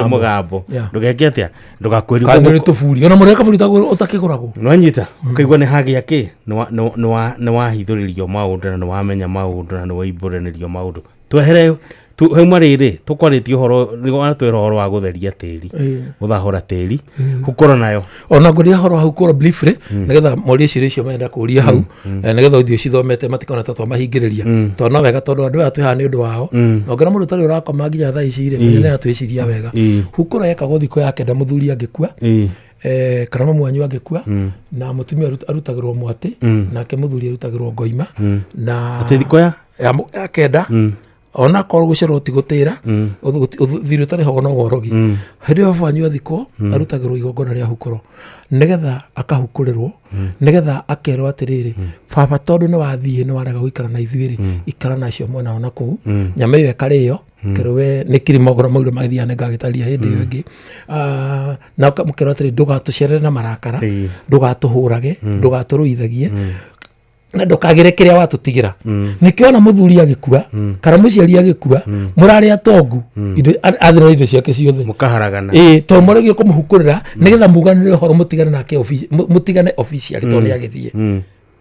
[SPEAKER 10] mũgambo ndũgeke atĩa ndũgakwĩri
[SPEAKER 12] kana nĩ tũburi ona mũreka buri ũtakĩgũragwo
[SPEAKER 10] no anyita ũkaigua nĩ hagĩa kĩ nĩ wahithũrĩrio maũndũ na nĩ wamenya maũndũ na nĩ waimbũranĩrio maũndũ twehere heuma riri tukwarĩtie horo nĩguo twĩra horo wa gũtheria tĩri gũthahũra tĩri hukorwo nayo
[SPEAKER 12] ona ngũria horo hau kũrwo briefly nĩgetha moria icio icio menda kũria hau nĩgetha ũthiũ cithomete matikona ta twamahingĩrĩria tondũ no wega tondũ andũ aya twĩhaha nĩ ũndũ wao nongera mũndũ ũtarĩ ũrakoma nginya thaa ici rĩ nĩ atwĩciria wega hukorwo yekagwo thikũ ya kenda mũthuri angĩkua kana mamu wanyu angĩkua na mũtumia arutagĩrwo mwatĩ nake mũthuri arutagĩrwo ngoima na
[SPEAKER 10] atĩ thikũ
[SPEAKER 12] ya kenda ona korwo gucerwo ti gutira thiri utari ho no worogi hĩndĩ ĩyo baba athikwo arutagĩrwo igongona rĩa hukũro nĩgetha akahukurirwo nĩgetha akerwo atĩrĩrĩ baba tondũ nĩ wathiĩ nĩ warega gũikara na ithuĩ ikara nacio mwena ona kũu nyama ĩyo ĩkarĩo kerwe nĩ kirimogoro maũndũ magĩthiane ngagĩtaria hĩndĩ ĩyo ĩngĩ na mũkerwo atĩrĩrĩ ndũgatũcerere na marakara ndũgatũhũrage ndũgatũrũithagie na ndukagire kiria watutigira nikiona muthuri agikua kana muciari agikua murari atongu athira indo ciake ciothe
[SPEAKER 10] mukaharagana
[SPEAKER 12] to muregio kumuhukurira nigetha muganire horo mutigane nake mutigane official to ni agithie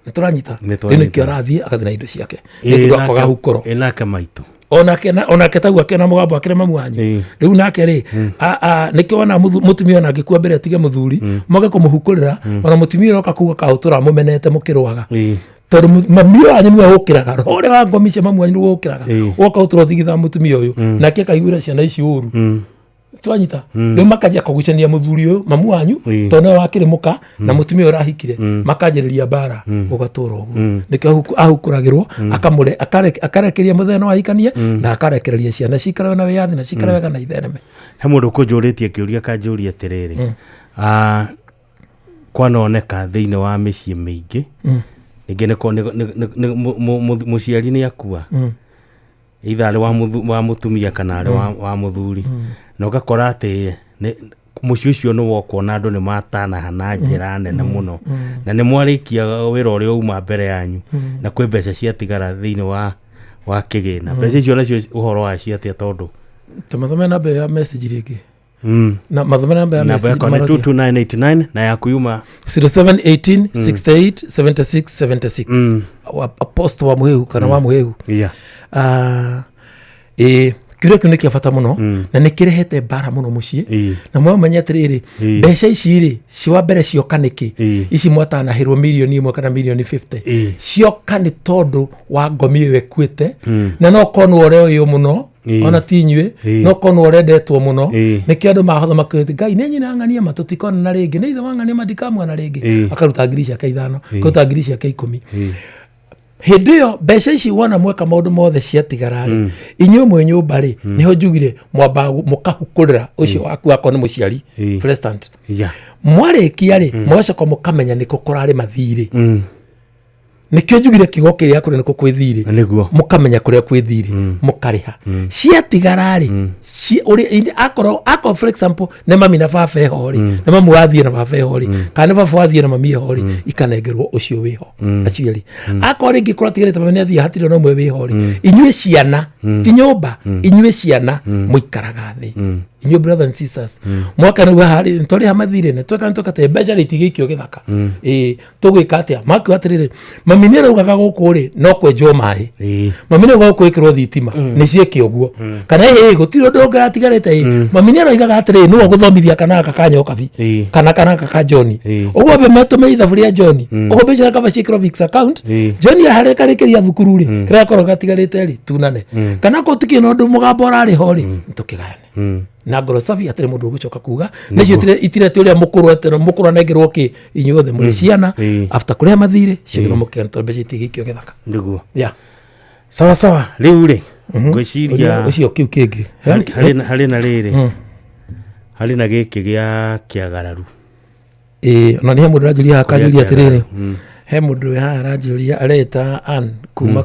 [SPEAKER 12] nituranyita nikio arathie akathira indo ciake niguo akaga hukuro
[SPEAKER 10] enake maitu
[SPEAKER 12] ona ketagwa kena mugambo akire mamu wanyu riu nake ri nikio ona mutumia ona ngikua mbere atige muthuri moge kumuhukurira ona mutumia roka kuga kautura mumenete mukirwaga tondũ mami wanyu nĩwe ũkĩraga rore wa ngomicia mamu wanyu nĩwe ũkĩraga woka ũtũrothigitha mũtumia ũyũ nake akaiguĩra ciana ici ũru twanyita rĩu makanjia kũgucania mũthuri ũyũ mamu wanyu tondũ nĩwe wakĩrĩmũka na mũtumia ũyũ ũrahikire makanjĩrĩria mbara ũgatũra ũguo nĩkĩo ahukũragĩrwo akarekeria mũthenya wa hikanie na akarekereria ciana cikare na wĩyathi na cikare wega na ithereme
[SPEAKER 10] he mũndũ ũkũnjũrĩtie kĩũria kanjũria atĩrĩrĩ kwanoneka thĩinĩ wa mĩciĩ mĩingĩ ningine muciari ni akua ithari wa mutumia kana ari wa muthuri na ugakora ati muci ucio no wokona andu ni matana hana njira nene muno na ni mwarikia wira uria uma mbere yanyu na kwi mbeca ciatigara thiini wa kigina mbeca icio nacio uhoro wa ciatia tondu
[SPEAKER 12] tumathome namba ya message ringi na mathome namba ya
[SPEAKER 10] message namba ya 22989 na ya kuyuma
[SPEAKER 12] 0718 68 76 76 aposto wa muhehu kana wa muhehu kiuria kiu nĩ kĩa bata mũno na nĩ kĩrehete mbara mũno mũciĩ na mwamenya atĩrĩrĩ mbeca ici rĩ ciwa mbere cioka nĩkĩ ici mwatanahĩrwo mirioni 1 kana mirioni 50 cioka nĩ tondũ wa ngomi ĩyo ĩkuĩte na no konwo ũrĩa ũyũ mũno ona tinywe no konwo ũrendetwo mũno nĩkĩo andũ mahotha makĩte Ngai nĩ nyina ng'ania matũtikona na rĩngĩ nĩ ithe wang'ania madikamwa na rĩngĩ akaruta ngiri ciake 5 akaruta ngiri ciake 10 hĩndĩ ĩyo mbeca ici wona mweka maũndũ mothe ciatigara rĩ inyuĩ mwĩ nyũmba rĩ nĩho njugire mwamba mũkahukurĩra ũcio waku akwa nĩ mũciari president mwarĩkia rĩ mwacoka mũkamenya nĩkũ kũrarĩ mathirĩ nikio njugire kigo kiria kuri niko kwithiri mukamenya kuria kwithiri mukariha ciatigara ri akoro for example ne mami na baba ehori ne mamu wathie na baba ehori kana baba wathie na mami ehori ikanengerwo ucio wiho aciari akori ngikora tigarite mami athie hatire no mwe wihori inyue ciana ti nyumba inyue ciana muikaraga thi inyue brothers and sisters mwaka no hari ntori hamathire ne tweka ntokate mbeca ritigikio githaka tugwika atia maki watirire mami nĩ raugaga gũkũ rĩ no kwenjwo maĩ mami nĩ raugaga gwĩkĩrwo thitima nĩ ciĩke ũguo kana gũtirĩ ũndũ ũngĩ atigarĩte mami nĩ raugaga atĩrĩ nĩwe gũthomithia kana kakanyo kabi kana ka John ũguo be matũme ithaburia John ũguo mbeca kaba ciĩkĩrwo fixed account John harĩ karĩkĩria thukuru rĩ kĩrĩa korwo gatigarĩte rĩ tunane kana ko tikĩ no ũndũ mũgambo ũrarĩ ho rĩ tũkĩgayane na ngoro safi atire mundu gucoka kuga necio itirete uria mukuru atire mukuru nengerwo ki inyuothe muri ciana after kuria mathire cigino mukena to mbeca itigikio githaka
[SPEAKER 10] ndugu sawa riu ri ngwiciria
[SPEAKER 12] ucio kiu kingi
[SPEAKER 10] hari na riri hari na giki gia kiagararu
[SPEAKER 12] ona ni mundu rajuria akajuria atiriri he mundu ha rajuria areta an kuma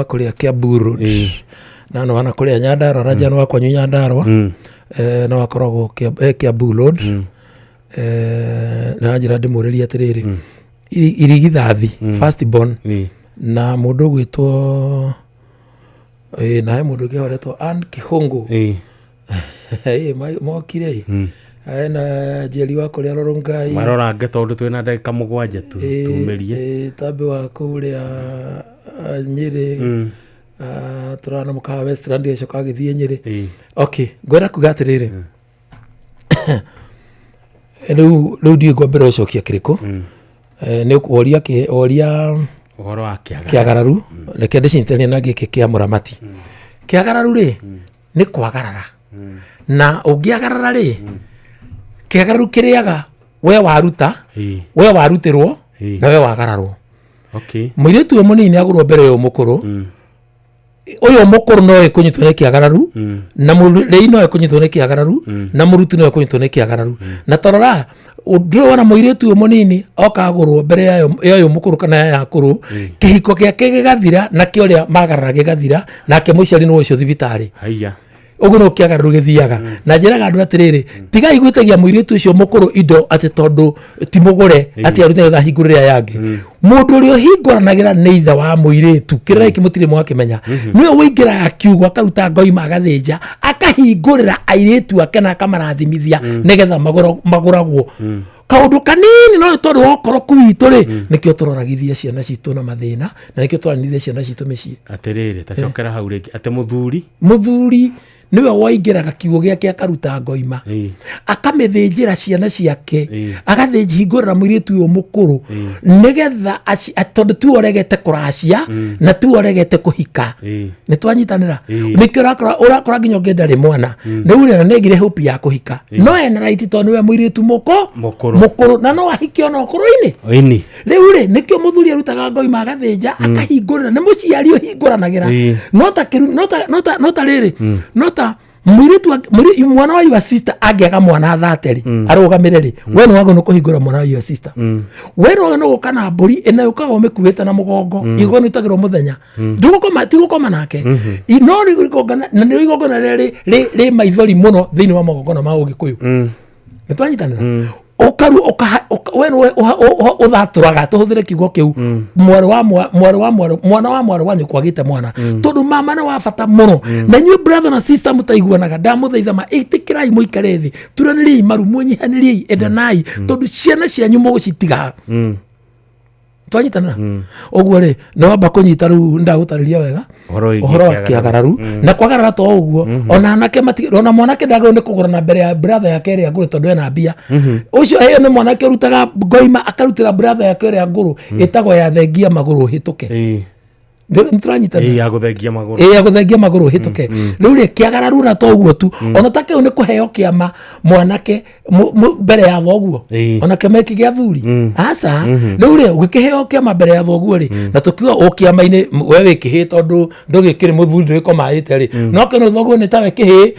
[SPEAKER 12] kuria Kiambu Road na no wana kuria Nyandarua raja no wakwa Nyandarua no wakoragwo Kiambu Road na njira ndimuriria atiriri irigithathi first born na mundu gwitwo na he mundu ngihoretwo Ann Kihungu mokire na jeli wako ria Rongai
[SPEAKER 10] marorange tondu twina ndagika 7 tumerie
[SPEAKER 12] tambe wa kuria Nyeri turana mukawa Westland yacoka agithie Nyeri. Okay, ngwenda kuga atiriri riu ndiĩ ngwambĩra ũcokia kĩrĩkũ nĩ oria
[SPEAKER 10] ũhoro wa
[SPEAKER 12] kĩagararu reke ndĩcinitania na gĩkĩ kĩa mũramati. Kĩagararu rĩ nĩ kwagarara na ũngĩagarara rĩ kĩagararu kĩrĩaga we waruta we warutĩrwo na we wagararwo. Mũirĩtu ũyũ mũnini agũrwo mbere ũyũ mũkũrũ ũyũ mũkũrũ no ĩkũnyitwo nĩ kĩagararu na mũrĩi no ĩkũnyitwo nĩ kĩagararu na mũruti no ĩkũnyitwo nĩ kĩagararu. Na torora ndĩrĩ wona mũirĩtu ũyũ mũnini oka agũrwo mbere ya ũyũ mũkũrũ kana ya akũrũ kĩhiko gĩake gĩgathira na kĩ ũrĩa magarara gĩgathira nake mũciari nĩ ũcio thibitarĩ. Ũguo no kĩagararu gĩthiaga na njĩraga andũ atĩrĩrĩ tigai gwĩtagia mũirĩtu ũcio mũkũrũ indo atĩ tondũ ti mũgũre atĩ arute tha hingũrĩra yangĩ. Mũndũ ũrĩa ũhingũranagĩra nĩ ithe wa mũirĩtu kĩrĩa gĩkĩ mũtirĩ mwakĩmenya nĩwe wĩingĩraga kiugo akaruta ngoima agathĩnja akahingũrĩra airĩtu ake na akamarathimithia nĩgetha magũragwo. Kaũndũ kanini no tondũ wokoroku witũ rĩ nĩkĩo tũroragithia ciana citũ na mathĩna na nĩkĩo tũranithia ciana citũ mĩciĩ.
[SPEAKER 10] Atĩrĩrĩ tacokera hau rĩngĩ atĩ
[SPEAKER 12] mũthuri niwe woingĩraga kiugo gĩake akaruta ngoima akamĩthĩnjĩra ciana ciake agathĩnjihingũrĩra mũirĩtu ũyũ mũkũrũ nĩgetha tondũ tu oregete kũracia na tu oregete kũhika. Nĩ twanyitanĩra nĩkĩo ũrakora nginya ũngĩenda mwana rĩu rĩna nĩngire hope ya kũhika no ena right tondũ nĩwe mũirĩtu mũkũrũ na no ahike ona ũkũrũ-inĩ. Rĩu rĩ nĩkĩo mũthuri arutaga ngoima agathĩnja akahingũrĩra nĩ mũciari ũhingũranagĩra no ta rĩrĩ no ta mũirĩtu mwana wa your sister angĩaga mwana thateri arũgamĩre rĩ we nĩ wagwo nĩ kũhingũra mwana wa your sister. We nĩ wagwo gũka na mbũri ĩna yũkaga ũmĩkuĩte na mũgongo igwa nĩ itagĩrwo mũthenya tigũkoma nake no nĩ igongona na nĩ igongona rĩ maithori mũno thĩinĩ wa magongona ma Ũgĩkũyũ. Nĩ twanyitanĩra we nĩwe ũthatũraga tũhũthĩre kiugo kĩu mwana wa mwarĩ wa nyũkwa agĩte mwana tondũ mama nĩ wa bata mũno na inyuĩ brother na sister mũtaiguanaga ndamũthaitha ĩtĩkĩrai mũikare thĩ turanĩriai maru mũnyihanĩriai endanai tondũ ciana cianyu mũgũcitiga. Twanyitanĩra ũguo rĩ nĩ wamba kũnyita rĩu ndagũtarĩria wega ũhoro wa kĩagararu na kwagarara to ũguo ona anake ona mwanake ndagĩrĩirwo nĩ kũgũrana mbere ya brother yake ĩrĩa ngũrũ tondũ ena mbia. Ũcio heo nĩ mwanake ũrutaga ngoima akarutĩra brother yake ĩrĩa ngũrũ ĩtagwo ya thengia magũrũ hĩtũke.
[SPEAKER 10] ya gũthengia
[SPEAKER 12] magũrũ hĩtũke. Rĩu rĩ kĩagararu na to ũguo tu ona ta kĩu nĩ kũheo kĩama mwanake mbere ya thoguo ona kĩmeki gĩa thuri aca. Rĩu rĩ ũgĩkĩheo kĩama mbere ya thoguo rĩ na tũkiuga o kĩama-inĩ we wĩkĩhĩ tondũ ndũgĩkĩrĩ mũthuri ndũgĩkomaĩte rĩ no kĩno thoguo nĩ tawe kĩhĩ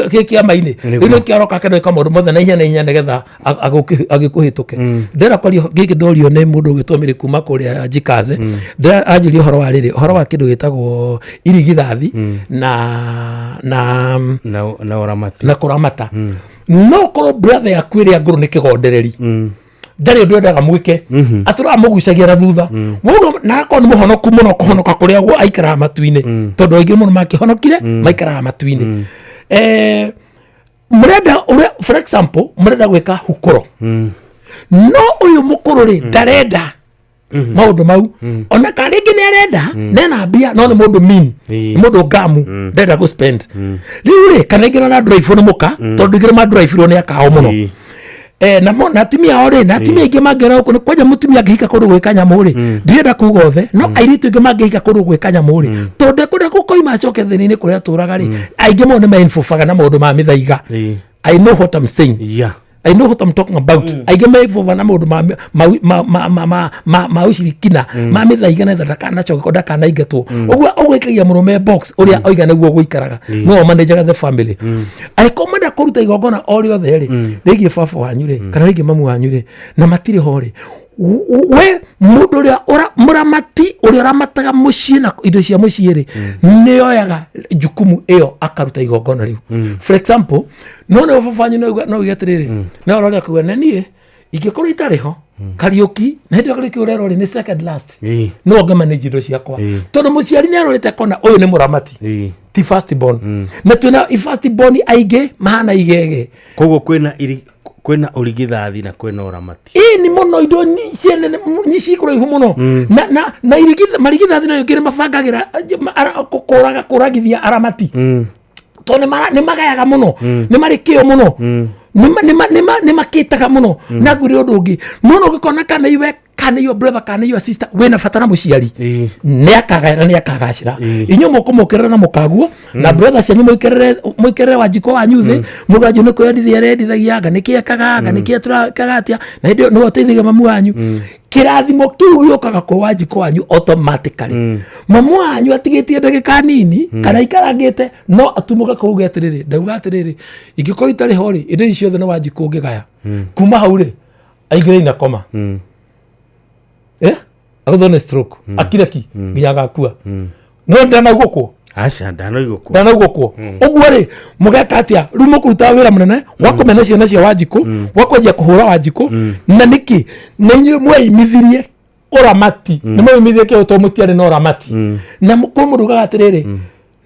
[SPEAKER 12] kĩama-inĩ rĩu nĩ kĩaroka kĩndũ maũndũ mothe na ihenya nĩgetha agĩkũhĩtũke. Ndĩra kwaria gĩkĩ ndorio nĩ mũndũ ũgĩtwo mĩrĩ kuma kũrĩa Jikaze anjũria ũhoro wa rĩrĩ ũhoro wa kĩndũ gĩtagwo irigithathi na kũramata. No korwo brother yaku ĩrĩa ngũrũ nĩ kĩgondereri ndarĩ ũndũ endaga mwĩke atũraga mũgucagia na thutha na akorwo nĩ mũhonoku mũno kũhonoka kũrĩa aikaraga matu-inĩ tondũ aingĩ mũno makĩhonokire maikaraga matu-inĩ. Mũrenda for example mũrenda gwĩka hukũro no ũyũ mũkũrũ rĩ ndarenda maũndũ mau ona ka rĩngĩ nĩ arenda nena mbia no nĩ mũndũ mean nĩ mũndũ ngamu ndenda go spend. Rĩu rĩ kana ingĩ na drive nĩ mũka tondũ ingĩ ma drive ro nĩ akao mũno na atumia ao rĩ na atumia ingĩ mangĩra gũkũ nĩ kwanja mũtumia angĩhika kũndũ gwĩka nyamũ rĩ ndirenda kuga othe no airĩtu ingĩ mangĩhika kũndũ gwĩka nyamũ rĩ tondũ kwenda gũkoima acoke thĩinĩ kũrĩa atũraga rĩ aingĩ mũno nĩ mainfofaga na maũndũ ma mĩthaiga. I know what I'm saying. I know what I'm talking about. Aingĩ meivova na maũndũ ma ucirikina ma mĩthaiga na ndakanacoke ndakanaingatwo ũguo ũgwĩkagia mũrũme box ũrĩa oiga nĩguo gũikaraga no manager the family aikomanda kũruta igongona o rĩothe rĩ rĩgiĩ baba wanyu rĩ kana rĩgiĩ mamu wanyu rĩ na matirĩ ho rĩ we mũndũ ũrĩa mũramati ũrĩa ũramataga mũciĩ na indo cia mũciĩ rĩ nĩ oyaga jukumu ĩyo akaruta igongona rĩu. For example no nĩ baba wanyu no uge atĩrĩrĩ no ũrĩa kuga na niĩ ingĩkorwo itarĩ ho Kariuki na hĩndĩ ĩyo Kariuki ũrerwo rĩ nĩ second last no ngamanage indo ciakwa tondũ mũciari nĩ arorete kona ũyũ nĩ mũramati ti first born na twĩna first born aingĩ mahana igege
[SPEAKER 10] koguo kwena urigithathi na kwena uramati
[SPEAKER 12] ni mono indo ni cikura ihu muno na irigitha marigithathi no yokire mabangagira kuragithia aramati to ni magayaga muno ni marikio muno ni makitaga muno na nguri undu ungi no gikona kana iwe kana your brother kana your sister wena fatana muciari ne akagacira inyo mukumukirira na mukaguo na brother cianyu muikerere wajiko wa nyuthe mugaje ne kwendithia rendithagia anga nikiekaga nikia turakagatia na hindi no uteithiga mamu wanyu kirathimo kiu yokaga kwa wajiko wanyu automatically mamu wanyu atigitie ndagika nini kana ikarangite no atumuka kuuga atiriri ndauga atiriri ingikora itari hori inde icio no wajiko ngigaya kuma haure aigire ina koma agothone stroke akiraki ngiyaga kua no ndana gukwo
[SPEAKER 10] acha ndana
[SPEAKER 12] gukwo uguo ri mugeka atia rumo kuruta wira munene wakomena ciana cia wajiko wakwenja kuhura wajiko na niki na inyu mweyimithirie uramati ni mweyimithirie ke utomutiare no uramati na murugaga atiriri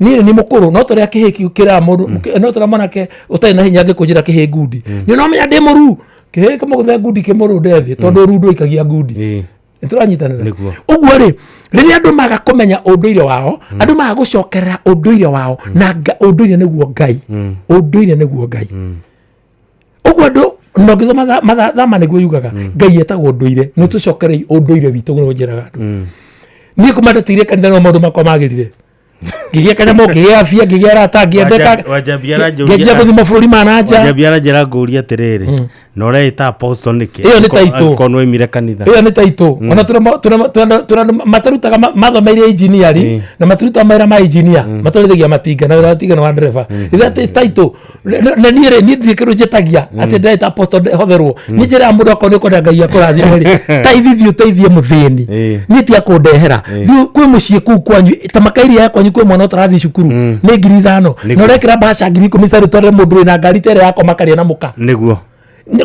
[SPEAKER 12] ni mukuru no tore akihiki ukira mundu no tore monake utai na hinya ngikunjira kihe ngudi ni no menya ndemuru kihe kama guthe ngudi kimuru ndethi tondu rundo ikagia ngudi nturanyitanira uguo ri riria andu maga kumenya unduire wao andu maga gucokerera unduire wao na unduire niguo ngai unduire niguo ngai uguo andu no githoma mathama niguo yugaga ngai etagwo unduire no tucokerei unduire witu no njiraga andu ni kumandatire kanitha no maundu makomagirire gigia kana mo gigia afia gigia rata giendeka
[SPEAKER 10] wajabiara
[SPEAKER 12] gigia kuthima bururi mananja
[SPEAKER 10] wajabiara njira nguria atiriri no reita apostle niki
[SPEAKER 12] iyo ni taito
[SPEAKER 10] kono imire kanitha
[SPEAKER 12] iyo ni taito ona tuna matarutaga mathomeire engineering na maturuta maira ma engineer matorithagia matinga na matinga na driver that is taito na niere ni ndikirujetagia ati ndaita apostle hotherwo ni njira mundu akoni ko ngai akurathia ri taithithio muthini ni ti akundehera kwi mucie ku kwanyu ta makairi ya kwanyu kwi mwana utarathi cukuru ni 5,000 no rekira basha 10,000 tore mundu na ngari tere yako makaria na muka
[SPEAKER 10] niguo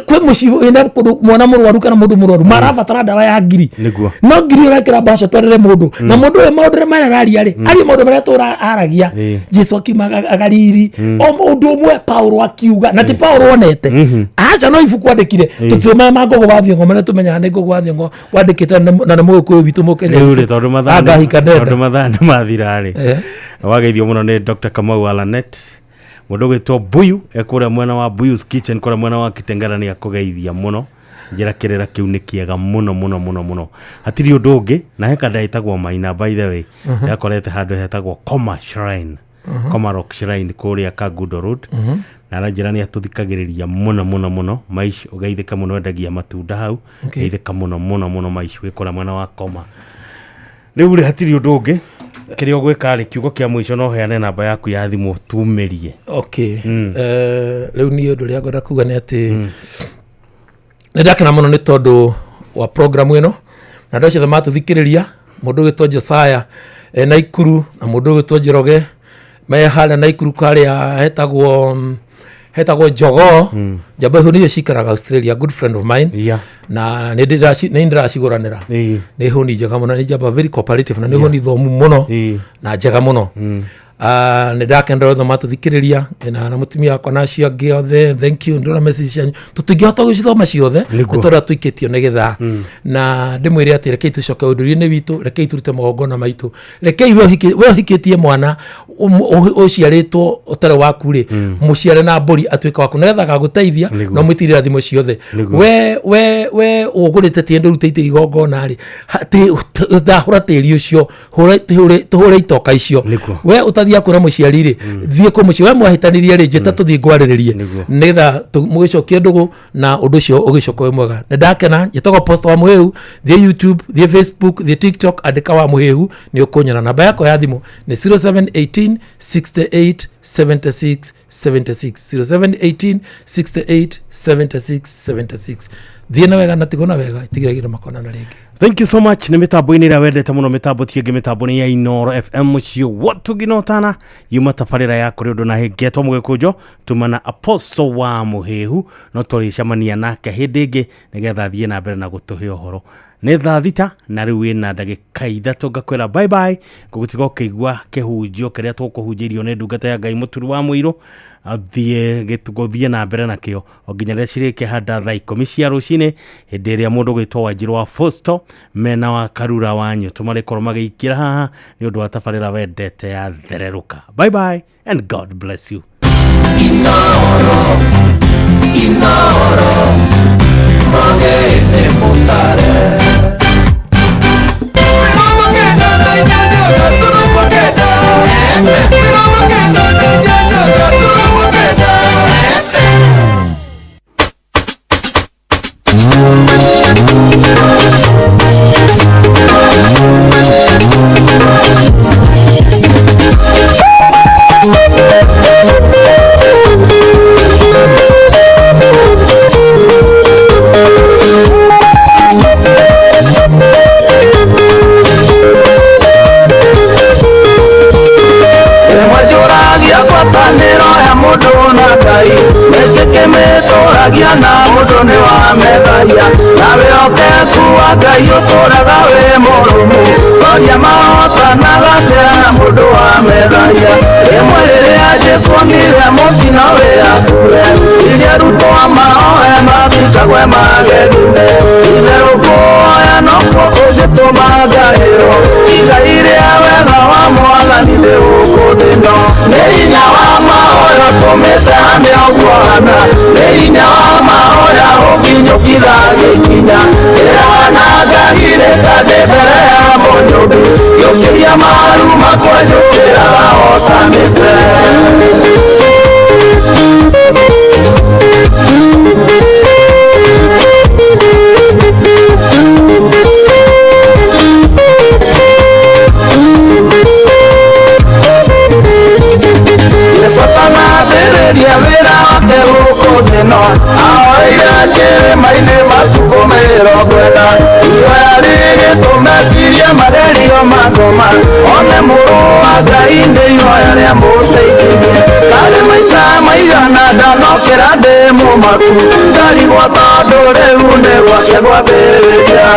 [SPEAKER 12] kwe mucibo ina mwana murwaru kana mundu murwaru marabatara dawa ya ngiri no ngiri urakira basha twarire mundu na mundu we maudre marararia ri ari mundu maria tura aragia Jesu akimaga agariri o mundu mwe Paulo akiuga na ti Paulo wonete acha no ifuku andikire tutuma magogo wa thiongo mara tumenya ne gogo wa thiongo wandikite na mugo kwe bitu mukele
[SPEAKER 10] uri tondu mathana mathirari wageithio muno ni Dr. Kamau Alanet mundu gwitwo Buyu ekura mwena wa Buyu's Kitchen kura mwena wa Kitengera ni akugeithia muno njira kirera kiu ni kiega muno hatiri undu ungi na heka ndaitagwo Maina by the way yakorete handu hetagwo Koma Shrine Koma Rock Shrine kuria Kagudo Road na ranjira ni atuthikagiriria muno maish ugeithika muno endagia matunda hau geithika muno maish wikora mwena wa Koma riu ri hatiri undu ungi kiri ogwika ri kiugo kia mwisho no heane namba yaku ya thimu tumerie
[SPEAKER 12] riu ni undu ria ngoda kuga ni ati ndakena muno ni tondu wa program ino na ndocithe matuthikiriria mundu gitwo Josiah Naikuru na mundu gitwo Njoroge me hala Naikuru karia hetagwo Jogo jaba hu ni cikaraga Australia, good friend of mine na nindiracigoranira ni hu ni njega muno ni jaba very cooperative na ni hu ni thomu muno na njega muno ni ndakendera othe matuthikiriria na mutumia akwa na cio giothe thank you ndora message cianyu tutingihota gucithoma ciothe tutora tuiketio nigetha na ndimwire ati rekei tucoke undurie-ini witu rekei turute magongona maitu rekei we hikitie mwana uciaritwo utare waku ri muciare na mburi atuika waku nigetha gaguteithia no mwitirira thimo ciothe we ugurite ti ndu rutite igongona ri ndahura tiri ucio tuhure itoka icio we utathia kura muciari ri thie ku muci we mwahitanirie ri njeta tuthie ngwariririe nigetha mugicokie ndugu na undu ucio ugicoka we mwega ndakena njetagwo post wa Muhehu thie YouTube thie Facebook thie TikTok andika wa Muhehu ni ukunyona namba yako ya thimu ni 0718 68 76 76 0718 68 76 76 thie na wega na tigona wega tigiragira makona na ringi.
[SPEAKER 10] Thank you so much. Ni mitambo ini ra wendete muno mitambo tienge mitambo ni ya Inoro FM mucio watu ginotana yuma tafarira ya kuri undu na hegeto mugikujo tumana Apostle wa Muhehu no turi camania nake hindingi nigetha thie na mbere na gutuhe uhoro nĩ thaa thita na rĩu wĩna ndagĩka ithatũ ngakwĩra bye bye gũgũtiga ũkĩigua kĩhunjio kĩrĩa tũkũhunjĩrio nĩ ndungata ya Ngai Mũturi wa Mũirũ gũthiĩ na mbere nakĩo o nginya rĩrĩa cirĩkĩhanda thaa 10 cia rũcinĩ hĩndĩ ĩrĩa mũndũ gwĩtwo Wanjirũ wa Fosto mena wa Karura wanyu tũmarĩkorwo magĩikĩra haha nĩ ũndũ wa tabarĩra wendete ya thererũka. Bye bye and God bless you.
[SPEAKER 11] Inoro Magene Mutare na mũndũ nĩ wa methaya nawe okeku wa Ngai ũtũraga wĩ mũrũmu toria mahotanaga atĩa mũndũ wa methaya rĩmwe rĩrĩa Jesũ onire mũtino wĩakure iria rutwo mahoe mathikagwe magegune itherũkũ oya nokuo kũngĩtũma ngahĩrwo igai rĩa wega wa Mwathani nĩ ũkũthino nĩ hinya wa mahoya tũmĩte hane ũguohana nĩ hinya wa mahoya ũnginyũkitha gĩkinya ĩrana ngahire kandĩ mbere ya mũnyũmbi gĩũkĩria maru makwenjũkĩraga hotanĩte Dia wĩra wake gũkũ thĩ ĩno ahoire kĩrĩma-inĩ matukũ 40 ihoya rĩgĩtũmetirie magerio magoma one mũrũ wa Ngai nĩ ihoya rĩa mũteithĩrie karĩ maita maigana ndanokĩra ndĩ mũmaku ngarigwo tondũ rĩu nĩ gwake gwambĩrĩria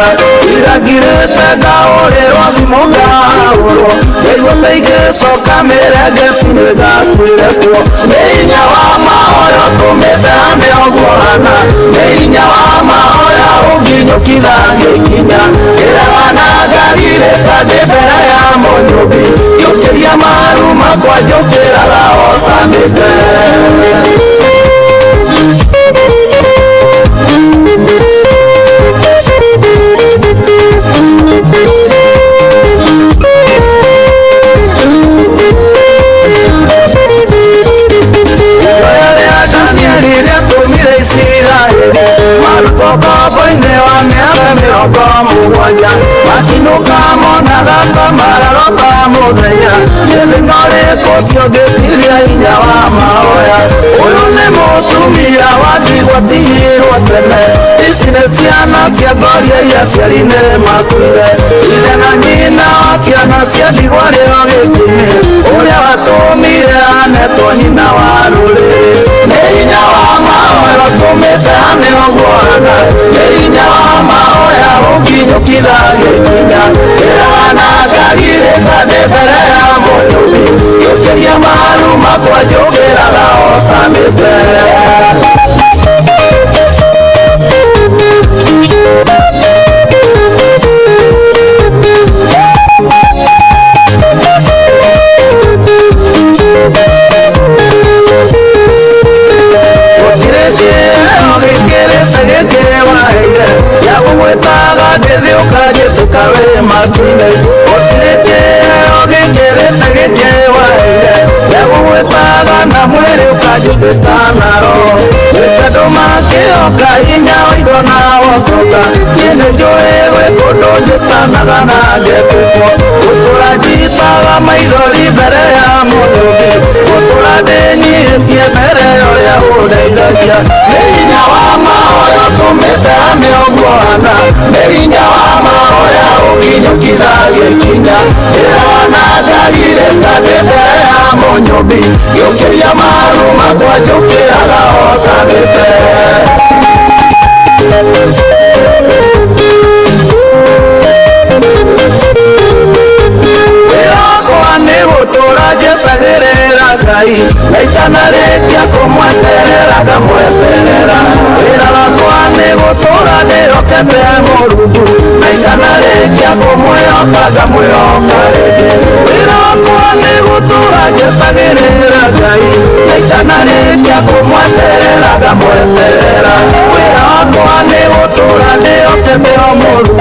[SPEAKER 11] irangirĩte ngaũrĩrwo thimũ ngahũrwo nĩguo teingĩcoka mĩrengetinĩ ngakuĩre kuo nĩ hinya wa mahoya tũmĩte hane ũguohana nĩ hinya wa mahoya ũnginyũkitha gĩkinya ĩragana ngagire kandĩ mbere ya mũnyũmbi gĩũkĩria maru makwa njũkĩraga hotanĩte Kokobo-inĩ wa mĩaka 70 matinũka monaga kamararo ka mũthenya gĩthĩno rĩkũ ciongĩtiria hinya wa mahoya ũyũ nĩ mũtumia wa ndigwa tigirwo tene ici nĩ ciana cia ngoria iria ciari nĩ makuire ithe na nyina wa ciana cia ndigwa rĩo gĩkinĩ ũrĩa watũmire anetwo nyina wa rũrĩrĩ nĩ hinya wa mahoya tũmĩte hane ũguohana nĩ hinya wa mahoya ũnginyũkitha gĩkinya ĩrana ngagire kandĩ mbere ya mũnyũmbi gĩũkĩria maru makwa njũkĩraga hotanĩte Yagũgwĩtaga ndĩthĩ ũkanjĩtĩka wĩ matu-inĩ ũtirĩte ũgĩkĩrĩte gĩkĩwaire yagũgwĩtaga na mwĩrĩ ũkanjĩtĩka naro gĩkandũ makĩoka hinya wa indo na wokoka niĩ nĩnjũĩ gwĩ kũndũ njĩtanaga na ngekĩkwo gũtũra njitaga maithori mbere ya mũnyũmbi gũtũra ndĩnyihĩtie mbere ũrĩa ũndeithagia nĩ hinya wa mahoya tũmĩte hane ũguohana nĩ hinya wa mahoya ũnginyũkitha gĩkinya ĩrana ngagire kandĩ mbere ya mũnyũmbi gĩũkĩria maru makwa njũkĩraga hotanĩte Ngai naitanarĩkia kũmweterera ngamweterera wĩra wakwa nĩ gũtũra ndĩhokete Mũrungu naitanarĩkia kũmwĩhoka ngamwĩhoka rĩngĩ wĩra wakwa nĩ gũtũra njetagĩrĩra Ngai naitanarĩkia kũmweterera ngamweterera wĩra wakwa nĩ gũtũra ndĩhokete Mũrungu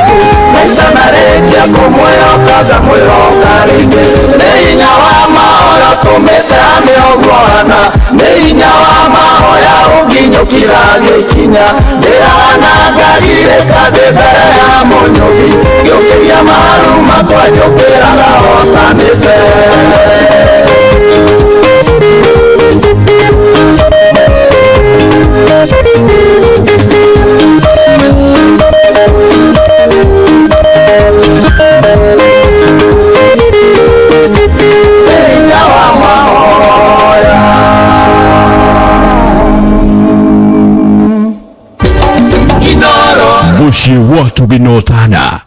[SPEAKER 11] naitanarĩkia kũmwĩhoka ngamwĩhoka rĩngĩ nĩ hinya wa mahoya tũmĩte amĩoguana nĩ hinya wa mahoya ũnginyũkira gĩkinya ndĩrahana ngagirĩka ndĩ mbere ya mũnyũmbi ngĩũkĩria maru makwa njũkĩraga hotanĩte
[SPEAKER 8] Mushi watu ginotana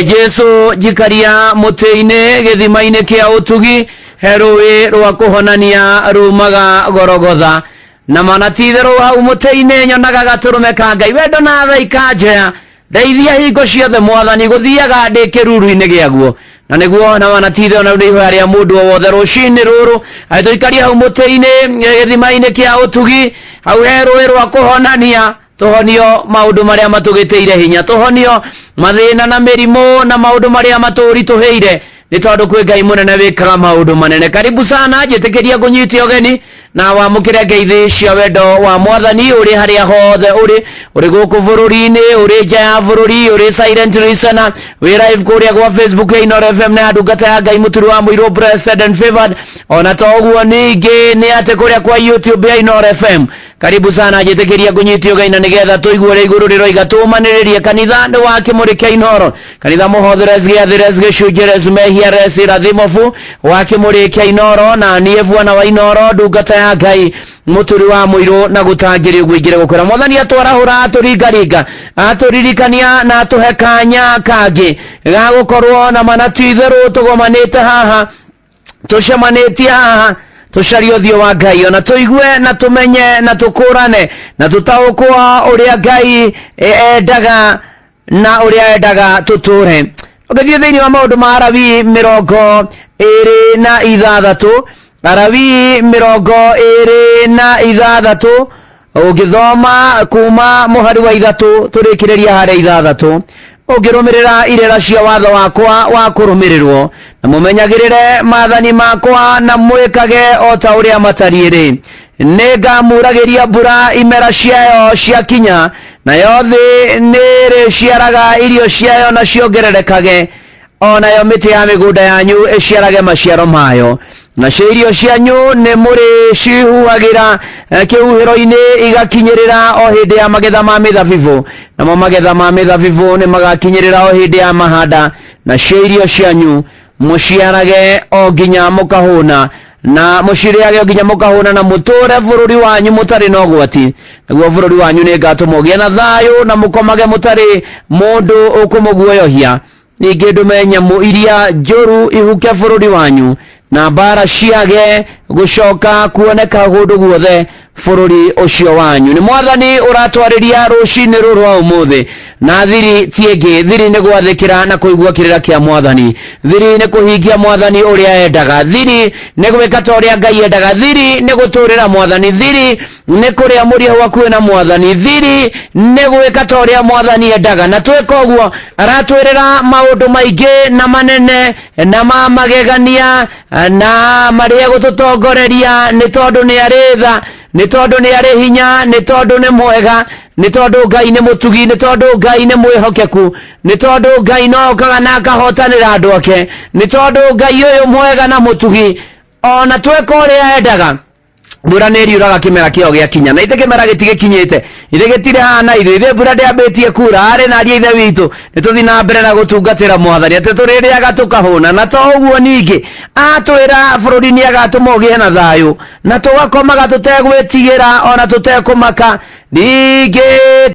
[SPEAKER 13] Jesu jikaria muteine githimaine kia utugi herui rwa kuhonania rumaga Gorogotha na manatitherwo hau muteine nyonaga gaturume ka Ngai wendo na tha ikanja ndeithia hingo ciothe mwathani guthiaga ndi kiruru-ini giaguo na niguo na manatitherwo na ndiho aria mundu wothe rucini ruru aitoikaria hau muteine githimaine kia utugi hau herui rwa kuhonania tuhonio maundu maria matugiteire hinya tuhonio mathina na mirimo na maundu maria maturi tuheire ni tondu kwi Ngai munene wikaga maundu manene. Karibu sana jitikiria kunyitio geni na wamukire ngeithi cia wendo wa mwathani uri haria hothe uri guku bururi-ini uri nja ya bururi uri silent listener wi live kuria kwa Facebook ya Inoro FM na ndungata ya Ngai muturi wa muiro blessed and favored ona to guo ningi ni ate kuria kwa YouTube ya Inoro FM. Karibu sana jitekeria kunyitio gaina nigetha tuigure iguru riroiga tumaniririe kanitha ni wa kimuri kia Inoro kanitha muhotheres giathires gicunjeres mehiares irathimofu wa kimuri kia Inoro na nievwana wa Inoro ndungata ya Ngai muturi wa muiro na gutangiri gwingire gukora mwathani atwarahura aturingaringa aturirikania na atuhekanya kangi ga gukorwo na manatithiru tugomanite haha tushamanitie haha tushario thio wa Ngai ona tuigue na tumenye na tukurane na tutaukwa uria Ngai endaga na uria endaga tuture. Ugathie thiini wa maundu ma Arabi 26 Arabi 26 ugithoma kuma muhari wa 3 turikireria hari 6 ugirumirira irera cia watho wakwa wa kurumirirwo na mumenyagirire mathani makwa na mwikage o ta uria matariiri ningamuragiria mbura imera ciayo cia kinya na yothe niri ciaraga irio ciayo na ciongererekage ona yo miti ya migunda yanyu iciarage maciaro mayo na ciirio cianyu ni muri cihuhagira kiuhiro-ini igakinyirira o hindi ya magetha ma mithabibu namo magetha ma mithabibu ni magakinyirira o hindi ya mahanda na ciirio cianyu muciarage o nginya mukahuna na muciriage o nginya mukahuna na muture bururi wanyu mutari na ugwati naguo bururi wanyu ni ngatumogia na thayu na mukomage mutari mundu ukumuguoyohia ningi ndume nyamu iria njuru ihukia bururi wanyu na bara ciage gucoka kuoneka gundu guothe bururi ucio wanyu. Ni mwathani uratwariria rucini ruru wa umuthi na thiri tienge thiri ni gwathikira na kuigua kirira kia mwathani thiri ni kuhingia mwathani uria endaga thiri ni gwika ta uria Ngai endaga thiri ni guturira mwathani thiri ni kuria muria waku na mwathani thiri ni gwika ta uria mwathani endaga na tweka uguo aratwirira maundu maingi na manene na ma magegania na maria gututongoreria ni tondu ni aritha ni tondu ni ari hinya ni tondu ni mwega ni tondu Ngai ni mutugi ni tondu Ngai ni mwihokeku ni tondu Ngai no kaga na kahotanira andu ake ni tondu Ngai uyu mwega na mutugi ona tweka uria endaga mbura nä riuraga kä mera kä o gä akinya na ithe kä mera gä tigä kinyä ithe gä tirä hana ithe mbura ndäambä tie kura arä na aria ithe witå nä tå thi na mbere na gå tungatä ra mwathani atä tå rä rä aga tå kahåna na to å guo ningä atwä ra bå rå ri nä agatå ma å gä e na thayå na tå gakomaga tå tegwä tigä ra ona tå tekå maka ningä